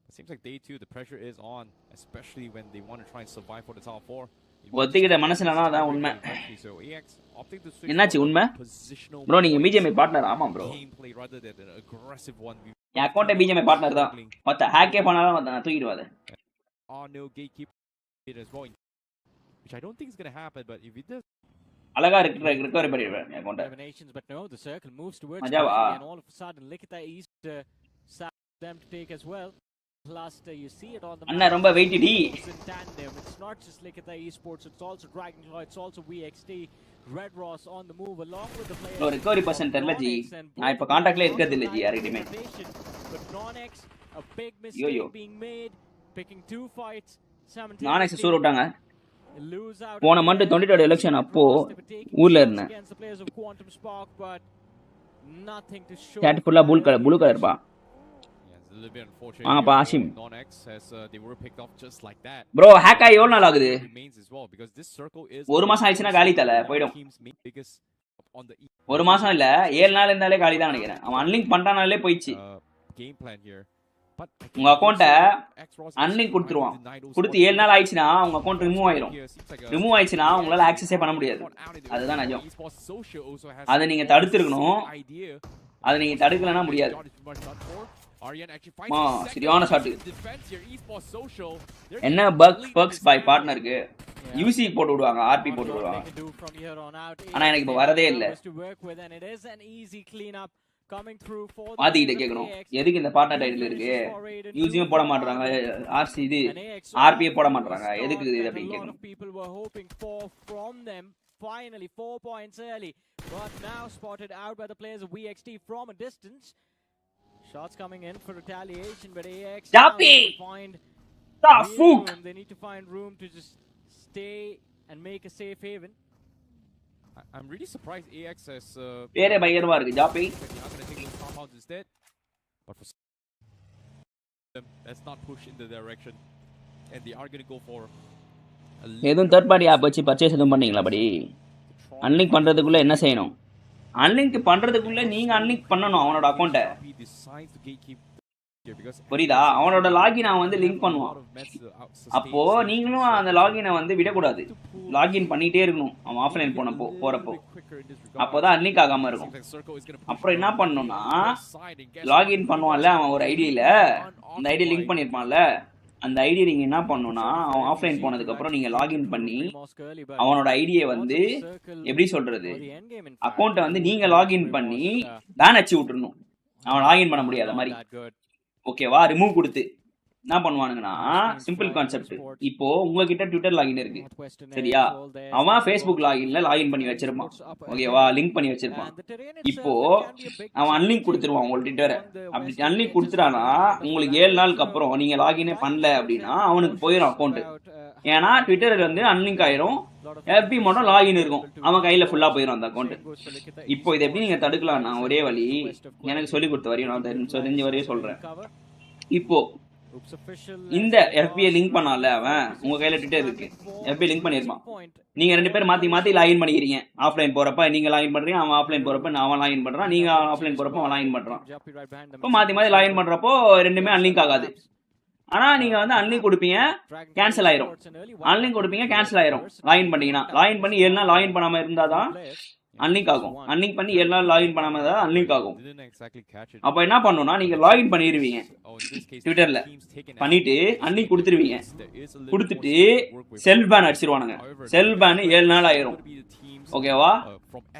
It seems like day 2, the pressure is on, especially when they want to try and survive for the top 4. ஒத்திக்கிட்ட மனசுலனா அதான் உண்மை. So AX opting to switch என்னாச்சு உண்மை? bro நீங்க Bgmi partner ஆமா bro. Gameplay rather than an aggressive one. N account Bgmi partner தான். மத்த ஹேக்கே பண்ணாலும் நான் தூக்கிடுவாத. No gatekeeper as well, which I don't think is going to happen, but if it does, அழகா recovery பண்ணிடுவேன் என் account. But no, the circle moves towards and all of a sudden look at that east them to take as well. Last you see it on the அண்ணா ரொம்ப weight டி. It's not just look at the esports, it's also Dragonclaw, it's also VXT. Red Ross on the move along with the players. No recovery percent தெரியல G. நான் இப்ப கான்டாக்ட்ல இருக்கறது இல்ல G யாரிடமே. But Nonex, a big mistake being made, picking 2 fights simultaneously. Nonex சூர விட்டாங்க. போன month 2020 election அப்போ ஊர்ல இருந்தேன். கேட் ஃபுல்லா ப்ளூ கலர் பா. ஆமாப்பா ஆஷிம். ப்ரோ ஹேக் ஆகி எவ்வளவு நாள் ஆகுது? 1 மாசம் ஆயிடுச்சுன்னா காலி தல போய்டும். 1 மாசம் இல்ல 7 நாள் இருந்தாலே காலி தான் நினைக்கிறேன். அவன் அன்லிங்க் பண்றானாலே போயிடுச்சு. உங்க அக்கவுண்ட்டை அன்லிங்க் கொடுத்துருவான். கொடுத்து 7 நாள் ஆயிடுச்சுன்னா உங்க அக்கவுண்ட் ரிமூவ் ஆயிரும். ரிமூவ் ஆயிடுச்சுன்னா உங்களால ஆக்சஸே பண்ண முடியாது. அதுதான் நிஜம். அதை நீங்க தடுத்துருக்கணும். அதை நீங்க தடுக்கலன்னா முடியாது. சரியான ஷாட். என்ன பக்ஸ் பை பார்ட்னருக்கு யூசி போட்டு விடுவாங்க, ஆர்பி போட்டு விடுவாங்க. ஆனா எனக்கு இப்ப வரதே இல்ல. மாத்திக்கிட்ட கேட்கணும் எதுக்கு இந்த பார்ட்னர் டைட்டில் இருக்கு, யூசியும் போட மாட்டாங்க, ஆர்சி இது ஆர்பியை போட மாட்டாங்க, எதுக்கு இது அப்படின்னு கேட்கணும். Finally 4 points early, but now spotted out by the players of VXT from a distance. Shots coming in for retaliation, but AX find room. They need to find room to just stay and make a safe haven. I'm really surprised AX has பேரே பயங்கரமா இருக்கு ஜாப்பி. But for them, let's not push in the direction, and they are going to go for எதுவும் third party app வச்சு purchase எதுவும் பண்ணீங்களா? படி unlink பண்றதுக்குள்ள என்ன செய்யணும்? அன்லிங்க் பண்றதுக்குள்ள நீங்க அன்லிங்க் பண்ணணும் அவனோட அக்கவுண்ட்டை. புரியுதா? அவனோட லாகின் அவன் வந்து லிங்க் பண்ணுவான். அப்போ நீங்களும் அந்த லாகினை வந்து விடக்கூடாது. லாகின் பண்ணிட்டே இருக்கணும் அவன் ஆஃப்லைன் போறப்போ. அப்போதான் அன்லிங்க் ஆகாம இருக்கும். அப்புறம் என்ன பண்ணணும்னா லாகின் பண்ணுவான்ல அவன் ஒரு ஐடியில, அந்த ஐடி லிங்க் பண்ணிருப்பான்ல, அந்த ஐடியை நீங்க என்ன பண்ணணும்னா அவன் ஆஃப்லைன் போனதுக்கு அப்புறம் நீங்க லாகின் பண்ணி அவனோட ஐடியை வந்து எப்படி சொல்றது, அக்கௌண்ட்டை வந்து நீங்க லாகின் பண்ணி பேன் அடிச்சு விட்டுறணும். அவன் லாகின் பண்ண முடியாத மாதிரி. ஓகேவா? ரிமூவ் கொடுத்து என்ன பண்ணுவானுங்கன்னா சிம்பிள் கான்செப்ட். இப்போ உங்ககிட்ட ட்விட்டர் லாகின் இருக்கு சரியா, அவன் ஃபேஸ்புக் லாகின்ல லாகின் பண்ணி வச்சிருப்பான். ஓகேவா? லிங்க் பண்ணி வச்சிருப்பான். இப்போ அவன் அன்லிங்க் கொடுத்துருவான் உங்க ட்விட்டரை. அப்படி அன்லிங்க் கொடுத்துட்டானா உங்களுக்கு 7 நாளுக்கு அப்புறம் நீங்க லாகினே பண்ணல அப்படின்னா அவனுக்கு போயிடும் அக்கௌண்ட். ஏன்னா ட்விட்டர் வந்து அன்லிங்க் ஆயிரும், எஃபி மட்டும் லாகின் இருக்கும், அவன் கையில ஃபுல்லா போயிடும் அந்த அக்கௌண்ட். இப்போ இதை எப்படி நீங்க தடுக்கலாம்? நான் ஒரே வழி எனக்கு சொல்லி கொடுத்த வரையும் நான் தெரிஞ்ச வரையும் சொல்றேன். இப்போ Oops official. இந்த FB லிங்க் பண்ணால அவன் உங்க கையில ட்விட்டர் இருக்கு. FB லிங்க் பண்ணிருப்பான். நீங்க ரெண்டு பேரும் மாத்தி லாகின் பண்ணிக்கிறீங்க. ஆஃப்லைன் போறப்ப நீங்க லாகின் பண்றீங்க, அவன் ஆஃப்லைன் போறப்ப அவன் லாகின் பண்றான், நீங்க ஆஃப்லைன் போறப்ப அவன் லாகின் பண்றான். இப்போ மாத்தி லாகின் பண்றப்போ ரெண்டுமே அன்லிங்க் ஆகாது. ஆனா நீங்க வந்து அன்லிங்க் கொடுப்பீங்க, கேன்சல் ஆயிரும். அன்லிங்க் கொடுப்பீங்க, கேன்சல் ஆயிரும். லாகின் பண்ணீங்கன்னா லாகின் பண்ணி 7 நாள் லாகின் பண்ணாம இருந்தாதான் அன்லிங்க் ஆகும். அன்லிங்க் பண்ணி 7 நாள் லாகின் பண்ணாம இருந்தா அன்லிங்க் ஆகும். அப்ப என்ன பண்ணணும்னா நீங்க லாகின் பண்ணிடுவீங்க ட்விட்டர்ல, பண்ணிட்டு அன்லிங்க் கொடுத்துருவீங்க. கொடுத்துட்டு செல்ஃப் பேன் அடிச்சிருவானுங்க. செல்ஃப் பேன் 7 நாள் ஆயிரும். ஓகேவா?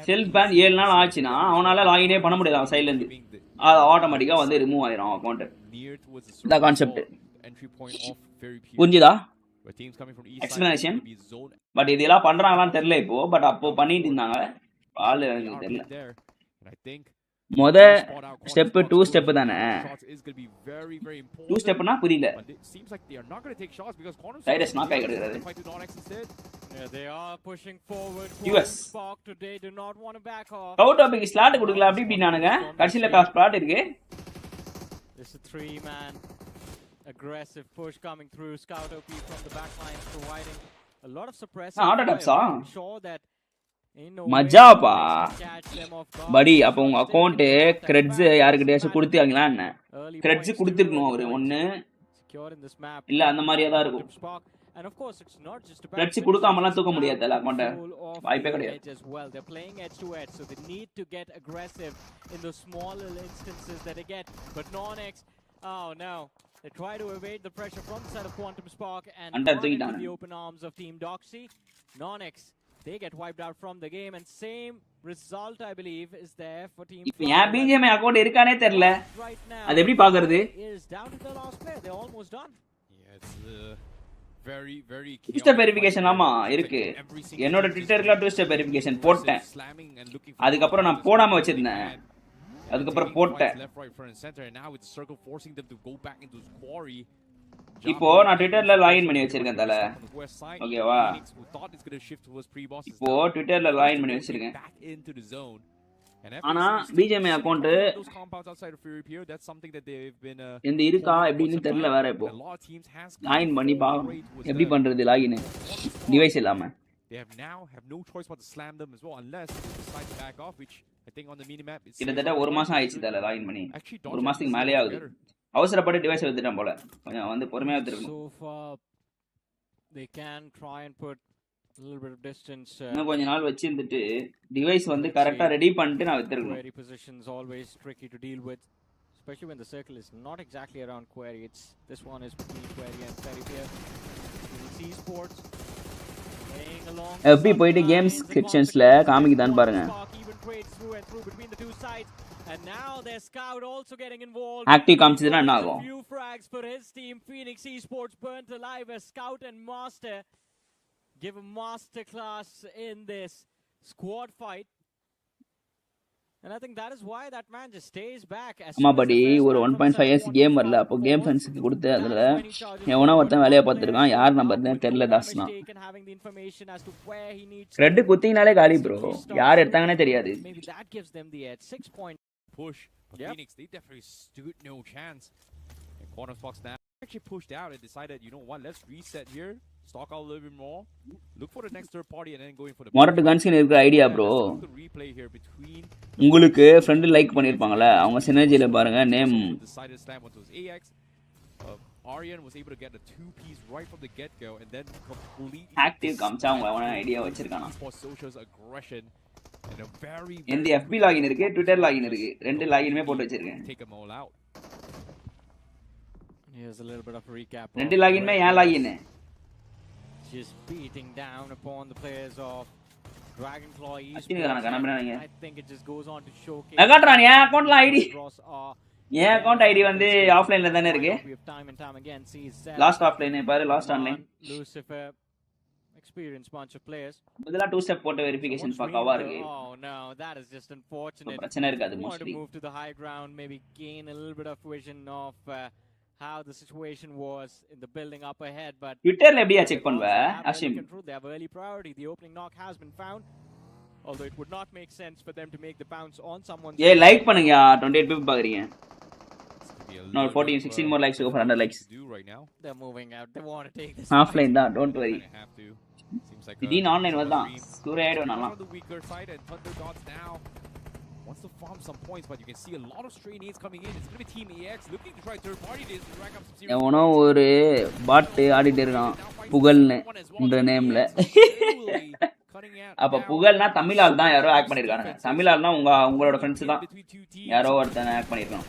செல்ஃப் பேன் 7 நாள் ஆச்சுன்னா அவனால லாகினே பண்ண முடியாது. அவன் சைட்ல இருந்து அது ஆட்டோமேட்டிக்கா வந்து ரிமூவ் ஆயிரும் அக்கௌண்ட். இந்த கான்செப்ட் புரிஞ்சுதா? எக்ஸ்பிளனேஷன். பட் இதெல்லாம் பண்றாங்களான்னு தெரியல இப்போ. பட் அப்போ பண்ணிட்டு இருந்தாங்க. ஆளு எனக்கு தெரியல. மொத ஸ்டெப் 2 ஸ்டெப் தானே. 2 ஸ்டெப்னா புரியல. டைரஸ் நாக் ஆகி கிடக்குது. They are pushing forward. US Spark today do not want to back off. Out of slot கொடுக்கல அப்படி இப்படினானுங்க. கடைசில ஸ்லாட் இருக்கு. This is a 3-man aggressive push coming through. Scout OP from the back line providing a lot of suppressing. Sure that மஜாப்பா படி. அப்ப உங்க account கிரெட்ஸ் யாருக்கிட்டயாச்சும் கொடுத்தாங்களா என்ன? கிரெட்ஸ் கொடுத்துருக்கணும் அவரு ஒண்ணு இல்ல, அந்த மாதிரியா தான் இருக்கும். கிரெட்ஸ் கொடுக்காமலாம் தூக்க முடியாது அக்கௌண்ட, வாய்ப்பே கிடையாது. They try to evade the pressure from the side of Quantum Spark and the open arms of Team Doxy. Nonex, they get wiped out from the game and same result I believe is there for Team. Yeah, Bgmi account irukane therilla. Adu eppadi paakuradhu? Is down to the last player. They're almost done. Yeah, it's very two step verification ஆமா இருக்கு. என்னோட ட்விட்டர்ல two step verification போட்டேன். அதுக்கு அப்புறம் நான் போடாம வச்சிருந்தேன். அதுக்கப்புறம் போட்டேன். இப்போ நான் ட்விட்டர்ல லாகின் பண்ணி வச்சிருக்கேன் தல. ஓகேவா? இப்போ ட்விட்டர்ல லாகின் பண்ணி வச்சிருக்கேன். ஆனா Bgmi அக்கவுண்ட் இந்த இருக்கா எப்படின்னு தெரியல வேற. இப்போ லாகின் பண்ணி பாக்கணும் எப்படி பண்றது லாகின் டிவைஸ் இல்லாம. They have no choice but to slam them as well unless they decide to back off, which I think on the mini map is கிட்டத்தட்ட ஒரு மாசம் ஆயிடுச்சு தல லாகின் பண்ணி. ஒரு மாசத்துக்கு மேலே ஆகுது. அவசரப்பட்டு டிவைஸ் எடுத்துட்டேன் போல. கொஞ்சம் வந்து பொறுமையா எடுத்துக்கணும். So far they can try and put a little bit of distance. இன்னும் கொஞ்ச நாள் வச்சு இருந்துட்டு டிவைஸ் வந்து கரெக்ட்டா ரெடி பண்ணிட்டு நான் எடுத்துக்கணும். Query positions always tricky to deal with, especially when the circle is not exactly around query. It's this one is between query and ferry here. You see sports FB போயிட்டு games செக்ஷன்ஸ்ல காமிக்குதான்னு பாருங்க. Active காமிச்சதுன்னா என்ன ஆகும்? Give a master class in this squad fight. And I think that is why that man just stays back. அம்மா படி ஒரு 1.5 years game வரல. அப்போ game ஃபென்ஸ்க்கு கொடுத்து அதுல எவனோ ஒருத்தன் வேலைய பார்த்திருக்கான். யார் நம்பர்னே தெரியல. தாஸ்னா ரெட் குத்தினாலே காலி ப்ரோ. யார் எடுத்தாங்கனே தெரியாது. Maybe that gives them the edge. 6 point push. Phoenix, they definitely stood no chance. And Quantum Spark now actually pushed out and decided, you know what, let's reset here. Stock out a little bit more. Look for the next third party and then going for the மொரட் gun skin இருக்கிற ஐடியா bro. உங்களுக்கு friend like பண்ணிருப்பாங்கல, அவங்க சினர்ஜில பாருங்க name Aryan was able to get a 2-piece right from the get-go and then completely active காமிச்சா அவங்க அவன ஐடியா வச்சிருக்கானா. Social's aggression and a very இந்த FB லாகின் இருக்கு, ட்விட்டர் லாகின் இருக்கு. ரெண்டு லாகினுமே போட்டு வச்சிருக்கேன். Take them all out. Here's a little bit of a recap. ரெண்டு லாகின்மே ஏன் login? Just beating down upon the players of Dragonclaw East. I think it just goes on to showcase. நகாட்றான் என் அக்கவுண்ட்ல ID. என் account ID வந்து ஆஃப்லைன்ல தானே இருக்கு. Last offline பாரு, last online. Lucifer experienced bunch of players. முதல்ல 2 step போட்ட verification பக்காவா இருக்கு. Oh no, that is just unfortunate. பிரச்சனை இருக்காது mostly. Move to the high ground, maybe gain a little bit of vision of how the situation was in the building up ahead, but ட்விட்டர்ல எப்படியா check பண்ணுவ Ashim? They have early priority. The opening knock has been found, although it would not make sense for them to make the bounce on someone. Like பண்ணுங்க 28 people பாக்குறீங்க. be a No, little 14, bit of, 16 more likes to go for 100 likes. to do right now. They're moving out. They want to take this. Offline தான், don't worry. Kinda have to. Seems like திடீர்னு online someone's வருதான் dream சூரிய ஆயிடும் is நல்லா. on the weaker side, and Thunder Gods now wants to farm some points, but you can see a lot of stray nades coming in. It's going to be Team AX looking to try third party this to rack up some serious எவனோ ஒரு பாட்டு ஆடிட்டு இருக்கான் புகழ்னு இந்த நேம்ல. அப்ப புகழ்னா தமிழால் தான் யாரோ ஆக்ட் பண்ணிருக்காங்க. தமிழால்னா உங்களோட ஃப்ரெண்ட்ஸ் தான் யாரோ ஒருத்தன் ஆக்ட் பண்ணிருக்கான்.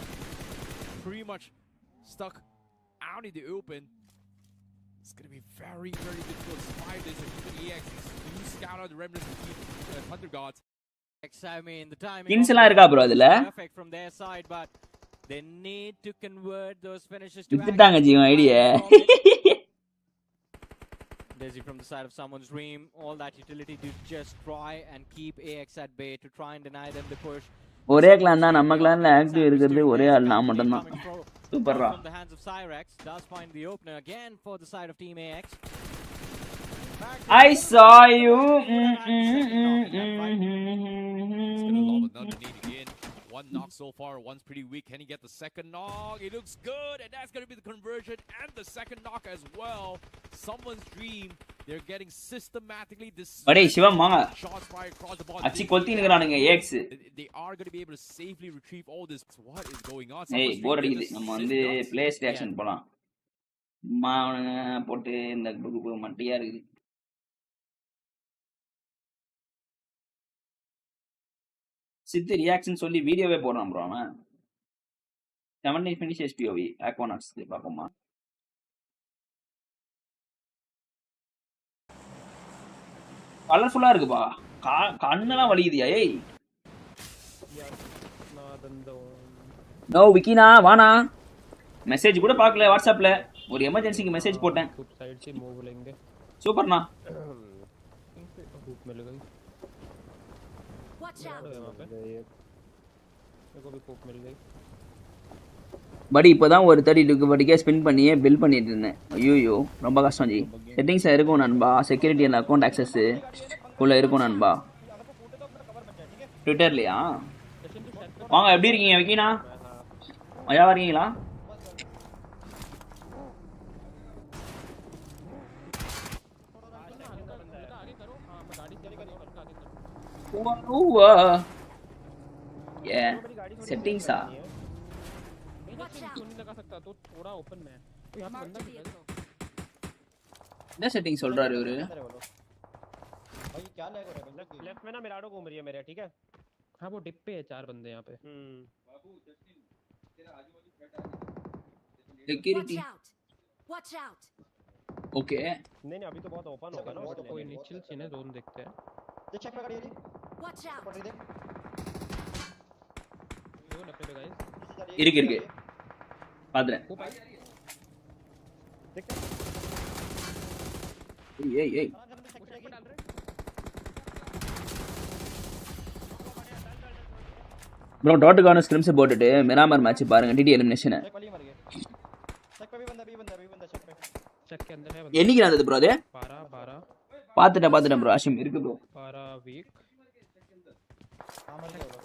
Pretty much stuck out in the open. It's going to be very, very difficult to survive this. And even EX do scout out the remnants of the Thunder Gods. I mean, the timing Kings எல்லாம் இருக்கா bro அதுல? perfect from their side, but they need to convert those finishes to வித்துட்டாங்க ஜீவன் ஐடியா. Dizzy from the side of someone's dream. All that utility to just try and keep AX at bay to try and deny them the push. ஒரே clan தான், நம்ம கிளான்ல active இருக்கிறது ஒரே ஆள் நான் மட்டும் தான். சூப்பர்ரா. From the hands of Cyrex does find the opener again for the side of Team AX. I saw you. It's going to lob another nade again. One knock so far, one's pretty weak. Can he get the second knock? It looks good, and that's going to be the conversion and the second knock as well. Someone's dream. They're getting systematically this. அடே சிவம் வாங்க. Shots fired across the board. அச்சி கொத்தி நிக்கறானுங்க aches. They are going to be able to safely retrieve all this. What is going on? ஏய் போர் அடிக்குது. நம்ம வந்து play station போலாம். அம்மா போட்டு இந்த குரூப் மட்டியா இருக்குது. சித்து ரியாக்ஷன் சொல்லி வீடியோவே போடுறான் ப்ரோ அவன். 70 ஃபினிஷ் SPOV ஆக்வானாட்ஸ் பாப்போமா. கலர்ஃபுல்லா இருக்குப்பா. கண்ணெல்லாம் வலிக்குதியா ஏய். நோ விக்கினா வானா. மெசேஜ் கூட பார்க்கல வாட்ஸ்அப்ல. ஒரு எமர்ஜென்சிக்கு மெசேஜ் போட்டேன். साइड से मूव लेंगे சூப்பர்ண்ணா. धूप मिल गई Watch out. वहां पे मेरे को भी धूप मिल गई படி இப்போதான் ஒரு 32 படிக்க ஸ்பின் பண்ணியே பில் பண்ணிட்டு இருந்தேன். ஐயோ ரொம்ப கஷ்டம் ஜி. செட்டிங்ஸ் இருக்கும் நண்பா. செக்யூரிட்டி அண்ட் அக்கௌண்ட் ஆக்சஸ் உள்ள இருக்கும் நண்பா. ட்விட்டர்லையா? வாங்க எப்படி இருக்கீங்க விக்கினா? மஜா வரீங்களா? செட்டிங்ஸா? Watch out. नहीं लगा सकता तो थोड़ा ओपन में है तो यहां पे Mark बंदा the भी है vehicle. என்ன செட்டிங் சொல்றாரு இவரு? भाई क्या लैग हो रहा है भाई? लेफ्ट में ना मिराडो घूम रही है मेरे, ठीक है? हां वो डिप पे है, 4 बंदे यहां पे। Security Watch out. Watch out. Okay. नहीं अभी तो बहुत ओपन होगा ना, तो कोई नहीं, चिल सीन है, जोन देखते हैं। ये चेक पे गाड़ी है Watch out. पटरी देख वो लेफ्ट पे गाइस இருக்கு இருக்கு பாத்துறேன். ஏய் ஏய் ப்ரோ டாட்டுக்கான ஸ்கிரிம்ஸ் போட்டுட்டு மிராமர் மேட்ச் பாருங்க. டிடி எலிமினேஷன் चेक वाली मर गए चेक पे भी बंदा चेक पे चेक के अंदर है बंदा। என்னைக்கு நடந்தது ப்ரோ அது? 12 பாத்துட்டேன் ப்ரோ. அஷிம் இருக்கு bro. 12 week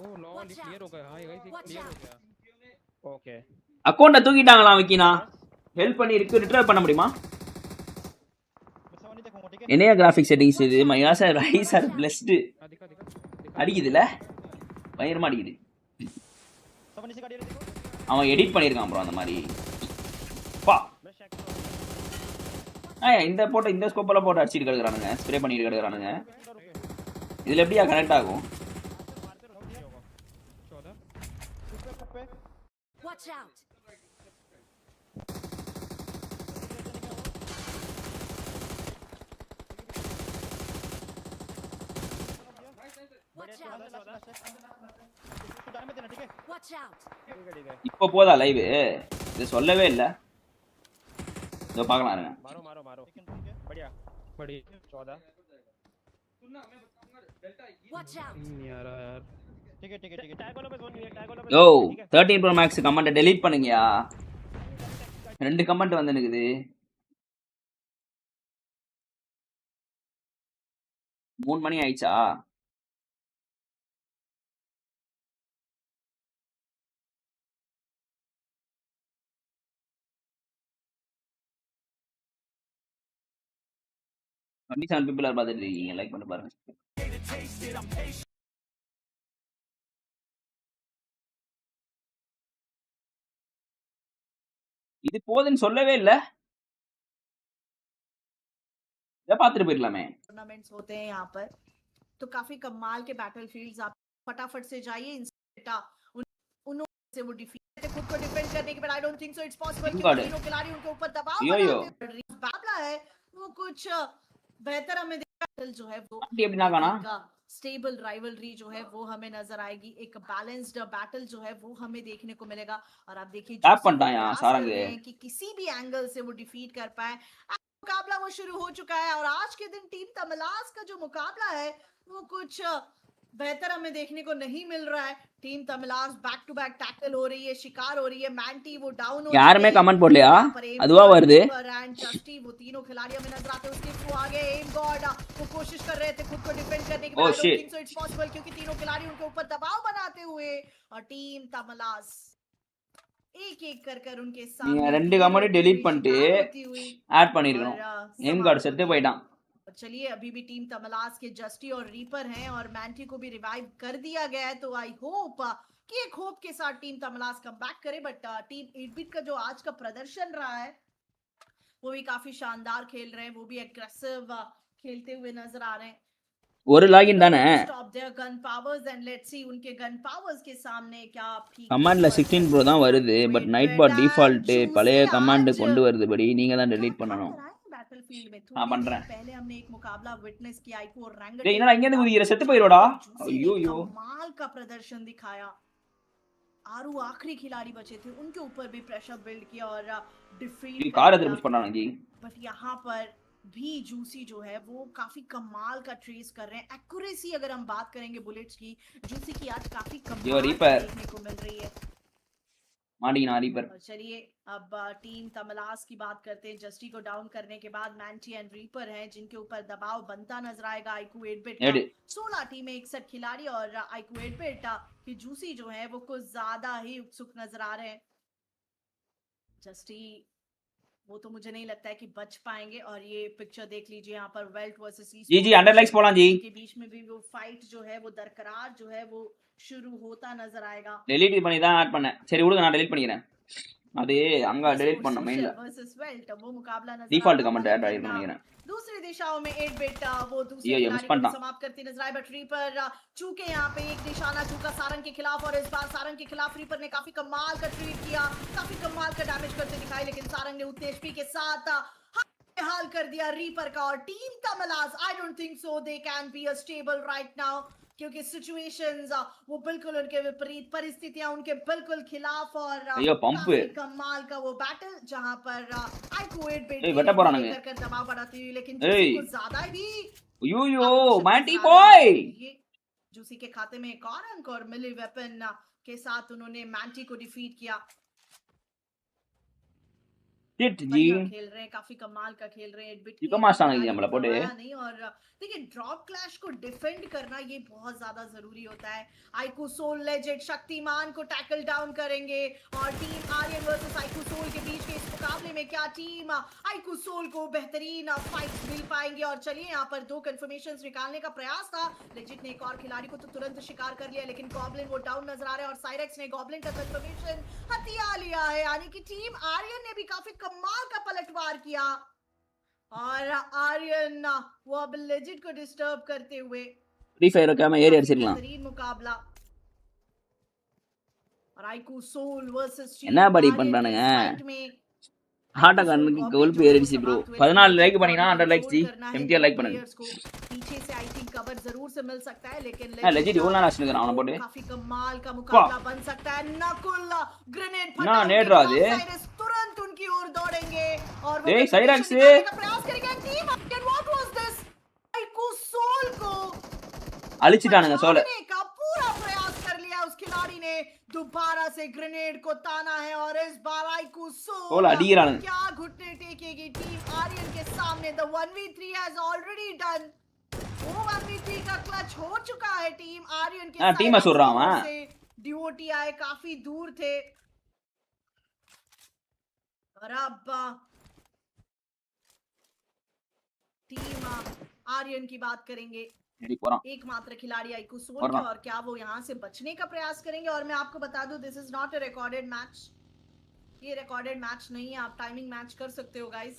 oh lol clear हो गया। हां गाइस क्लियर हो गया। ओके அக்கவுண்ட தூக்கிட்டாங்களா விக்கினா? ஹெல்ப் பண்ணி ரிட்ரைவ் பண்ண முடியுமா? मैं देखूंगा ठीक है என்னைய கிராஃபிக் செட்டிங்ஸ் இது? மை யாஸ் ஆர் ஐஸ் ஆர் பிளஸ்ட். दिखा அடிக்குதுல பயங்கரமா அடிக்குது. सब नीचे गाड़ी देखो அவன் எடிட் பண்ணிருக்கான் ப்ரோ அந்த மாதிரி. பா இந்த ஸ்கோப்பெல்லாம் போட்டு அடிச்சிட்டு கிடக்குறானுங்க. ஸ்ப்ரே பண்ணிட்டு கிடக்குறானுங்க. இதுல எப்படியா கனெக்ட் ஆகும்? Watch out. Watch out. Time में देना ठीक है Watch out. இப்போ போதா லைவ்? இது சொல்லவே இல்ல. இதோ பார்க்கலாம் இருங்க. मारो मारो मारो बढ़िया बढ़िया 14 Watch out. नहीं आ रहा यार। ठीक है टैग वालों पे जोन नहीं है, टैग वालों पे யோ जोन नहीं है, ठीक है? 13 ப்ரோ மேக்ஸ் கமெண்ட் டெலீட் பண்ணுங்கயா. 2 கமெண்ட் வந்து இருக்குது. 3 மணி ஆயிடுச்சா? 27 people are பார்த்துட்டு இருக்கீங்க, லைக் பண்ணி பாருங்க. இது போதுன்னு சொல்லவே இல்ல. இத பார்த்துட்டு போயிடலாமே. टूर्नामेंट्स होते हैं यहाँ पर, तो काफी कमाल के बैटलफील्ड्स आप फटाफट से जाइए उन्होंने से वो डिफीट खुद को डिफेंड करने के बाद I don't think so it's possible कि तीनों खिलाड़ी उनके ऊपर दबाव बनाते हैं। बाबला है वो कुछ बेहतर हमें बैटल जो है वो स्टेबल राइवलरी जो है वो हमें नजर आएगी, एक बैलेंस्ड बैटल जो है वो हमें देखने को मिलेगा। और आप देखिए कि किसी भी एंगल से वो डिफीट कर पाए, मुकाबला वो शुरू हो चुका है। और आज के दिन टीम तमलास का जो मुकाबला है वो कुछ बेहतर हमें देखने को नहीं मिल रहा है। Team Tamilas back to back tackle हो रही है, शिकार हो रही है, मैंटी वो डाउन हो यार मैं कमेंट போடலையா அதுவா வருது एंड जस्टी वो तीनों खिलाड़ी हमें नजर आते हैं। उसके थ्रू आगे एम गॉड वो कोशिश कर रहे थे खुद को डिफेंड करने की, I don't think so it's possible क्योंकि तीनों खिलाड़ी उनके ऊपर दबाव बनाते हुए और टीम तमिलास एक कर उनके सामने நீங்க ரெண்டு கமெண்ட் delete பண்ணிட்டு ஆட் பண்ணிருக்கணும்। எம் கார்டு செத்து போய்டான்। चलिए अभी भी टीम तमलास के जस्टी और रीपर हैं और मैंटी को भी रिवाइव कर दिया गया है, तो आई होप कि एक होप के साथ टीम तमलास कम बैक करे। बट टीम 8-बिट का जो आज का प्रदर्शन रहा है वो भी काफी शानदार खेल रहे हैं, वो भी एग्रेसिव खेलते हुए नजर आ रहे हैं। ஒரு லாகின் தானே stop their gun powers and let's see उनके गन पावर्स के सामने क्या ठीक கமாண்ட்ல 16 ப்ரோ தான் வருது, பட் நைட் பாட் டிஃபால்ட் பழைய கமாண்ட் கொண்டு வருது படி, நீங்க தான் delete பண்ணனும்। बैटलफील्ड में हां பண்றேன்। पहले हमने एक मुकाबला विटनेस किया आईको और रैंक டேய் என்னடா இங்க இருந்து குதிக்கிற செத்து போயிரோடா। ஐயோ कमाल का प्रदर्शन दिखाया। आरू आखिरी खिलाड़ी बचे थे, उनके ऊपर भी प्रेशर बिल्ड किया और डिफीट कार अदर पुश பண்ணாங்க जी। बट यहां पर भी जूसी जो है वो काफी कमाल का ट्रेस कर रहे हैं। एक्यूरेसी अगर हम बात करेंगे बुलेट्स की, जूसी की आज काफी कमाल देखने को मिल रही है। रीपर। चलिए अब टीम तमलास की बात करते हैं। जस्टी को डाउन करने के बाद मैंटी एंड रीपर हैं जिनके ऊपर दबाव बनता नजर आएगा। आईकू 8-बिट 16 टीम 61 खिलाड़ी और आईकू 8-बिट की जूसी जो है वो कुछ ज्यादा ही उत्सुक नजर आ रहे हैं। जस्टी वो तो मुझे नहीं लगता है कि बच पाएंगे। और ये पिक्चर देख लीजिए यहाँ पर वेल्ट वर्सेस जी अंडर लाइक्स போலாம் जी के बीच में भी वो फाइट जो है वो दरकरार जो है वो शुरू होता नजर आएगा। delete பண்ணி தான் ஆட் பண்ணேன், சரி விடுங்க நான் delete பண்ணிக்கிறேன்। அது அங்க delete பண்ண மெயில்ல वर्सेस वेल्ट वो मुकाबला नजर डिफॉल्ट कमेंट ऐड आइए பண்ணிக்கிறேன்। दूसरी दिशाओं में 8-बिट वो दूसरी खिलाड़ी को समाप्त करती नजर आई। बट रीपर चूके यहाँ पे एक निशाना चूका सारंग के खिलाफ और इस बार सारंग के खिलाफ रीपर ने काफी कमाल का ट्रीट किया, काफी कमाल का डैमेज करते दिखाई, लेकिन सारंग ने उतने एचपी के साथ हाल कर दिया रीपर का। और team तमिलास I don't think so they can be a stable right now क्योंकि सिचुएशंस वो बिल्कुल उनके विपरीत, परिस्थितियां उनके बिल्कुल खिलाफ। और कमाल का वो बैटल जहां पर आईकू 8-बिट कर दबाव बढ़ाती हुई, लेकिन कुछ ज्यादा ही मैंटी बॉय जूसी के खाते में एक और अंक और मिली वेपन के साथ उन्होंने मैंटी को डिफीट किया। खेल रहे हैं, काफी कमाल का खेल रहे हैं। नहीं और देखिए ड्रॉप क्लैश को डिफेंड करना ये बहुत ज्यादा जरूरी होता है। आईकू सोल लेजेंड शक्तिमान को टैकल डाउन करेंगे और टीम आर्यन वर्सेस आईकू सोल के बीच के इस मुकाबले में क्या टीम आईकू सोल को बेहतरीन फाइट मिल पाएंगे। और चलिए यहाँ पर 2 कंफर्मेशंस निकालने का प्रयास था, लेजिट ने एक और खिलाड़ी को तो तुरंत शिकार कर लिया, लेकिन गॉब्लिन वो डाउन नजर आ रहे हैं और साइरेक्स ने गॉब्लिन का कंफर्मेशन हथिया लिया है। यानी कि टीम आर्यन ने भी काफी कमाल का पलटवार किया और आर्यन वो अब लेजेंड को डिस्टर्ब करते हुए फ्री फायर का मैं एरिया अடிச்சிரலாம் मुकाबला। और आईकू सोल वर्सेस என்ன படி பண்றானுங்க ஹார்ட் கன்னுக்கு கோல் பேரிடுச்சு ப்ரோ। 14 லைக் பண்ணீங்கன்னா 100 லைக்ஸ் जी एमटीआर லைக் பண்ணுங்க। पीछे से आई थिंक कवर जरूर से मिल सकता है, लेकिन लेजेंड इवल ना आशने அவன போடு काफी कमाल का मुकाबला बन सकता है। नकुल ग्रेनेड ना नेड रहा दे तुरंत उनकी ओर दौड़ेंगे और वो साइरक्स से प्रयास करेंगे। टीम व्हाट वाज दिस आईकू सोल को அழிச்சிட்டானுங்க सोल का पूरा प्रयास कर लिया उस खिलाड़ी ने, दोबारा से ग्रेनेड को ताना है और इस बार आईकू सोल क्या घुटने टेकेगी टीम आर्यन के सामने। The 1v3 has already done, वो 1v3 का क्लच हो चुका है टीम आर्यन के साथ। टीम सुन रहा हूं डीओटी आए काफी दूर थे और अब टीम आर्यन की बात करेंगे, ரெடி போறான் एकमात्र खिलाड़ी आइकू सोल के, और क्या वो यहाँ से बचने का प्रयास करेंगे। और मैं आपको बता दूं, this is not a recorded match, ये रिकॉर्डेड मैच नहीं है, आप टाइमिंग मैच कर सकते हो गाइस।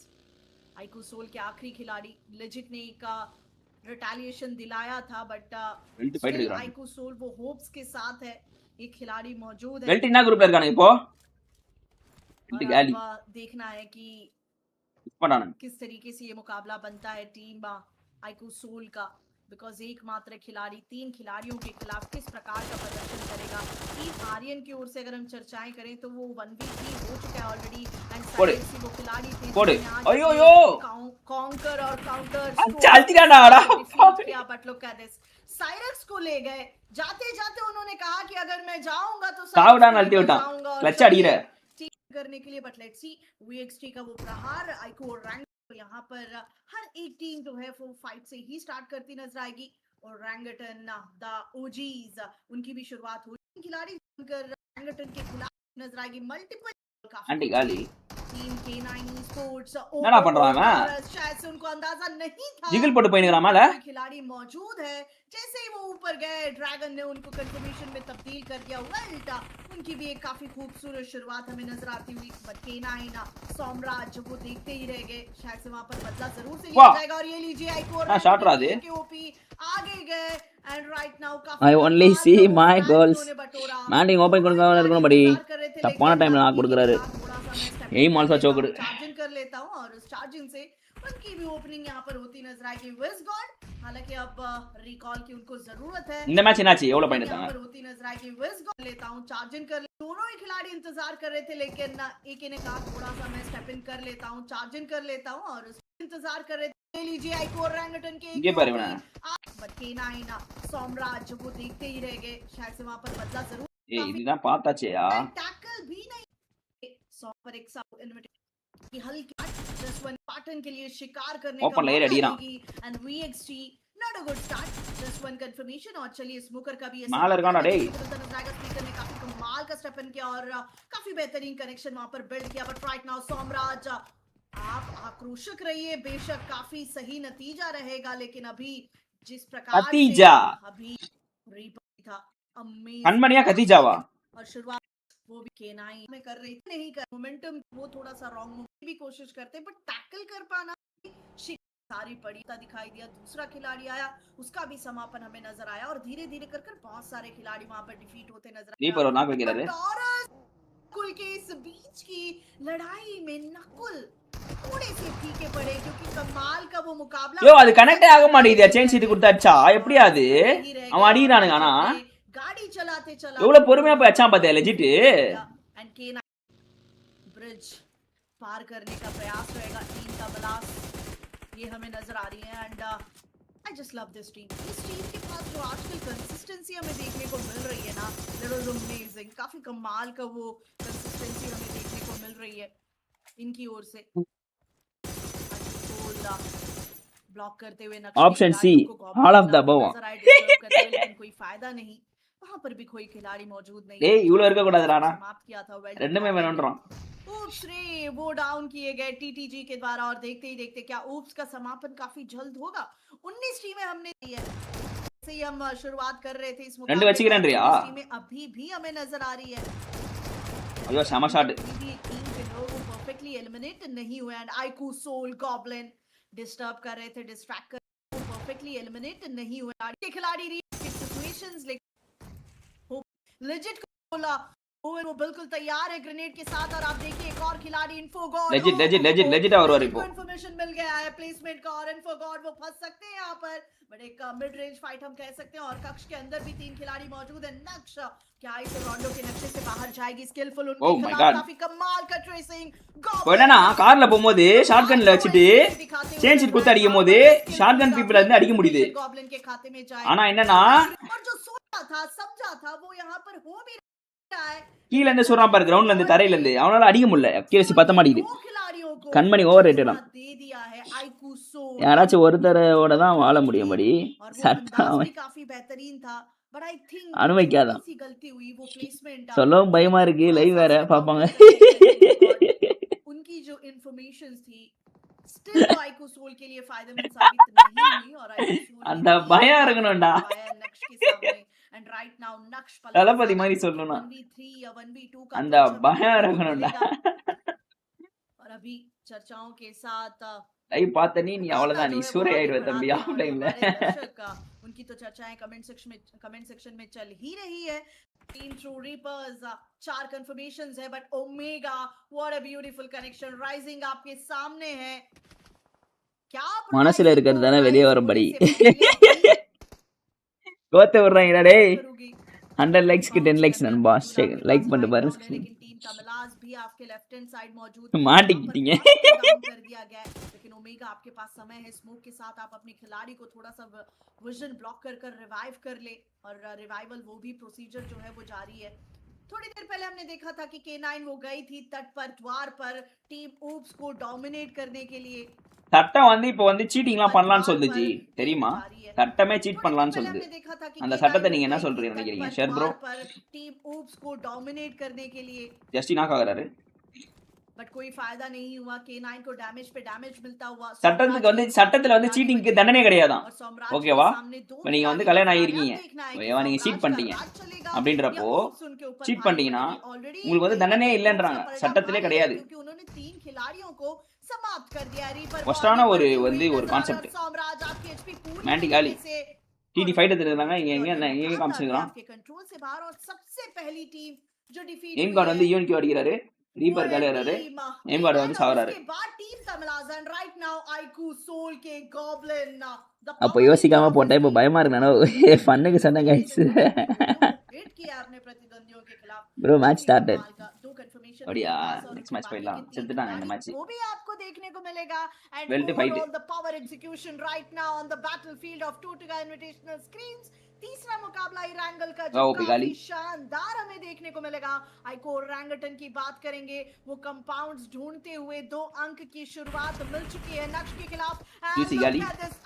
आइकू सोल के आखिरी खिलाड़ी लेजिट ने एक रिटेलिएशन दिलाया था, बट स्टिल आइकू सोल वो होप्स के साथ है, एक खिलाड़ी मौजूद है। வெல்ட் என்ன குரூப்ல இருக்கானுங்க இப்போ और गाली अब देखना है कि பண்ணானுங்க किस तरीके से ये मुकाबला बनता है टीम आइकू सोल का, बिकॉज एकमात्र खिलाड़ी 3 खिलाड़ियों के खिलाफ किस प्रकार का प्रदर्शन करेगा। टीम आर्यन की ओर से अगर हम चर्चाएं करें तो वो 1v3 हो चुका है ऑलरेडी, एंड साइड से वो खिलाड़ी थे कॉन्कर और काउंटर किया, बट लुक एट दिस, साइरक्स को ले गए, जाते जाते उन्होंने कहा कि अगर मैं जाऊंगा तो जाऊंगा करने के लिए, बट लेट्स सी वीएक्सटी का वो प्रहार आइको रैंक, यहाँ पर हर एक टीम जो है वो फाइट से ही स्टार्ट करती नजर आएगी, और रैंगटन द ओजीज उनकी भी शुरुआत हुई, खिलाड़ी रैंगटन के खिलाफ नजर आएगी, मल्टीपल आंटी गाली टीम K9 स्पोर्ट्स என்னடா பண்றாங்க शायद से उनको अंदाजा नहीं था जिगल போட்டு போயிங்கறாமால खिलाड़ी मौजूद है, जैसे ही वो ऊपर गए ड्रैगन ने उनको कंफर्मेशन में तब्दील कर दिया। वेल्ट उनकी भी एक काफी खूबसूरत शुरुआत हमें नजर आती हुई, बट K9 साम्राज्य वो देखते ही रह गए, शायद से वहां पर बदला जरूर से लिया जाएगा, और ये लीजिए आइको शॉट रहा दे के ओपी आगे गए, and right now I only see my goals मैंडिंग ஓபன் கொடுக்காம இருக்கணும் படி தப்பான டைம்ல நான் கொடுக்கறாரு एम आल्सो चोकड चार्जिंग कर लेता हूं, और उस चार्जिंग से उनकी भी ओपनिंग यहां पर होती नजर आएगी। विज गॉड, हालांकि अब रिकॉल की उनको जरूरत है, இந்த மேட்ச் என்னாச்சு எவ்வளவு பாயிண்ட் எடுத்தாங்க पर होती नजर आएगी। विज गॉड लेता हूं, चार्जिंग कर, दोनों ही खिलाड़ी इंतजार कर रहे थे, लेकिन एक ने कहा थोड़ा सा मैं स्टेप इन कर लेता हूं, चार्जिंग कर लेता हूं, और इंतजार कर रहे थे, ले लीजिए आइको रैंगटन के ये बारे में बट K9 साम्राज्य वो देखते ही रह गए, शायद से वहां पर बदला जरूर இதுதான் பார்த்தாச்சேயா टैकल भी नहीं 100 पर 100 इन्विटेशन की हल्की जस्ट वन पैटर्न के लिए शिकार करने का ओपन लेयर अड़ीना and VXT not a good start, just one confirmation, और चलिए स्मोकर का भी माल இருக்கானா டேய் स्पीकर ने काफी कमाल का स्टेप इन किया, और काफी बेहतरीन कनेक्शन वहां पर बिल्ड किया, बट राइट नाउ साम्राज्य आप आक्रोशक रहिए, बेशक काफी सही नतीजा रहेगा, लेकिन अभी जिस प्रकार नतीजा अभी रीपर था अमेजिंग कनमणिया खतीजावा, और शुरुआत वो भी K9 में कर रही थी, नहीं कर मोमेंटम वो थोड़ा सा रॉन्ग मूव भी कोशिश करते, बट टैकल कर पाना सारी पड़ी दिखाई दिया। दूसरा खिलाड़ी आया, उसका भी समापन हमें नजर आया, और धीरे धीरे कर बहुत सारे खिलाड़ी वहां पर डिफीट होते नजर आए। कुल के इस बीच की लड़ाई में नकुल थोड़े से फीके पड़े, क्योंकि कमाल का वो मुकाबला யோ அது கனெக்ட் ஆக மாட்டேங்குது, சேஞ்ச் சீட் கொடுத்தாச்சா எப்படி அது அவன் அடிக்குறானுங்க, ஆனா गाड़ी चलाते चलाते எவ்வளவு பொறுமையா போய் அச்சான் பாத்தியா லெஜிட், एंड K9 ब्रिज पार करने का प्रयास रहेगा Team.Tamilas, ये हमें नजर आ रही है, and I just love this team, इस टीम के पास जो आजकल कंसिस्टेंसी हमें देखने को मिल रही है ना, दैट वाज अमेजिंग, काफी कमाल का वो कंसिस्टेंसी हमें देखने को मिल रही है इनकी ओर से। ब्लॉक करते हुए option C all of the above, लेकिन कोई फायदा नहीं, वहां पर भी कोई खिलाड़ी मौजूद नहीं, டேய் இவ்வளவு இருக்க கூடாதுடா, समाप्त किया था ரெண்டுமே வேணும்ன்றான்। oops रे वो डाउन किए गए टीटीजी के द्वारा, और देखते ही देखते क्या oops का समापन काफी जल्द होगा। 19 टीमें हमने दी है, से ही हम शुरुआत कर रहे थे इस मुकाबले में, अभी भी हमें नजर आ रही है, अयो शामा शॉट अभी टीम के लोग परफेक्टली एलिमिनेट नहीं हुए, एंड आइकू सोल गॉब्लिन डिस्टर्ब कर रहे थे, डिस्ट्रैक्ट कर रहे थे, परफेक्टली एलिमिनेट नहीं हुए खिलाड़ी सिचुएशंस, लेकिन लेजिट बोला वो बिल्कुल तैयार है ग्रेनेड के साथ, और आप देखिए एक और खिलाड़ी इन्फोगॉड लेजिट और इन्फॉर्मेशन मिल गया है प्लेसमेंट का, और इन्फोगॉड वो फंस सकते हैं यहाँ पर, बट एक मिड रेंज फाइट हम कह सकते हैं, और कक्ष के अंदर भी 3 खिलाड़ी मौजूद है। नक्श क्या इस रोंडो के नक्शे से बाहर जाएगी, स्किलफुल उनके खिलाफ काफी कमाल का ट्रेसिंग, போடனா கார்ல போயும்போது ஷாட்கன்ல வச்சிட்டு சேஞ்ச் ஷீட் கொடுத்து அடிக்கும்போது ஷாட்கன் பீப்பிள்ல இருந்து அடிக்க முடியுது, गॉब्लिन के खाते में जाए, ஆனா என்னன்னா और जो सोचा था समझा था वो यहाँ पर हो भी रहा है, கீழ இருந்து சொல்றான் பாரு, கிரவுண்ட்ல இருந்து தரையில இருந்து அவனால அடிக்க முடியல, அக்யூரசி பத்த மாட்டேங்குது, கண்மணி ஓவர் ரேட்டடா யாராச்சும் ஒருத்தரோட தான் வாழ முடியும், படி काफी बेहतरीन था, बट आई थिंक அனுமதிக்காதான் गलती हुई वो प्लेसमेंट, சொல்லவும் பயமா இருக்கு, லைவ் வேற பாப்பாங்க, उनकी जो इन्फॉर्मेशंस थी स्टिल वो आइको सोल के लिए फायदेमंद साबित नहीं हुई और आइको सोल அந்த பயம் இருக்கணும்டா नक्श के सामने एंड राइट नाउ नक्श தளபதி மாதிரி சொல்லணும்னா 1v3 या 1v2 का அந்த तो अच्छा பயம் मिलेगा। இருக்கணும்டா और अभी चर्चाओं के साथ லைவ் பார்த்த நீ அவ்வளவுதான் நீ சூரிய ஆயிடுவ தம்பி ஆஃப் और டைம்ல हमारे दर्शक उनकी तो चर्चाएं कमेंट सेक्शन में चल ही रही है। टीम थ्रू रीपर्स 4 कंफर्मेशंस है but omega what a beautiful connection rising आपके सामने है। क्या மனசுல இருக்கிறது தானே வெளியே வரும்படி கோத்த விடுறாங்கடா டேய் 100 லைக்ஸ் க்கு 10 லைக்ஸ் நண்பா லைக் பண்ணிட்டு பாருங்க लेकिन टीम तमलास भी आपके लेफ्ट हैंड साइड मौजूद மாட்டிக்கிட்டீங்க कर दिया गया लेकिन ओमेगा आपके पास समय है। स्मोक के साथ आप अपने खिलाड़ी को थोड़ा सा विजन ब्लॉक कर रिवाइव कर ले और रिवाइवल वो भी प्रोसीजर जो है वो जारी है। थोड़ी देर पहले हमने देखा था कि K9 वो गई थी तट पर द्वार पर टीम ऊप्स को डोमिनेट करने के लिए। சட்டம் வந்து இப்போ வந்து சீட்டிங்லாம் பண்ணலாம்னு சொல்லுது ஜி தெரியுமா சட்டமே சீட் பண்ணலாம்னு சொல்லுது அந்த சட்டத்தை நீங்க என்ன சொல்றீங்க நினைக்கிறீங்க ஷேர் ப்ரோ टीम ऊप्स को डोमिनेट करने के लिए ஜஸ்டி நாக் ஆகுறாரு बट कोई फायदा नहीं हुआ। K9 को डैमेज पे डैमेज मिलता हुआ சட்டத்துக்கு வந்து சட்டத்துல வந்து சீட்டிங்க்கு தண்டனை கிடையாதான் ஓகேவா இப்போ நீங்க வந்து கல்யாணம் ஆகிருக்கீங்க ஓகேவா நீங்க சீட் பண்ணிட்டீங்க அப்படின்றப்போ சீட் பண்ணிட்டீங்கன்னா உங்களுக்கு வந்து தண்டனையே இல்லைன்றாங்க சட்டத்திலே கிடையாது ஒஸ்டான ஒரு வந்து ஒரு கான்செப்ட் மேண்டி காலி டிடி ஃபைட் எடுத்துருக்காங்க இங்க எங்க காமிச்சிருக்கான் எய்ம் கார்டு வந்து யூனிட்டி அடிக்கிறாரு ரீபர் காலியறாரு எய்ம் கார்டு வந்து சாவறாரு அப்போ யோசிக்காம போட்டா இப்போ பயமா இருக்கு ஃபன்னுக்கு சொன்ன गाइस ப்ரோ மேட்ச் ஸ்டார்டட் बढ़िया नेक्स्ट मैच पहला செத்துட்டாங்க இந்த மேட்ச் वो भी आपको देखने को मिलेगा and Well to fight. overall the power execution right now on the battlefield of Tutuga Invitational Screens। तीसरा मुकाबला इरांगल का जो काफी शानदार हमें देखने को मिलेगा। आइको ओरंगटन की बात करेंगे वो कंपाउंड्स ढूंढते हुए 2 अंक की शुरुआत मिल चुकी है नक्श के खिलाफ। जूसी गाली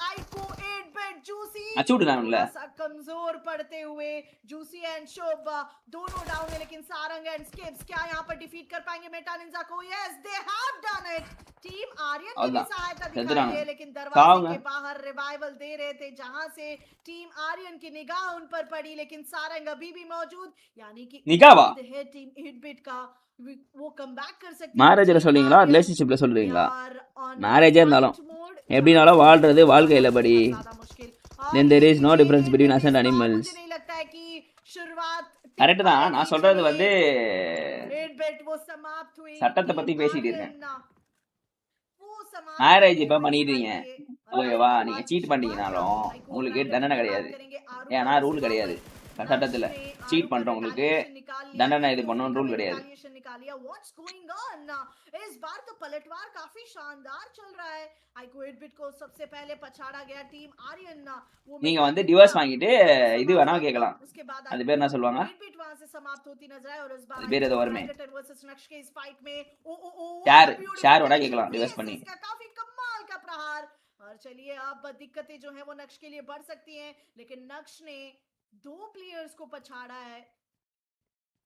आइको 8-bit जूसी अचूड़नानुल्ला कमजोर पड़ते हुए जूसी एंड शोभ दोनों डाउन है लेकिन सारंग एंड स्किप्स क्या यहां पर डिफीट कर पाएंगे मेटा निंजा को? Yes they have done it. Team Aryan की भी सहायता दिखाई है लेकिन दरवाजे के बाहर रिवाइवल दे रहे थे जहां से टीम आर्यन की निगाह उन पर पड़ी लेकिन सारंग अभी भी मौजूद यानी कि निगाह है टीम 8-bit का वो कम बैक कर सकते हैं। மேரேஜ்ல சொல்றீங்களா ரிலேஷன்ஷிப்ல சொல்றீங்களா மேரேஜே இருந்தாலும் எப்படினாலும் வாழ்றது வாழ்க்கையில படி then there is no difference between us and animals नहीं लगता है कि शुरुआत கரெக்ட் தான் நான் சொல்றது வந்து 8-bit वो समाप्त हुई சட்டத்தை பத்தி பேசிட்டு இருக்கேன் மேரேஜ் இப்ப பண்ணிட்டீங்க ஓகேவா நீங்க சீட் பண்ணீங்கனாலும் உங்களுக்கு தண்டனை கிடையாது ஏன்னா ரூல் கிடையாது சட்டத்துல சீட் பண்றவங்களுக்கு தண்டனை இது பண்ணணும் ரூல் கிடையாது। इस बार तो पलटवार काफी शानदार चल रहा है। आइको 8-bit को सबसे पहले पछाड़ा गया टीम आर्यन நீங்க வந்து டிவோர்ஸ் வாங்கிட்டு இது வேணா கேட்கலாம் அது பேர் என்ன சொல்வாங்க 8-bit वहां से समाप्त होती नजर आए और इस बार அது பேர் ஏதோ வருமே वर्सेस नक्श के इस फाइट में ஷேர் वड़ा கேட்கலாம் டிவோர்ஸ் பண்ணி काफी कमाल का प्रहार। और चलिए अब दिक्कतें जो है वो नक्श के लिए बढ़ सकती हैं लेकिन नक्श ने 2 प्लेयर्स को पछाड़ा है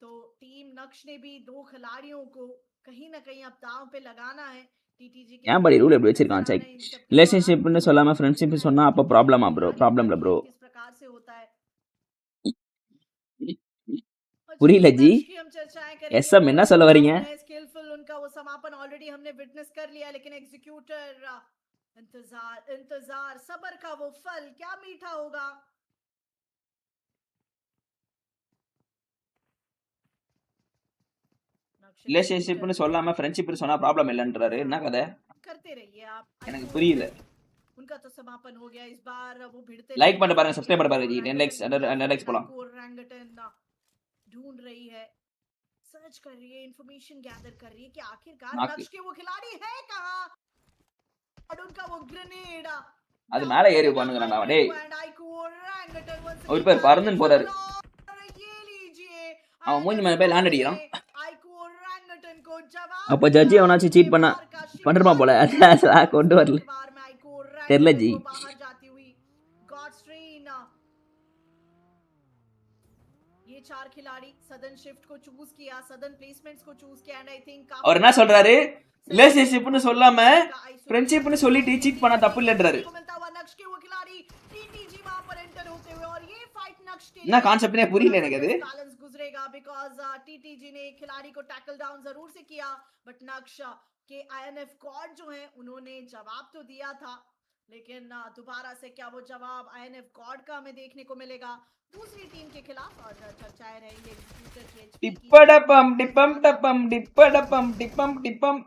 तो टीम नक्श ने भी 2 खिलाड़ियों को कहीं ना कहीं अब दांव पे लगाना है। टीटीजी के ஏன் படி ரூல் எப்படி வச்சிருக்கான் செக் ரிலேஷன்ஷிப்னு சொல்லாம ஃப்ரெண்ட்ஷிப் சொன்னா அப்ப ப்ராப்ளமா ப்ரோ ப்ராப்ளம்ல ப்ரோ किस प्रकार से होता है புரியல ஜி எஸ்எம் என்ன சொல்ல வரீங்க स्किलफुल उनका वो समापन ऑलरेडी हमने विटनेस कर लिया लेकिन एग्जीक्यूटर इंतजार सब्र का वो फल क्या मीठा होगा। ரிலேஷன்ஷிப்னு சொல்லாம ஃப்ரெண்ட்ஷிப்னு சொன்னா ப்ராப்ளம் இல்லன்றாரு என்ன கதை करते रहिए आप எனக்கு புரியல। उनका तो समापन हो गया इस बार वो भिड़ते லைக் பண்ணி பாருங்க சப்ஸ்கிரைब பண்ணி பாருங்க ஜி 10 லைக்ஸ் 10 லைக்ஸ் போலாம் ढूंढ रही है सर्च कर रही है इंफॉर्मेशन गैदर कर रही है कि आखिरकार नक्श के वो खिलाड़ी है कहां और उनका वो ग्रेनेड அது மேல ஏறி உட்கார்ந்துங்கடா டேய் ஒரு பேர் பறந்துன்னு போறாரு அவன் மூஞ்சி மேல போய் லேண்ட் அடிக்கிறான் அப்ப ஜட்ஜி அவனாச்சு சீட் பண்ணிருமா போல கொண்டு வரல தெரியல ஜி ये 4 खिलाड़ी सदन शिफ्ट को चूज किया सदन प्लेसमेंट्स को चूज किया एंड आई थिंक और என்ன சொல்றாரு ரிலேஷன்ஷிப்னு சொல்லாம ஃப்ரெண்ட்ஷிப்னு சொல்லிட்டு சீட் பண்ண தப்பு இல்லன்றாரு. என்ன கான்செப்ட்னே புரியல எனக்கு அது. बैलेंस गुजरेगा बिकॉज टीटीजी ने खिलाड़ी को टैकल डाउन जरूर से किया बट नक्श के आईएनएफ गॉड जो है उन्होंने जवाब तो दिया था लेकिन दोबारा से क्या वो जवाब आईएनएफ गॉड का हमें देखने को मिलेगा दूसरी टीम के खिलाफ और चर्चाएं रहेंगी एग्जीक्यूटर की एचपी டிப்படபம் டிப்பம் டப்பம் டிப்படபம் டிப்பம் டிப்பம்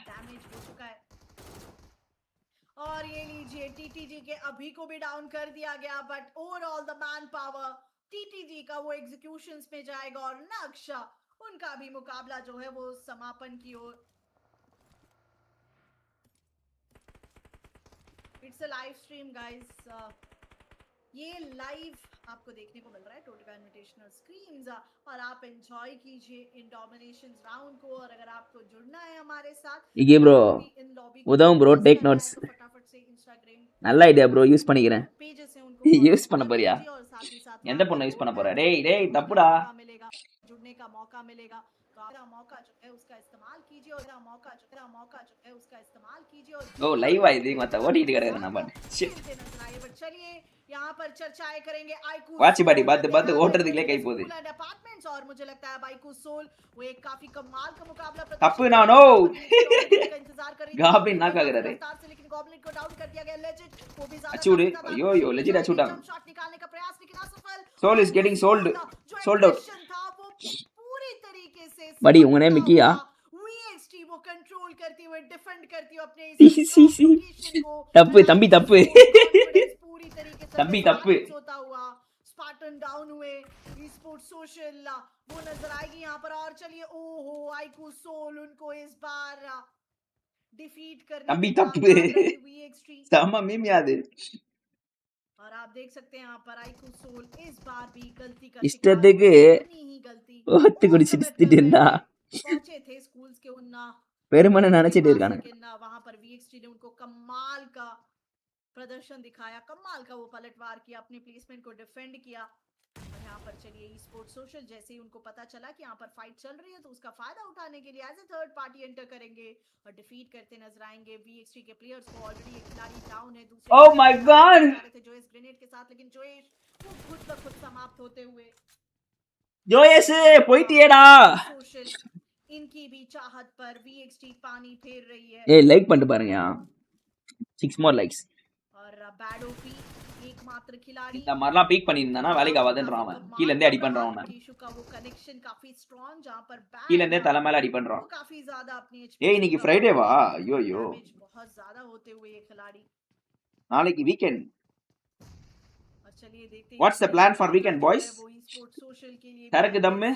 डैमेज हो चुका है और ये लीजिए टीटीजी के अभी को भी डाउन कर दिया गया but overall the man power टीटीजी का वो एग्जीक्यूशंस में जाएगा और नक्शा उनका भी मुकाबला जो है वो समापन की ओर। It's a live stream guys, ये लाइव आपको देखने को मिल रहा है टोटका इन्विटेशनल स्क्रीम्स और आप एंजॉय कीजिए इन डोमिनेशंस राउंड को और अगर आपको जुड़ना है हमारे साथ இங்கே ப்ரோ உதவும் ப்ரோ டேக் நோட்ஸ். फटाफट से इंस्टाग्राम நல்ல ஐடியா ப்ரோ, யூஸ் பண்ணிக்கிறேன். पेजेस से उनको யூஸ் பண்ண போறியா? और साथ ही साथ எந்த பொண்ணை யூஸ் பண்ண போற? டேய் டேய் தப்புடா. मिलेगा जुड़ने का मौका मिलेगा तो मेरा मौका जो है उसका इस्तेमाल कीजिए और मेरा मौका जो है उसका इस्तेमाल कीजिए और ஓ லைவ் ஆயிது மத்த ஓடிட்டு கிடக்குறேன் நான் பாட்டு. बट चलिए यहाँ पर चर्चाएं करेंगे आइकू வாட்சி பாட்டி பார்த்து ஓட்டுறதுக்குள்ளே கை போகுது. अपार्टमेंट्स और मुझे लगता है आइकू सोल वो एक काफी कमाल का मुकाबला தப்பு நானோ इंतजार कर रही காபின் நாக் ஆகுறாரு. लेकिन गॉब्लिन को डाउन कर दिया गया लेजेंड वो भी ज्यादा அச்சூடு ஐயோ லெஜிட் அச்சூட்டாங்க. शॉट निकालने का प्रयास लेकिन असफल soul is getting sold out. था वो पूरी तरीके से बड़ी उंगने में किया वीएक्सटी वो कंट्रोल करती हुए डिफेंड करती हुए अपने सी तப்பு தம்பி தப்பு पूरी तरीके से தம்பி தப்பு होता हुआ स्पार्टन डाउन हुए स्पोर्ट्स सोशल वो नजर आएगी यहाँ पर और चलिए ओहो आइकू सोल उनको इस बार डिफीट करने தம்பி தப்பு சம மீம் याद और आप देख सकते हैं यहाँ पर आइकू सोल इस बार भी गलती का இஷ்டத்துக்கு ஓத்து குடிச்சு திட்டிட்டு இருந்தா पहुंचे थे स्कूल्स के उन பெருமனை நினைச்சிட்டு இருக்கானே. वहां पर वीएक्सटी ने उनको कमाल का प्रदर्शन दिखाया, कमाल का वो पलटवार किया, अपने प्लेसमेंट को डिफेंड किया और यहाँ पर चलिए स्पोर्ट्स सोशल जैसे ही उनको पता चला कि यहाँ पर फाइट चल रही है तो उसका फायदा उठाने के लिए as a third party enter करेंगे और डिफीट करते नजर आएंगे वीएक्सटी के प्लेयर्स को। ऑलरेडी एक खिलाड़ी डाउन है दूसरे oh my God Joes grenade के साथ लेकिन जोएस वो खुद ब खुद समाप्त होते हुए ஜோயஸ் போயிட்டியேடா. इनकी भी चाहत पर वीएक्सटी पानी फेर रही है. ஏய் லைக் பண்ணிட்டு பாருங்க. 6 more likes. और बैडोपी एकमात्र खिलाड़ी இந்த மாதிரிலாம் பீக் பண்ணிருந்தானா வேலைக்கு ஆகாதுன்றான் அவன். கீழ இருந்தே அடி பண்றான் அவன். कीशु का वो कनेक्शन काफी स्ट्रांग जहां पर கீழ இருந்தே தலை மேல அடி பண்றான். काफी ज्यादा अपनी ஏய் இன்னைக்கு ஃப்ரைடே வா. ஐயோ ஐயோ बहुत ज्यादा होते हुए ये खिलाड़ी நாளைக்கு வீக்கெண்ட். चलिए देखते हैं what's the plan for weekend boys. वो स्पोर्ट्स सोशल के लिए तरक दम में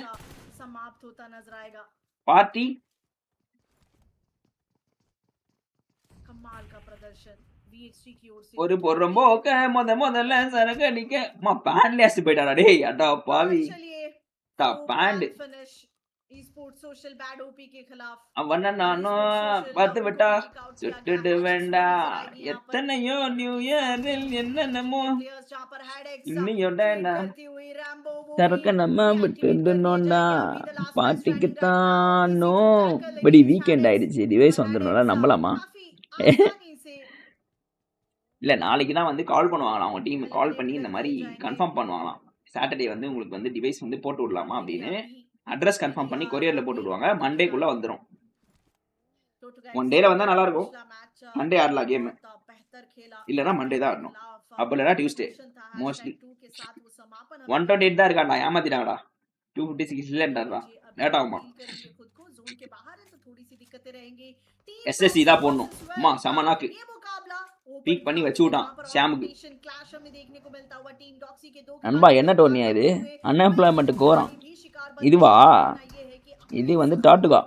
समाप्त होता नजर आएगा. पार्टी कमाल का प्रदर्शन वीएक्सटी की ओर से ஒரு பொறம்போக்க முதல்ல சரக்கு அடிக்க மா பேண்ட்லஸ் போய்டாடா டேய் அடா பாவி. चलिए the band finish sports social bad OP के खिलाफ அவன நானும் பார்த்து விட்டா சுட்டுடு வேண்டா எத்தனையோ நியூ இயரில் என்னென்னமோ இன்னியோடா சரக்கு நம்ம விட்டுடணும்டா பாட்டிக்குத்தானோ. படி வீக்கெண்ட் ஆயிடுச்சு டிவைஸ் வந்துடணும்ல நம்பலாமா? இல்லை நாளைக்கு தான் வந்து கால் பண்ணுவாங்களாம் அவங்க டீம் கால் பண்ணி இந்த மாதிரி கன்ஃபார்ம் பண்ணுவாங்களாம். சாட்டர்டே வந்து உங்களுக்கு வந்து டிவைஸ் வந்து போட்டு விடலாமா அப்படின்னு அட்ரஸ் கன்ஃபார்ம் பண்ணி கொரியரில் போட்டு விடுவாங்க. மண்டேக்குள்ளே வந்துடும். ஒன் டேல வந்தால் நல்லா இருக்கும். மண்டே ஆடலாம் கேமு, இல்லைனா மண்டே தான் ஆடணும். அப்போ இல்லைனா டியூஸ்டே மோஸ்ட்லி. 128 தான் இருக்காண்டா, ஏமாத்திட்டாங்கடா. 256 இல்லைன்றாடா, லேட் ஆகுமா? எஸ்எஸ்சி தான் போடணும். அம்மா செமனாக்கு பீக் பண்ணி வச்சு விட்டான் ஷாமுக்கு. நண்பா என்ன டோர்னியா இது? அன்எம்ப்ளாய்மெண்ட்டுக்கு போகிறான். இதுவா இது வந்து டாட்டுகா.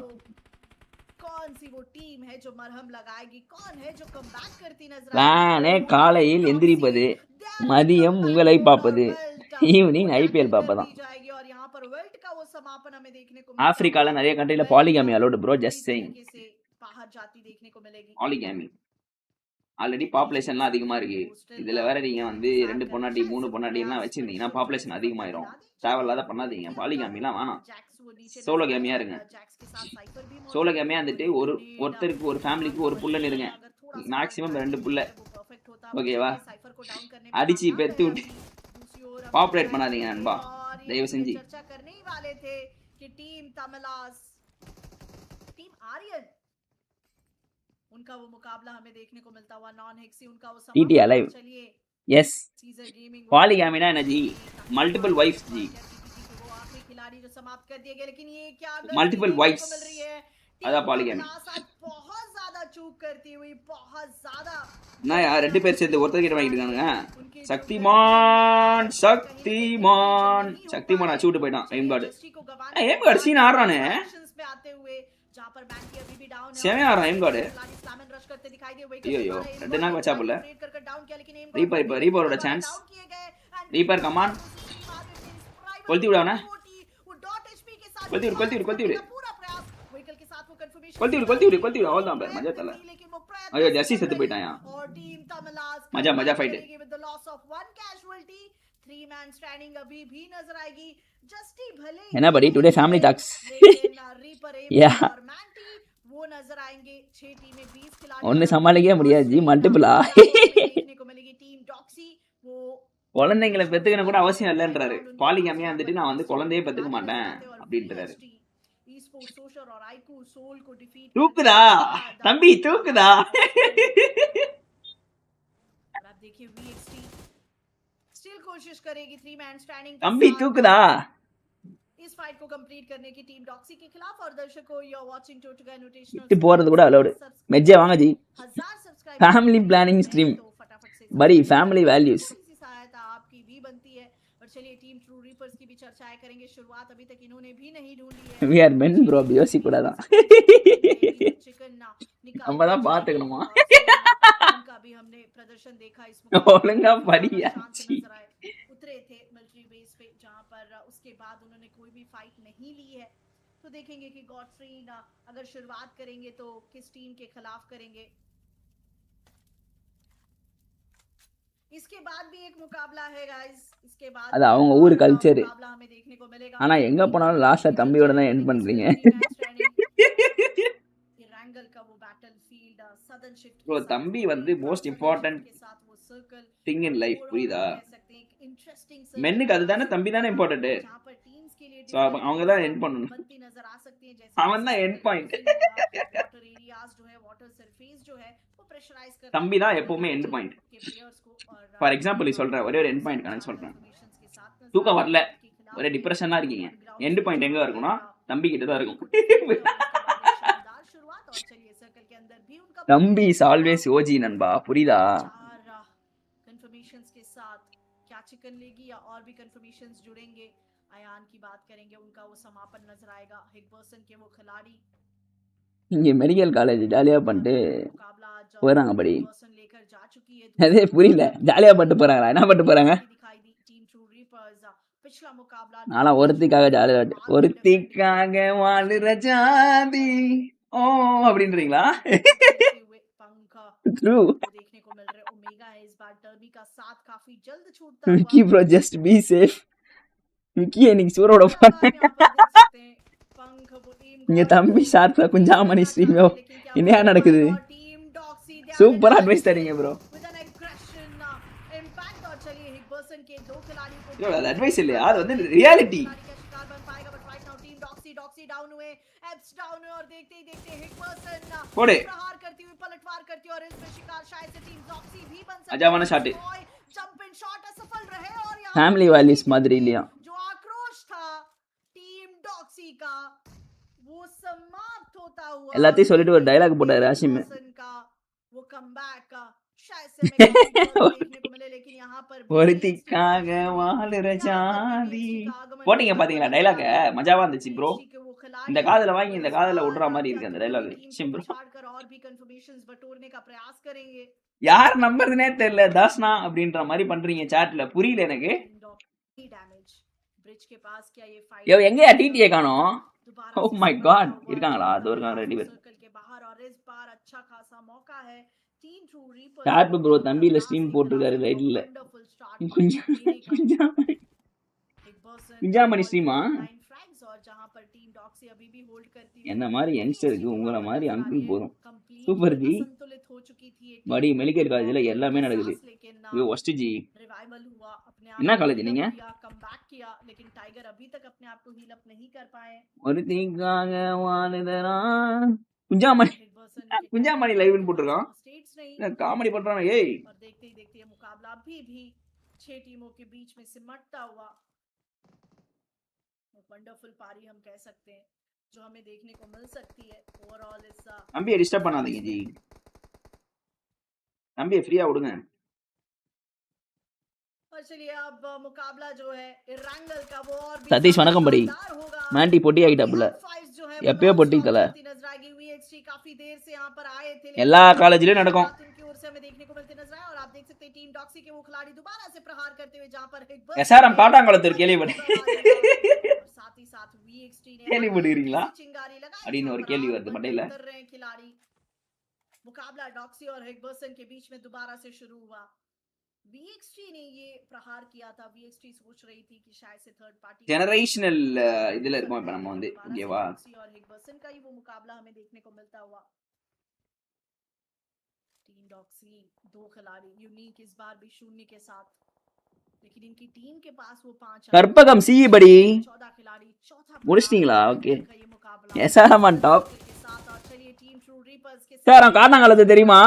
பிளானே காலையில் எந்திரிப்பது, மதியம் உங்களை பார்ப்பது, ஈவினிங் ஐபிஎல் பார்ப்பதான். ஆப்பிரிக்கால நிறைய கண்ட்ரில polygamy allowed bro, just saying. Polygamy already பாப்புலேஷன்லாம் அதிகமா இருக்கு. இதுல வேற நீங்க வந்து 2 பொண்டாட்டி 3 பொண்டாட்டிலாம் வச்சிருந்தீங்கன்னா பாப்புலேஷன் அதிகமாயிரும். தேவையில்லாத பண்ணாதீங்க. பாலிகாமிலாம் வேணாம். சோலோ கேமியா இருங்க. சோலோ கேமியா வந்துட்டு ஒருத்தருக்கு ஒரு ஃபேமிலிக்கு ஒரு புள்ளன்னு இருங்க. மேக்ஸிமம் 2 புள்ள. ஓகேவா? அடிச்சு பெத்து விட்டு பாப்புலேட் பண்ணாதீங்க நண்பா. தயவு செஞ்சு. चर्चा करने ही वाले थे कि टीम तमिलास टीम आर्यन उनका वो मुकाबला हमें देखने को मिलता हुआ नॉन हेक्सी उनका वो TT alive. चलिए यस पॉलीगैमी ना जी मल्टीपल वाइफ्स जी वो आखिरी खिलाड़ी जो समाप्त कर दिए गए लेकिन ये क्या मल्टीपल वाइफ्स मिल रही है अदा पॉलीगैमी बहुत ज्यादा चूक करती हुई बहुत ज्यादा ना यार ரெண்டு பேர் சேர்ந்து ஒருத்தர் கிட்ட வாங்கிட்டு இருக்கானுங்க சக்திமான் சக்திமான் சக்திமான் அச்சூட்டு போய்ட்டான் எய்ம் கார்டு சீன் ஆடுறானே सेवे आ रहा है एम गॉड यो रेड नाक बचा बोला रीपर उड़ा चांस रीपर कमान कोल्ती उड़ाओ ना कोल्ती उड़ा ऑल द मजा तला अयो जैसी सेट बैठा यहां मजा फाइट है 3 मैन स्टैंडिंग अभी भी नजर आएगी जस्टी भले है ना बड़ी टुडे फैमिली टॉक्स या वो नजर आएंगे 6 टीमें 20 खिलाड़ी ஒண்ணு சமாளிக்கவே முடியாது ஜி மல்டிபிளா देखने को मिलेगी टीम डॉक्सी वो குழந்தைகளை பெத்துக்கணும் கூட அவசியம் இல்லன்றாரு பாலிகாமியா வந்துட்டு நான் வந்து குழந்தையே பெத்துக்க மாட்டேன் அப்படின்றாரு தூக்குதா தம்பி தூக்குதா आप देखिए वीएक्सटी स्टिल कोशिश करेगी 3 मैन स्टैंडिंग तंबी तूकदा इस फाइट को कंप्लीट करने की टीम डॉक्सी के खिलाफ और दर्शकों यू आर वाचिंग टोटगा नोटेशनल इतने போறது கூட அலௌட் மெஜ்ஜே வாங்க जी फैमिली प्लानिंग स्ट्रीम बड़ी फैमिली वैल्यूज सहायता आपकी भी बनती है और चलिए टीम ट्रू रीपर्स की भी चर्चाएं करेंगे शुरुआत अभी तक इन्होंने भी नहीं ढूंढी है वी आर मेन ब्रो யோசி கூடாதா நம்ம தான் பாத்துக்கணுமா उनका भी हमने प्रदर्शन देखा इसमें ஒழுங்கா படியா उतरे थे मिलिट्री बेस पे जहां पर उसके बाद उन्होंने कोई भी फाइट नहीं ली है तो देखेंगे कि गॉडफ्रीड अगर शुरुआत करेंगे तो किस टीम के खिलाफ करेंगे इसके बाद भी एक मुकाबला है गाइस इसके बाद அது அவங்க ஊர் கல்ச்சர் मुकाबला हमें देखने को मिलेगा ஆனா எங்க போனாலும் லாஸ்டா தம்பியோட தான் எண்ட் பண்றீங்க रैंगल का वो बैटलफील्ड सदर्न शिफ्ट ப்ரோ தம்பி வந்து most important thing in life புரியுதா மென்னுக்கு அதுதானே தம்பி தானே இம்பார்ட்டன்ட் சோ அவங்க தான் எண்ட் பண்ணணும் அவன் தான் எண்ட் பாயிண்ட் தம்பி தான் எப்பவுமே எண்ட் பாயிண்ட் ஃபார் எக்ஸாம்பிள் சொல்றேன் ஒரே ஒரு எண்ட் பாயிண்ட் கணக்கு சொல்றேன் தூக்கம் வரல ஒரே டிப்ரெஷனா இருக்கீங்க எண்ட் பாயிண்ட் எங்க இருக்கும்னா தம்பி கிட்ட தான் இருக்கும் தம்பி இஸ் ஆல்வேஸ் ஓஜி நண்பா புரியுதா कंफर्मेशंस के साथ क्या चिकन लेगी या और भी कंफर्मेशंस जुड़ेंगे अयान की बात करेंगे उनका वो समापन नजर आएगा हिगबर्सन के वो खिलाड़ी இங்க மெடிக்கல் காலேஜ் ஜாலியா பண்ணிட்டு போறாங்க படி அதே புரியல ஜாலியா பண்ணிட்டு போறாங்களா என்ன பண்ணிட்டு போறாங்க நானா ஒருத்திக்காக ஜாலியா ஒருத்திக்காக வாழுற ஜாதி ஓ அப்படின்றீங்களா true Vicky bro just be safe Vicky இன்னைக்கு சூரோட இங்க தம்பி ஷார்ப்ல குஞ்சாமணி ஸ்ட்ரீம் என்ன நடக்குது சூப்பர் அட்வைஸ் தரீங்க ப்ரோ யோ அது அட்வைஸ் இல்லையா அது வந்து ரியாலிட்டி போடு पलटवार करती है और इसमें शिकार शायद से टीम डॉक्सी भी बन सकती है अजावाना शॉट जंप इन शॉट असफल रहे और यहां फैमिली वैल्यूज மாதிரி இல்லையா जो आक्रोश था टीम डॉक्सी का वो समाप्त होता हुआ எல்லாத்தையும் சொல்லிட்டு ஒரு டயலாக் போட்டாரு ராஷிம் का वो कमबैक का शायद से मैं देखने को मिले लेकिन यहां पर ஒருத்திக்காக வாழுற ஜாதி போடிங்க பாத்தீங்களா டயலாக் மஜாவா இருந்துச்சு ப்ரோ இந்த காதுல வாங்கி இந்த காதுல விடுற மாதிரி இருக்கு அந்த டயலாக் சிம்பிள் और भी कंफर्मेशंस बटोरने का प्रयास करेंगे யார் நம்பர்னே தெரியல தாஸ்னா அப்படின்ற மாதிரி பண்றீங்க சாட்ல புரியல எனக்கு डैमेज ब्रिज के पास क्या ये फाइट யோ எங்கயா டிடிஏ காணோம் दोबारा ஓ से மை सिमटता காட் हुआ இருக்காங்களா जहां அது पर இருக்காங்க हाफ 2 பேர் सर्कल के बाहर और इस बार अच्छा खासा मौका है टीम ट्रू रीपर्स ஷார்ப் को ப்ரோ टीम தம்பியில तमलास ஸ்ட்ரீம் के போட்டிருக்காரு खिलाफ ரைட்ல वंडरफुल स्टार्ट குஞ்சா देने का குஞ்சாமணி एक पर्सन குஞ்சாமணி ऑल ஸ்ட்ரீமா 9 फ्रैग्स और जहां पर टीम डॉक्सी अभी भी होल्ड करती हुई என்ன மாதிரி யங்ஸ்டருக்கு VXT உங்களை वहां पर மாதிரி नजर आ அங்கிள் रही है போதும் சூப்பர் कंप्लीटली ஜி असंतुलित हो चुकी थी ये படி टीम மெடிக்கல் காலேஜ்ல मौके எல்லாமே के நடக்குது साथ लेकिन ஐயோ ஒஸ்ட் ஜி रिवाइवल हुआ अपने आप என்ன को காலேஜ் हील நீங்க अप किया कमबैक किया लेकिन टाइगर अभी तक अपने आप को हील अप नहीं कर पाए ஒரு தீங்காக வாழுதரா குஞ்சாமணி हिट पर्सन के குஞ்சாமணி टाइगर லைவ்னு के पास போட்டிருக்கான் वो स्टेट्स नहीं காமெடி பண்றானே ஏய் और देखते ही देखते ये मुकाबला अभी भी 6 टीमों के बीच में सिमटता हुआ वंडरफुल पारी हम कह सकते हैं जो हमें देखने को मिल सकती है ओवरऑल इस தம்பியை டிஸ்டர்ப் பண்ணாதீங்க ஜி தம்பியை ஃப்ரீயா விடுங்க और चलिए अब मुकाबला जो है इरंगल का वो और भी சதீஷ் வணக்கம் படி शानदार होगा மாண்டி பொட்டி ஆகிட்டாப்புல फाइट्स जो है எப்பயோ பொட்டி தல चलती नजर आएगी वीएक्सटी काफी देर से यहां पर आए थे எல்லா காலேஜ்லயும் நடக்கும் उनकी ओर से हमें देखने को मिलते नजर आए और आप देख सकते हैं टीम डॉक्सी के वो खिलाड़ी दोबारा से प्रहार करते हुए जहां पर एक எஸ்ஆர்எம் காட்டாங்குளத்தூர் கேள்விப்படி साथ ही साथ वीएक्सटी ने கேள்விப்படுகிறீங்களா चिंगारी लगाई அப்படின்னு ஒரு கேள்வி வருது மண்டையில उतर रहे हैं खिलाड़ी मुकाबला डॉक्सी और हिगबर्सन के बीच में दोबारा से शुरू हुआ VXT ने ये प्रहार किया था VXT सोच रही थी कि शायद से थर्ड पार्टी ஜெனரேஷனல் இதுல இருக்கோம் இப்ப நம்ம வந்து ஓகேவா और हिगबर्सन का ही वो मुकाबला हमें देखने को मिलता हुआ टीम डॉक्सी 2 खिलाड़ी यूनिक इस बार भी 0 के साथ लेकिन इनकी टीम के पास वो 5 கற்பகம் சி படி 14 खिलाड़ी चौथा முடிச்சிட்டீங்களா ஓகே ये मुकाबला எஸ்ஆர்எம் ஆன் டாப் के साथ और चलिए टीम ट्रू रीपर्स के சார் நான் காட்டாங்குளத்து தெரியுமா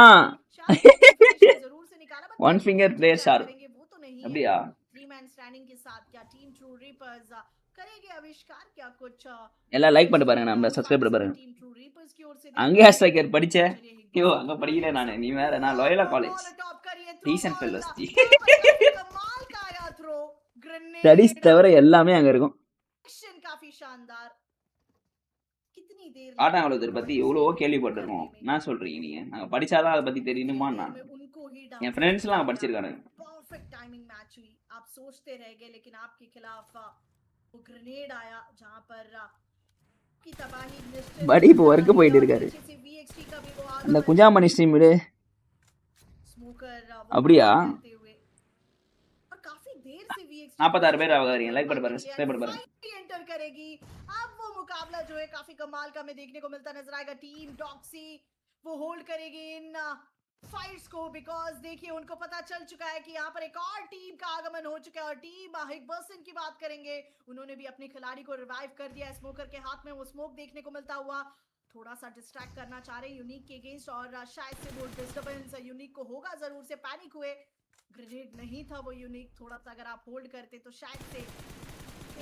जरूर से निकाला but one finger player sharp करेंगे वो तो नहीं है அப்படியா 3 मैन स्टैंडिंग के साथ क्या टीम ट्रू रीपर्स करेंगे आविष्कार क्या कुछ எல்லாம் லைக் பண்ணி பாருங்க நம்ம சப்ஸ்கிரைப் பண்ணி பாருங்க टीम ट्रू रीपर्स की ओर से அங்கேயா ஸ்ட்ரைக்கர் படிச்ச ஐயோ அங்க படிக்கல நானு நீ வேற நான் லோயலா காலேஜ் टॉप करिए டீசன்ட் ஃபெல்லோஸ் कमाल का आया थ्रो ग्रेनेड ஸ்டடீஸ் தவிர எல்லாமே அங்க இருக்கும் एक्शन काफी शानदार कितनी देर காட்டாங்குளத்தூர் பத்தி எவ்வளவோ கேள்விப்பட்டிருக்கோம் நான் சொல்றீங்க நீங்க நாங்க படிச்சாதான் அதை பத்தி தெரியணுமா நான் उनको ही என் ஃப்ரெண்ட்ஸ் எல்லாம் படிச்சிருக்காங்க परफेक्ट टाइमिंग मैच हुई आप सोचते रह गए लेकिन आपके खिलाफ वो ग्रेनेड आया जहां पर की तबाही निश्चित படி இப்போ ஒர்க் போயிட்டு இருக்காரு VXT का भी वो அந்த குஞ்சாமணி ஸ்ட்ரீம் விடு स्मोकर அப்படியா और काफी देर से VXT 46 பேர் ஆகாதீங்க லைக் பண்ணி பாருங்க சப்ஸ்கிரைப் பண்ணி பாருங்க एंटर करेगी अब वो मुकाबला जो है काफी कमाल का हमें देखने को मिलता नजर आएगा टीम डॉक्सी वो होल्ड करेगी इन फाइट्स को बिकॉज देखिए उनको पता चल चुका है कि यहाँ पर एक और टीम का आगमन हो चुका है और टीम हिगबर्सन की बात करेंगे उन्होंने भी अपने खिलाड़ी को रिवाइव कर दिया स्मोकर के हाथ में वो स्मोक देखने को मिलता हुआ थोड़ा सा डिस्ट्रैक्ट करना चाह रहे यूनिक के अगेंस्ट और शायद से वो डिस्टर्बेंस यूनिक को होगा जरूर से पैनिक हुए ग्रेनेड नहीं था वो यूनिक थोड़ा सा अगर आप होल्ड करते तो शायद से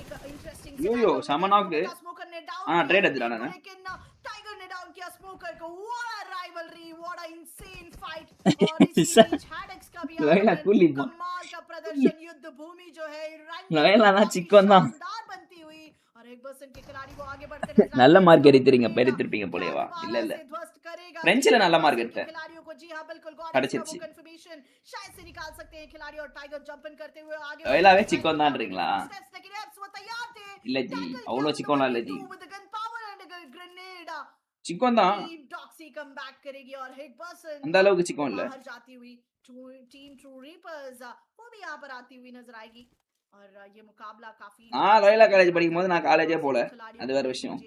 एक इंटरेस्टिंग யோயோ சமனாக் स्मोकर ने डाउन ட்ரேட் எடுத்துறானே लेकिन टाइगर ने डाउन किया स्मोकर को what a rivalry what a insane fight और इसी बीच हैडेक्स का भी லோயலா கூலி कमाल का प्रदर्शन युद्ध भूमि जो है லோயலா தான் சிக்கன் தான் शानदार बनती हुई और एक पर्सन के खिलाड़ी वो आगे बढ़ते नजर நல்ல மார்க் எடுத்துறீங்க பெருத்திருப்பீங்க போலேவா இல்ல இல்ல ध्वस्त करेगा फ्रेंचல நல்ல மார்க் எடுத்த खिलाड़ियों को जी हां बिल्कुल கிடைச்சிருச்சு कंफर्मेशन शायद से निकाल सकते हैं खिलाड़ी और टाइगर जंपन करते हुए आगे லோயலாவே சிக்கன் தான்றீங்களா स्टेप्स लेकिन एप्स वो तैयार थे இல்ல ஜி அவ்வளவு சிக்கன்லாம் இல்ல G with the gun power and a grenade chicken தான் टीम डॉक्सी कम बैक करेगी और हिट पर्सन அந்த அளவுக்கு சிக்கன் இல்ல बाहर जाती हुई टीम ट्रू रीपर्स वो भी यहां पर आती हुई नजर आएगी और ये मुकाबला काफी நான் லோயலா காலேஜ் படிக்கும்போது நான் காலேஜே போல அது வேற விஷயம்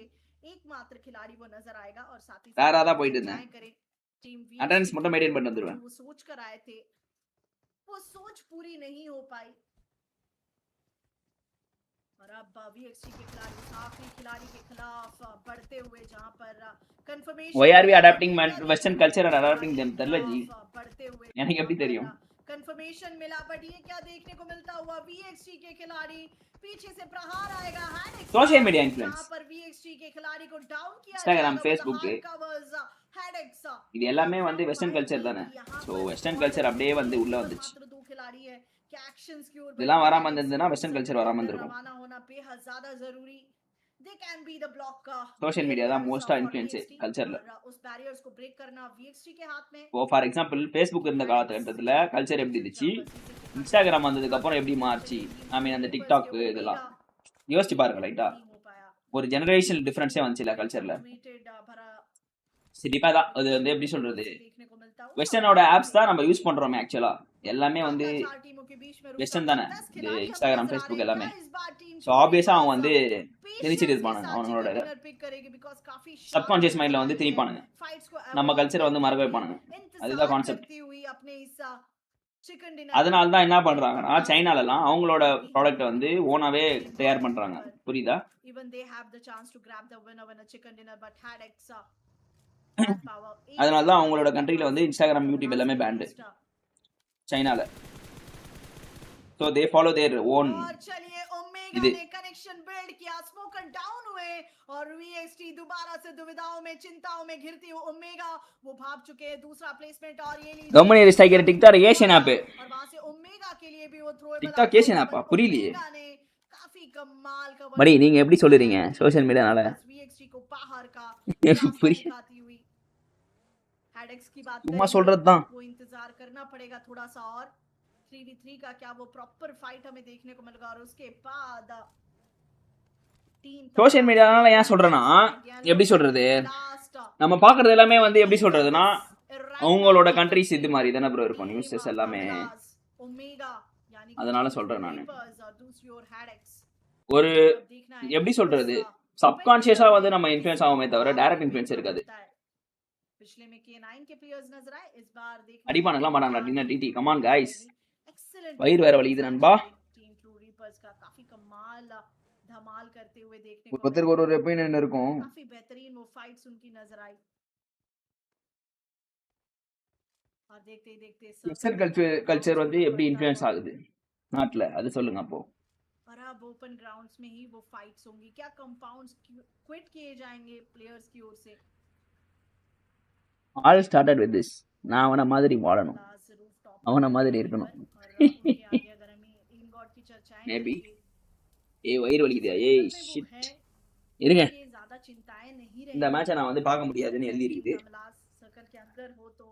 एकमात्र खिलाड़ी वो नजर आएगा और साथ ही வேற தான் போயிட்டு இருந்தேன் टीम அட்டெண்டன்ஸ் மட்டும் மெயின்टेन பண்ணிட்டு வந்துருவேன் वो सोच कर आए थे वो सोच पूरी नहीं हो पाई और अब VXT के खिलाड़ी आखिरी खिलाड़ी के खिलाफ बढ़ते हुए जहां पर confirmation why are we adapting western culture and adapting them தெரியல ஜி बढ़ते हुए எனக்கு எப்படி தெரியும் कंफर्मेशन मिला बट ये क्या देखने को मिलता हुआ VXT के खिलाड़ी पीछे से प्रहार आएगा हैडेक्स सोशल मीडिया इन्फ्लुएंस यहां पर VXT के खिलाड़ी को डाउन किया Instagram Facebook कवर्स हैडेक्स இது எல்லாமே வந்து வெஸ்டர்ன் கல்ச்சர் தானே சோ வெஸ்டர்ன் கல்ச்சர் அப்படியே வந்து உள்ள வந்துச்சு मात्र 2 खिलाड़ी है क्या एक्शंस की ओर இதெல்லாம் வராம இருந்ததுன்னா வெஸ்டர்ன் கல்ச்சர் வராம இருந்திருக்கும் रवाना होना बेहद ज्यादा जरूरी they can be the block social media தான் மோஸ்டா இன்ஃப்ளூயன்ஸ் கல்ச்சர்ல उस बैरियर्स को ब्रेक करना VXT के हाथ में இப்போ ஃபார் எக்ஸாம்பிள் Facebook இருந்த காலகட்டத்துல கல்ச்சர் எப்படி இருந்துச்சு Instagram வந்ததுக்கு அப்புறம் எப்படி மாறுச்சு ஐ மீன் அந்த TikTok இதெல்லாம் யோசிச்சு பாருங்க லைட்டா ஒரு ஜெனரேஷனல் டிஃபரன்ஸே வந்துச்சுல கல்ச்சர்ல. சிரிப்பா தான் அது வந்து எப்படி சொல்றது, வெஸ்டர்னோட ஆப்ஸ் தான் நம்ம யூஸ் பண்றோமே ஆக்சுவலா. எல்லாமே வந்து வெஸ்டர்ன் தானே, இந்த இன்ஸ்டாகிராம் ஃபேஸ்புக் எல்லாமே. ஸோ ஆப்வியஸா அவங்க வந்து திணிச்சிட்டு இருப்பானுங்க அவங்களோட சப்கான்ஷியஸ் மைண்ட்ல வந்து திணிப்பானுங்க, நம்ம கல்ச்சரை வந்து மறக்க வைப்பானுங்க. அதுதான் கான்செப்ட். அதனால தான் என்ன பண்றாங்கன்னா சைனாலலாம் அவங்களோட ப்ராடக்ட் வந்து ஓனாவே தயார் பண்றாங்க. புரியுதா? அதனால தான் அவங்களோட கண்ட்ரில வந்து இன்ஸ்டாகிராம் யூடியூப் எல்லாமே பேண்டு சைனால. So they follow their own. और चलिए ओमेगा ने कनेक्शन बिल्ड किया, स्मोकन डाउन हुए और वीएक्सटी दोबारा से दुविधाओं में चिंताओं में घिरती हुई ओमेगा वो भाग चुके हैं. दूसरा प्लेसमेंट और ये लीजिए government striker TikTok Asian app और वहां से ओमेगा के लिए भी वो थ्रो टिकटॉक एशियन ऐप புரியலையே ने काफी कमाल का மடி. நீங்க எப்படி சொல்றீங்க சோஷியல் மீடியானால वीएक्सटी को बाहर का दिखाती हुई. हेडेक्स की बात சும்மா சொல்றது தான். वो इंतजार करना पड़ेगा थोड़ा सा और 3v3 का क्या वो प्रॉपर फाइट हमें देखने को मिलेगा. और उसके बाद சோஷியல் மீடியானால ஏன் சொல்றேன்னா, எப்படி சொல்றது, நம்ம பாக்குறது எல்லாமே வந்து எப்படி சொல்றதுன்னா அவங்களோட கண்ட்ரிஸ் இது மாதிரி தானே ப்ரோ இருக்கும் நியூஸஸ் எல்லாமே. அதனால சொல்றேன் நான். ஒரு எப்படி சொல்றது, சப்கான்ஷியஸா வந்து நம்ம இன்ஃப்ளூயன்ஸ் ஆகுமே தவிர டைரக்ட் இன்ஃப்ளூயன்ஸ் இருக்காது. அடிப்பானுங்களாம் மாட்டாங்களா டின்னர் டிடி. கமான் கைஸ், வயிறு வேற வலிக்குது நண்பா. धमाल करते हुए देखने को ஒருத்தருக்கு ஒரு ஒப்பீனியன் இருக்கும். काफी बेहतरीन वो फाइट्स उनकी नजर आई. और देखते ही देखते வெஸ்டர்ன் கல்ச்சர் வந்து எப்படி இன்ஃப்ளூயன்ஸ் ஆகுது நாட்டுல அது சொல்லுங்க. அப்போ और अब ओपन ग्राउंड्स में ही वो फाइट्स होंगी. क्या कंपाउंड्स क्विट किए जाएंगे प्लेयर्स की ओर से? All started with this. நான் அவன மாதிரி வாழணும், அவன மாதிரி இருக்கணும். மேபி ஏய் வயிறு வலிக்குதா? ஏய் ஷிட் இருங்க, இந்த மேட்சை நான் வந்து பார்க்க முடியாதுன்னு எழுதி இருக்குது. सर्कल के अंदर हो तो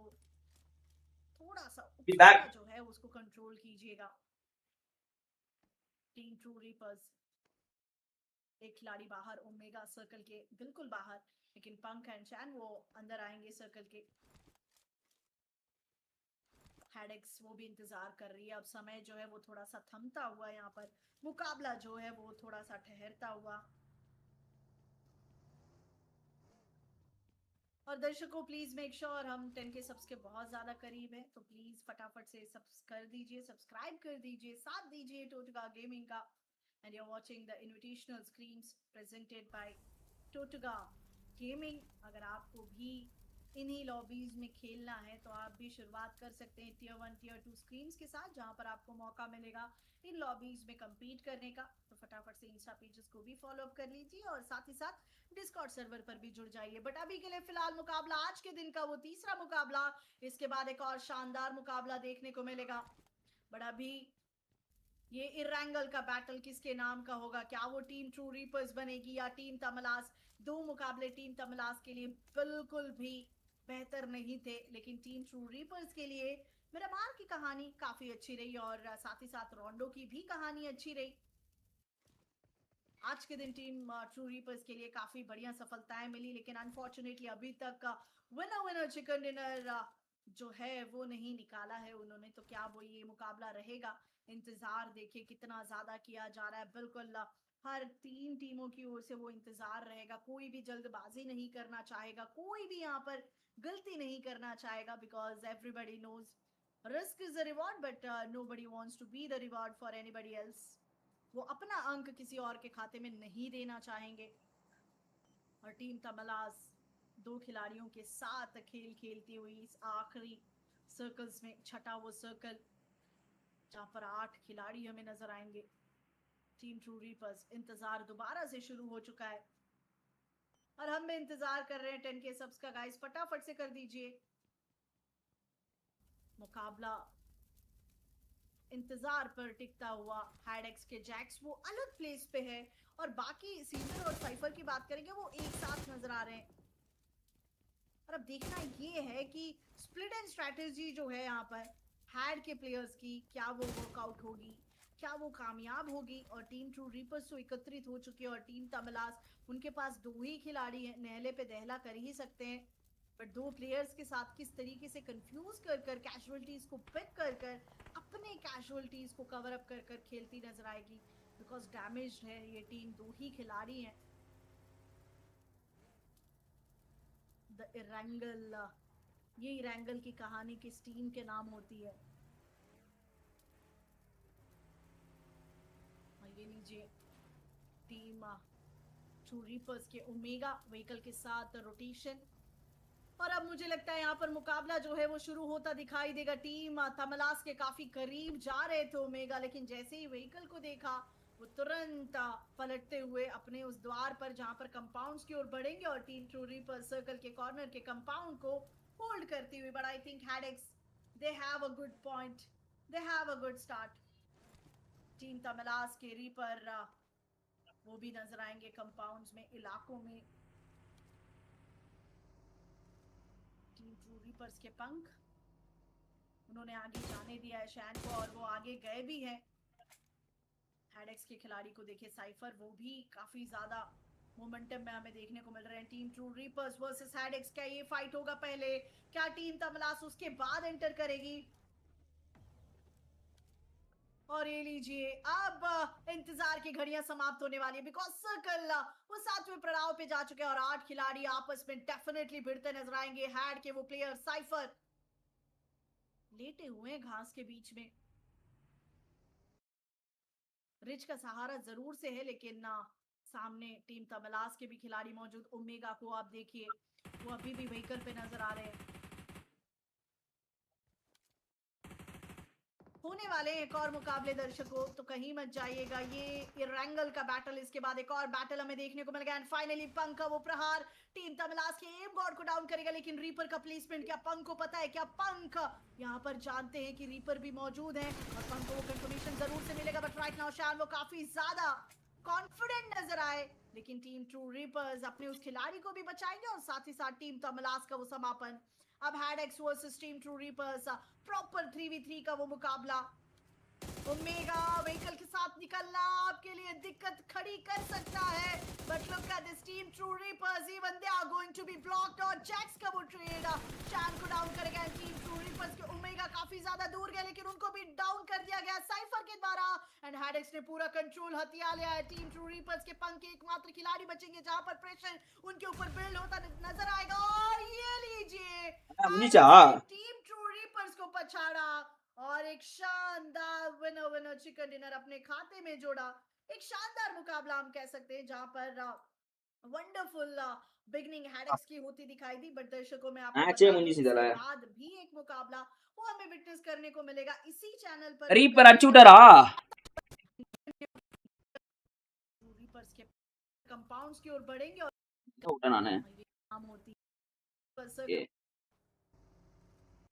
थोड़ा सा जो है उसको कंट्रोल कीजिएगा. टीम ट्रू रीपर्स एक खिलाड़ी बाहर, ओमेगा सर्कल के बिल्कुल बाहर, लेकिन पंक एंड चैन वो अंदर आएंगे सर्कल के. हेडेक्स वो भी इंतजार कर रही है. अब समय जो है वो थोड़ा सा थमता हुआ, यहाँ पर मुकाबला जो है वो थोड़ा सा ठहरता हुआ. और दर्शकों प्लीज मेक श्योर हम 10K सब्स के बहुत ज्यादा करीब हैं, तो प्लीज फटाफट से कर दीजिए, सब्सक्राइब कर दीजिए, साथ दीजिए टोटगा गेमिंग का. And you are watching the invitational scrims presented by टोटगा गेमिंग. अगर आपको भी इन्हीं लॉबीज में खेलना है तो आप भी शुरुआत कर सकते हैं टियर 1 टियर 2 स्क्रीम्स के साथ, जहां पर आपको मौका मिलेगा इन लॉबीज में compete करने का. तो फटाफट से इंस्टा पेजेस को भी फॉलो अप कर लीजिए और साथ ही साथ डिस्कॉर्ड सर्वर पर भी जुड़ जाइए. बट अभी के लिए फिलहाल मुकाबला आज के दिन का वो तीसरा मुकाबला, इसके बाद एक और शानदार मुकाबला देखने को मिलेगा. बट अभी ये इरेंगल का बैटल किसके नाम का होगा? क्या वो टीम ट्रू रीपर्स बनेगी या टीम तमलास? दो मुकाबले टीम तमलास के लिए बिल्कुल भी बेहतर नहीं थे, लेकिन टीम ट्रू रीपर्स के लिए मिरामार की कहानी काफी अच्छी रही और साथ ही साथ रोंडो की भी कहानी अच्छी रही. आज के दिन टीम ट्रू रीपर्स के लिए काफी बढ़िया सफलताएं मिली, लेकिन अनफॉर्चुनेटली अभी तक विनर चिकन डिनर जो है वो नहीं निकाला है उन्होंने. तो क्या वो ये मुकाबला रहेगा? इंतजार देखिए कितना ज्यादा किया जा रहा है. बिल्कुल हर तीन टीमों की ओर से वो इंतजार रहेगा. कोई भी जल्दबाजी नहीं करना चाहेगा, कोई भी यहाँ पर गलती नहीं करना चाहेगा, because everybody knows risk is a reward but nobody wants to be the reward for anybody else. वो अपना अंक किसी और के खाते में नहीं देना चाहेंगे. और टीम तमलास दो खिलाड़ियों के साथ खेल खेलती हुई इस आखिरी सर्कल्स में, छठा वो सर्कल जहां पर 8 खिलाड़ी हमें नजर आएंगे. टीम ट्रू रीपर्स इंतजार दोबारा से शुरू हो चुका है और हम भी इंतजार कर रहे हैं 10K सब्स का. गाइस फटाफट से कर दीजिए. मुकाबला इंतजार पर टिकता हुआ. हेडेक्स के जैक्स वो अलग प्लेस पे है और बाकी सीजर और साइफर की बात करेंगे वो एक साथ नजर आ रहे हैं. और अब देखना ये है कि स्प्लिट एंड स्ट्रेटेजी जो है यहाँ पर हैड के प्लेयर्स की क्या वो वर्कआउट होगी, क्या वो कामयाब होगी? और टीम ट्रू रीपर्स तो एकत्रित हो चुके हैं और टीम तमिलास उनके पास 2 ही खिलाड़ी हैं, नहले पे दहला कर ही सकते हैं, बट 2 प्लेयर्स के साथ किस तरीके से कंफ्यूज कर कैजुअलिटीज को पिक कर अपने कैजुअलिटीज को कवर अप कर खेलती नजर आएगी, बिकॉज डैमेज्ड है ये टीम, 2 ही खिलाड़ी हैं। द इरेंगल, ये इरेंगल की कहानी किस टीम के नाम होती है? ये लीजिए टीम ट्रू रीपर्स के ओमेगा व्हीकल के साथ रोटेशन, और अब मुझे लगता है यहाँ पर मुकाबला जो है वो शुरू होता दिखाई देगा। टीम तमिलास के काफी करीब जा रहे थे ओमेगा, लेकिन जैसे ही व्हीकल को देखा वो तुरंत पलटते हुए अपने उस द्वार पर जहां पर कंपाउंड्स की ओर बढ़ेंगे और टीम ट्रू रीपर्स सर्कल के कॉर्नर के कंपाउंड को होल्ड करती हुई, but I think Headex they have a good point, they have a good start. Team Tamilas के रीपर वो भी नजर आएंगे कंपाउंड्स में, इलाकों में। टीम ट्रू रीपर्स के पंख उन्होंने आगे जाने दिया है शैन को, और वो आगे गए भी हैं। हेडेक्स के खिलाड़ी को देखिए साइफर, वो भी काफी ज्यादा मोमेंटम में हमें देखने को मिल रहे हैं। Team true reapers versus headaches, क्या ये फाइट होगा पहले? क्या टीम तमिलास उसके बाद एंटर करेगी? और ये लीजिए अब इंतजार की घड़ियां समाप्त होने वाली है, बिकॉज सर्कल वो 7वें पड़ाव पे जा चुके हैं और 8 खिलाड़ी आपस में डेफिनेटली भिड़ते नजर आएंगे। हैड के वो प्लेयर साइफर लेटे हुए हैं घास के बीच में। रिच का सहारा जरूर से है, लेकिन सामने टीम तमिलास के भी खिलाड़ी मौजूद। ओमेगा को आप देखिए, वो अभी भी व्हीकल पे नजर आ रहे हैं। होने वाले एक और मुकाबले दर्शकों, तो कहीं मत जाइएगा। ये इरेंगल का बैटल, इसके बाद एक और बैटल हमें देखने को मिल गया। एंड फाइनली पंख का वो प्रहार टीम तमिलास के एम गॉड को डाउन करेगा, लेकिन रीपर का प्लेसमेंट क्या पंख को पता है? क्या पंख यहाँ पर जानते हैं कि रीपर भी मौजूद है और पंख को वो कंफर्मेशन जरूर से मिलेगा, बट राइट नाउ शान वो काफी ज्यादा कॉन्फिडेंट नजर आए, लेकिन टीम ट्रू रीपर्स अपने उस खिलाड़ी को भी बचाएंगे और साथ ही साथ टीम तमिलास का वो समापन। अब Hedex versus team true Reapers, proper 3v3 का वो मुकाबला। ओमेगा व्हीकल के साथ निकलना आपके लिए दिक्कत खड़ी कर सकता है, but look at this team true Reapers, even they are going to be blocked. और जैक्स का वो ट्रेड शैन को डाउन करेगा। टीम ट्रू रीपर्स के ओमेगा काफी ज्यादा दूर गए, लेकिन उनको भी डाउन कर दिया गया साइफर के द्वारा। एंड हेडेक्स ने पूरा कंट्रोल हथिया लिया है। टीम ट्रू रीपर्स के पंख के एकमात्र खिलाड़ी बचेंगे जहां पर प्रेशर उनके ऊपर बिल्ड होता नजर आएगा। और ये लीजिए टीम ट्रू रीपर्स को पछाड़ा और एक शानदार विनर चिकन डिनर अपने खाते में जोड़ा। एक शानदार मुकाबला हम कह सकते हैं, जहां पर वंडरफुल बिगनिंग हेडेक्स की होती दिखाई दी, बट दर्शकों में आपको बता दें इसके बाद भी एक मुकाबला वो हमें विटनेस करने को मिलेगा इसी चैनल पर। रीपर अचूटरा रीपर्स के कंपाउंड्स की ओर बढ़ेंगे और उठाना है नाम होती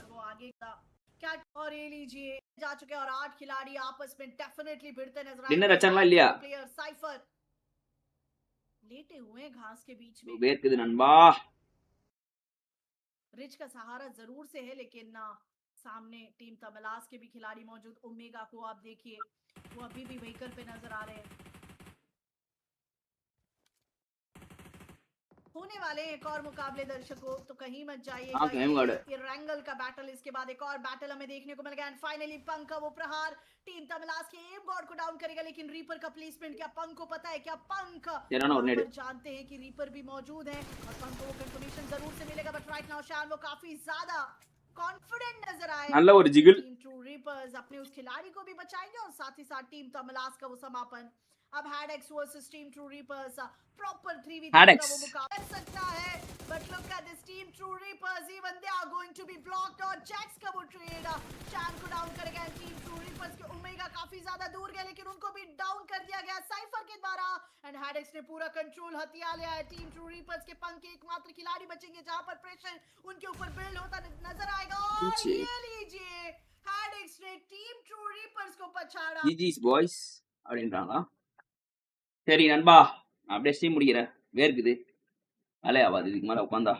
वो आगे का क्या। और ये लीजिए जा चुके हैं और 8 खिलाड़ी आपस में डेफिनेटली भिड़ते नजर आएंगे। डिनर अच्छा लिया प्लेयर साइफर लेटे हुए हैं घास के बीच में। ಬೇರ್ಕಿದೆ ನನ್ಬಾ रिच का सहारा जरूर से है, लेकिन सामने टीम तमिलास के भी खिलाड़ी मौजूद। ओमेगा को आप देखिए, वो अभी भी व्हीकल पे नजर आ रहे हैं। होने वाले एक और मुकाबले दर्शकों, तो कहीं मत जाइएगा। इरेंगल का बैटल, इसके बाद एक और बैटल हमें देखने को मिल गया। एंड फाइनली पंख का वो प्रहार टीम तमिलास के एम गॉड को डाउन करेगा, लेकिन रीपर का प्लेसमेंट क्या पंख को पता है? क्या पंख जानते हैं कि रीपर भी मौजूद है और पंख को वो कंफर्मेशन जरूर से मिलेगा, बट राइट नाउ शान वो काफी ज्यादा कॉन्फिडेंट नजर आए। टीम ट्रू रीपर्स अपने उस खिलाड़ी को भी बचाएंगे और साथ ही साथ टीम तमिलास का वो समापन। अब Hedex versus team true Reapers, proper 3v3 का वो मुकाबला कर सकता है, but look at this team true Reapers, even they are going to be blocked. और जैक्स का वो ट्रेड शैन को डाउन करेगा। टीम ट्रू रीपर्स के ओमेगा काफी ज्यादा दूर गए, लेकिन उनको भी डाउन कर दिया गया साइफर के द्वारा। एंड हेडेक्स ने पूरा कंट्रोल हथिया लिया है। टीम ट्रू रीपर्स के पंख के एकमात्र खिलाड़ी बचेंगे जहां पर प्रेशर उनके ऊपर बिल्ड होता नजर आएगा। और ये लीजिए हेडेक्स ने टीम ट्रू रीपर्स को पछाड़ा। ஜிஜிஸ் பாய்ஸ் அப்படின்றாங்க. சரி நண்பா, அப்படியே ஸ்ட்ரீம் முடிக்கிறேன். வேர்க்குது, வேலை ஆகாது இதுக்கு மேலே உட்காந்தா.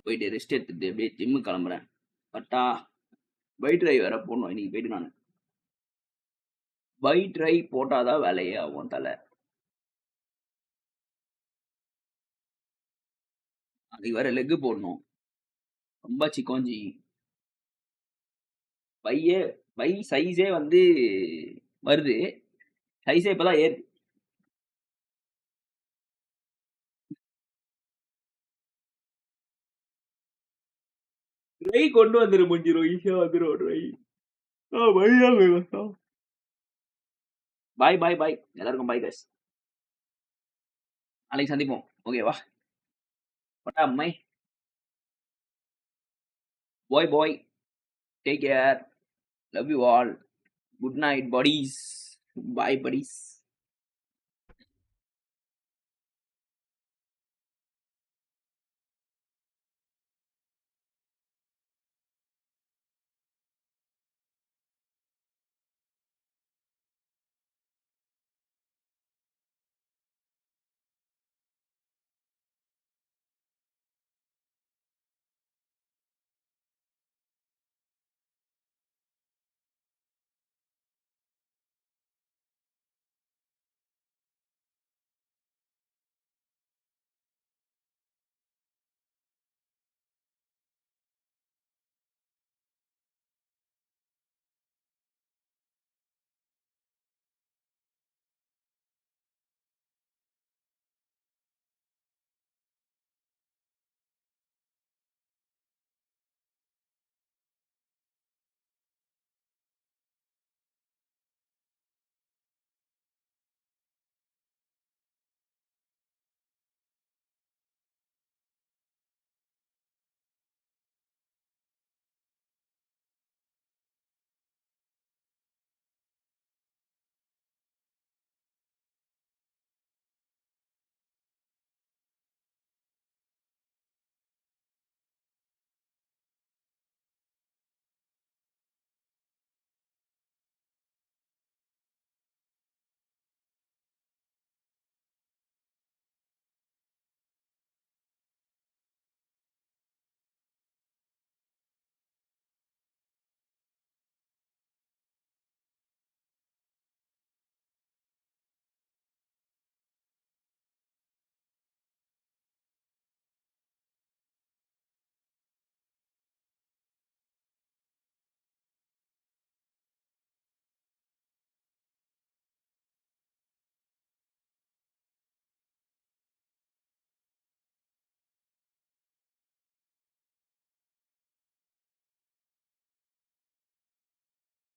போயிட்டு ரெஸ்ட் எடுத்துட்டு அப்படியே ஜிம்மு கிளம்புறேன். பட்டா பைக் டிரைவ் வேற போடணும் இன்னைக்கு போயிட்டு நான். பை ட்ரை போட்டாதான் வேலையே ஆகும் தலை. அதுக்கு வேற லெக் போடணும். ரொம்ப சிக்கோஞ்சி. பை சைஸே வந்து வருது. சைஸே இப்பதான் ஏறுது. ட்ரை கொண்டு வந்துரு முடிஞ்சிரும். ஈஸியா வந்துரும் ட்ரை. பாய் பாய் பாய். எல்லாருக்கும் பாய் கைஸ். நாளைக்கு சந்திப்போம். ஓகேவா? What up, mate? Boy. Take care. Love you all. Good night, buddies. Bye, buddies.